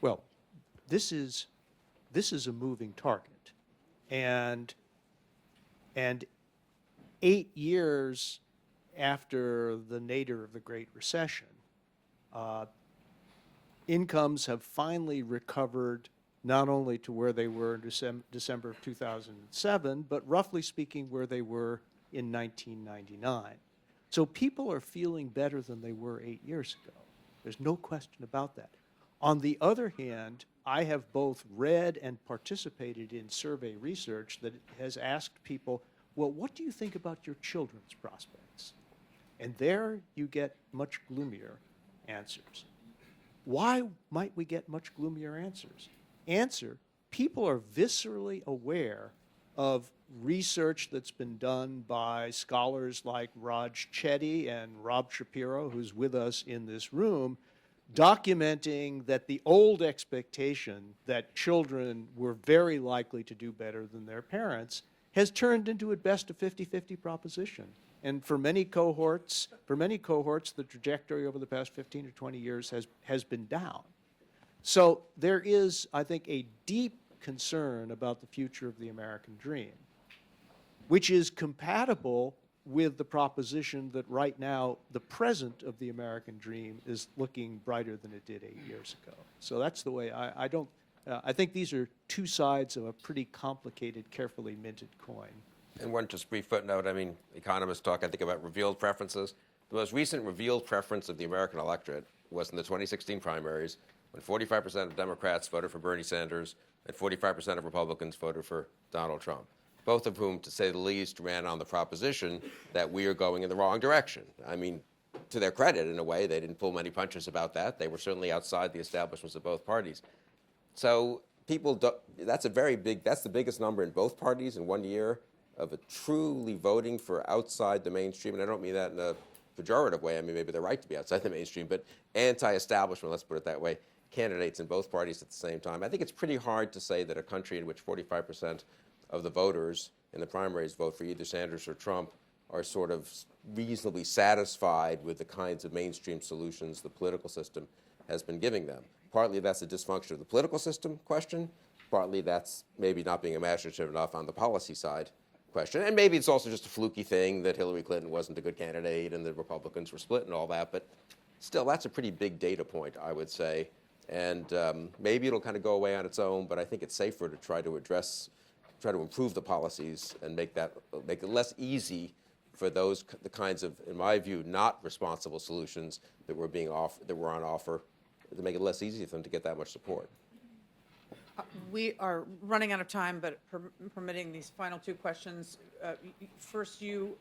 Well, this is a moving target, and 8 years after the nadir of the Great Recession, incomes have finally recovered not only to where they were in December of 2007, but roughly speaking where they were in 1999. So people are feeling better than they were 8 years ago. There's no question about that. On the other hand, I have both read and participated in survey research that has asked people, well, what do you think about your children's prospects? And there you get much gloomier answers. Why might we get much gloomier answers? Answer, people are viscerally aware of research that's been done by scholars like Raj Chetty and Rob Shapiro, who's with us in this room, documenting that the old expectation that children were very likely to do better than their parents has turned into at best a 50-50 proposition. And for many cohorts, the trajectory over the past 15 or 20 years has been down. So there is, I think, a deep concern about the future of the American dream, which is compatible with the proposition that right now the present of the American dream is looking brighter than it did 8 years ago. So that's the way I think these are two sides of a pretty complicated, carefully minted coin. And one just brief footnote, I mean, economists talk, I think, about revealed preferences. The most recent revealed preference of the American electorate was in the 2016 primaries, when 45% of Democrats voted for Bernie Sanders and 45% of Republicans voted for Donald Trump, both of whom, to say the least, ran on the proposition that we are going in the wrong direction. I mean, to their credit, in a way, they didn't pull many punches about that. They were certainly outside the establishments of both parties. So that's the biggest number in both parties in 1 year of a truly voting for outside the mainstream. And I don't mean that in a pejorative way. I mean, maybe they're right to be outside the mainstream, but anti-establishment, let's put it that way, candidates in both parties at the same time. I think it's pretty hard to say that a country in which 45% of the voters in the primaries vote for either Sanders or Trump are sort of reasonably satisfied with the kinds of mainstream solutions the political system has been giving them. Partly that's a dysfunction of the political system question. Partly that's maybe not being imaginative enough on the policy side question. And maybe it's also just a fluky thing that Hillary Clinton wasn't a good candidate and the Republicans were split and all that. But still, that's a pretty big data point, I would say. And maybe it'll kind of go away on its own, but I think it's safer to try to improve the policies and make it less easy for the kinds of, in my view, not responsible solutions that were on offer, to make it less easy for them to get that much support. We are running out of time, but permitting these final two questions. First, you,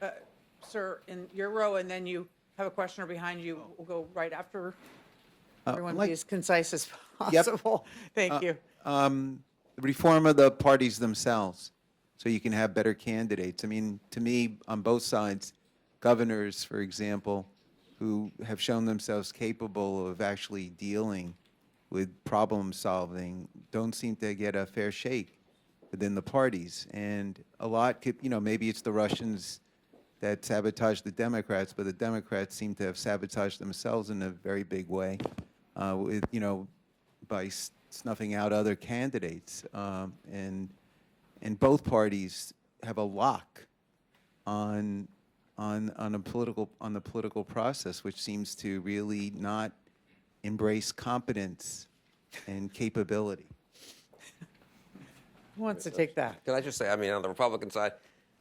sir, in your row, and then you have a questioner behind you. We'll go right after. Everyone be as concise as possible. Thank you. Reform of the parties themselves, so you can have better candidates. I mean, to me, on both sides, governors, for example, who have shown themselves capable of actually dealing with problem solving, don't seem to get a fair shake within the parties. And a lot could, maybe it's the Russians that sabotaged the Democrats, but the Democrats seem to have sabotaged themselves in a very big way, by snuffing out other candidates. And both parties have a lock on the political process, which seems to really not embrace competence and capability. Who wants to take that? Can I just say, I mean, on the Republican side,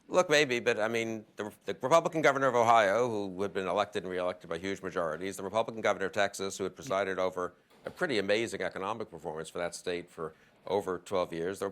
look, maybe, but I mean, the Republican governor of Ohio, who had been elected and reelected by huge majorities, the Republican governor of Texas, who had presided over a pretty amazing economic performance for that state for over 12 years, the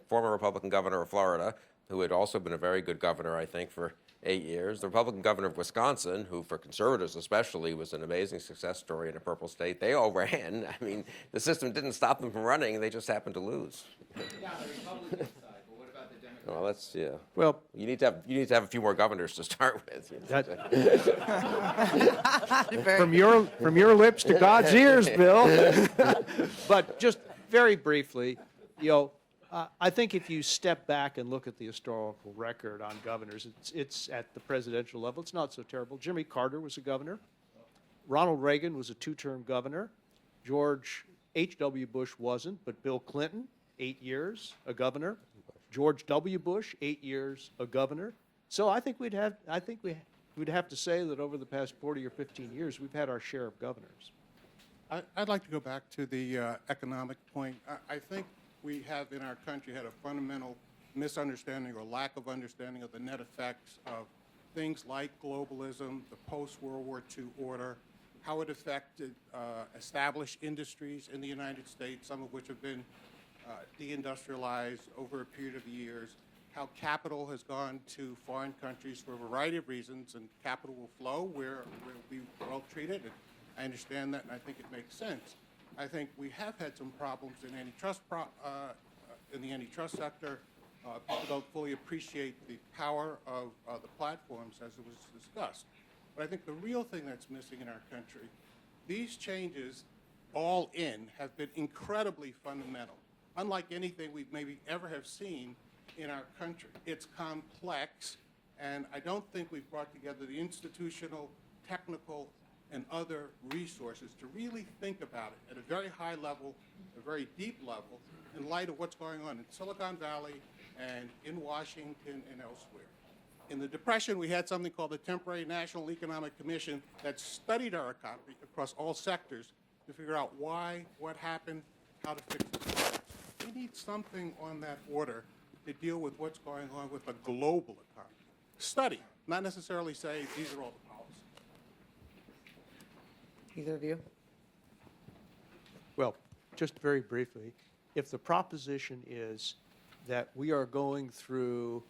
former Republican governor of Florida, who had also been a very good governor, I think, for 8 years, the Republican governor of Wisconsin, who for conservatives especially was an amazing success story in a purple state, they all ran. I mean, the system didn't stop them from running, they just happened to lose. Yeah, the Republican side, but what about the Democrats? Well, that's, yeah. Well, you need to have a few more governors to start with. From your lips to God's ears, Bill. But just very briefly, I think if you step back and look at the historical record on governors, it's at the presidential level, it's not so terrible. Jimmy Carter was a governor. Ronald Reagan was a two-term governor. George H.W. Bush wasn't, but Bill Clinton, 8 years, a governor. George W. Bush, 8 years, a governor. So I think we'd have to say that over the past 40 or 15 years, we've had our share of governors. I'd like to go back to the economic point. I think we have in our country had a fundamental misunderstanding or lack of understanding of the net effects of things like globalism, the post-World War II order, how it affected established industries in the United States, some of which have been deindustrialized over a period of years, how capital has gone to foreign countries for a variety of reasons, and capital will flow where we'll be well treated. And I understand that, and I think it makes sense. I think we have had some problems in in the antitrust sector. People don't fully appreciate the power of the platforms as it was discussed. But I think the real thing that's missing in our country, these changes all in have been incredibly fundamental. Unlike anything we maybe ever have seen in our country. It's complex, and I don't think we've brought together the institutional, technical, and other resources to really think about it at a very high level, a very deep level, in light of what's going on in Silicon Valley and in Washington and elsewhere. In the Depression, we had something called the Temporary National Economic Commission that studied our economy across all sectors to figure out why, what happened, how to fix it. We need something on that order to deal with what's going on with the global economy. Study, not necessarily say these are all the policies. Either of you? Well, just very briefly, if the proposition is that we are going through,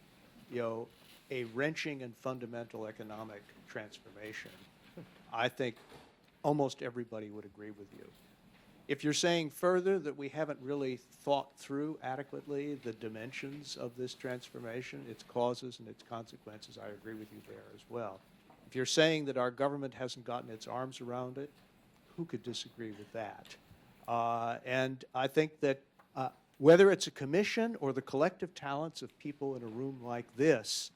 a wrenching and fundamental economic transformation, I think almost everybody would agree with you. If you're saying further that we haven't really thought through adequately the dimensions of this transformation, its causes and its consequences, I agree with you there as well. If you're saying that our government hasn't gotten its arms around it, who could disagree with that? And I think that whether it's a commission or the collective talents of people in a room like this,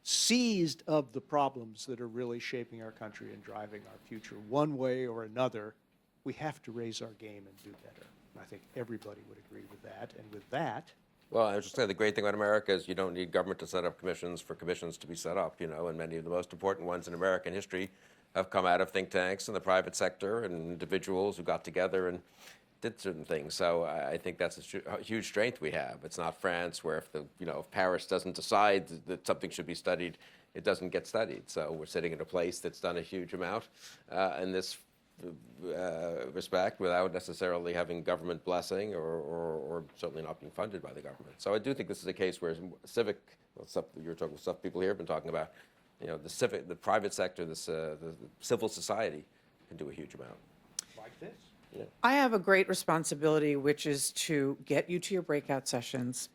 seized of the problems that are really shaping our country and driving our future one way or another, we have to raise our game and do better. And I think everybody would agree with that. And with that, Well, I was just saying the great thing about America is you don't need government to set up commissions for commissions to be set up, and many of the most important ones in American history have come out of think tanks in the private sector and individuals who got together and did certain things. So I think that's a huge strength we have. It's not France where if Paris doesn't decide that something should be studied, it doesn't get studied. So we're sitting in a place that's done a huge amount in this respect without necessarily having government blessing or certainly not being funded by the government. So I do think this is a case where you're talking with some people here have been talking about, the private sector, the civil society can do a huge amount. like this. Yeah. I have a great responsibility, which is to get you to your breakout sessions.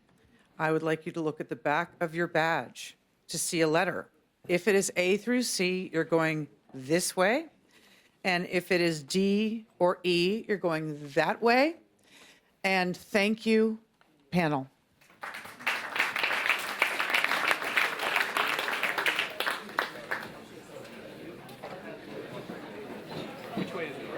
I would like you to look at the back of your badge to see a letter. If it is A through C, you're going this way. And if it is D or E, you're going that way. And thank you, panel. Which way is it?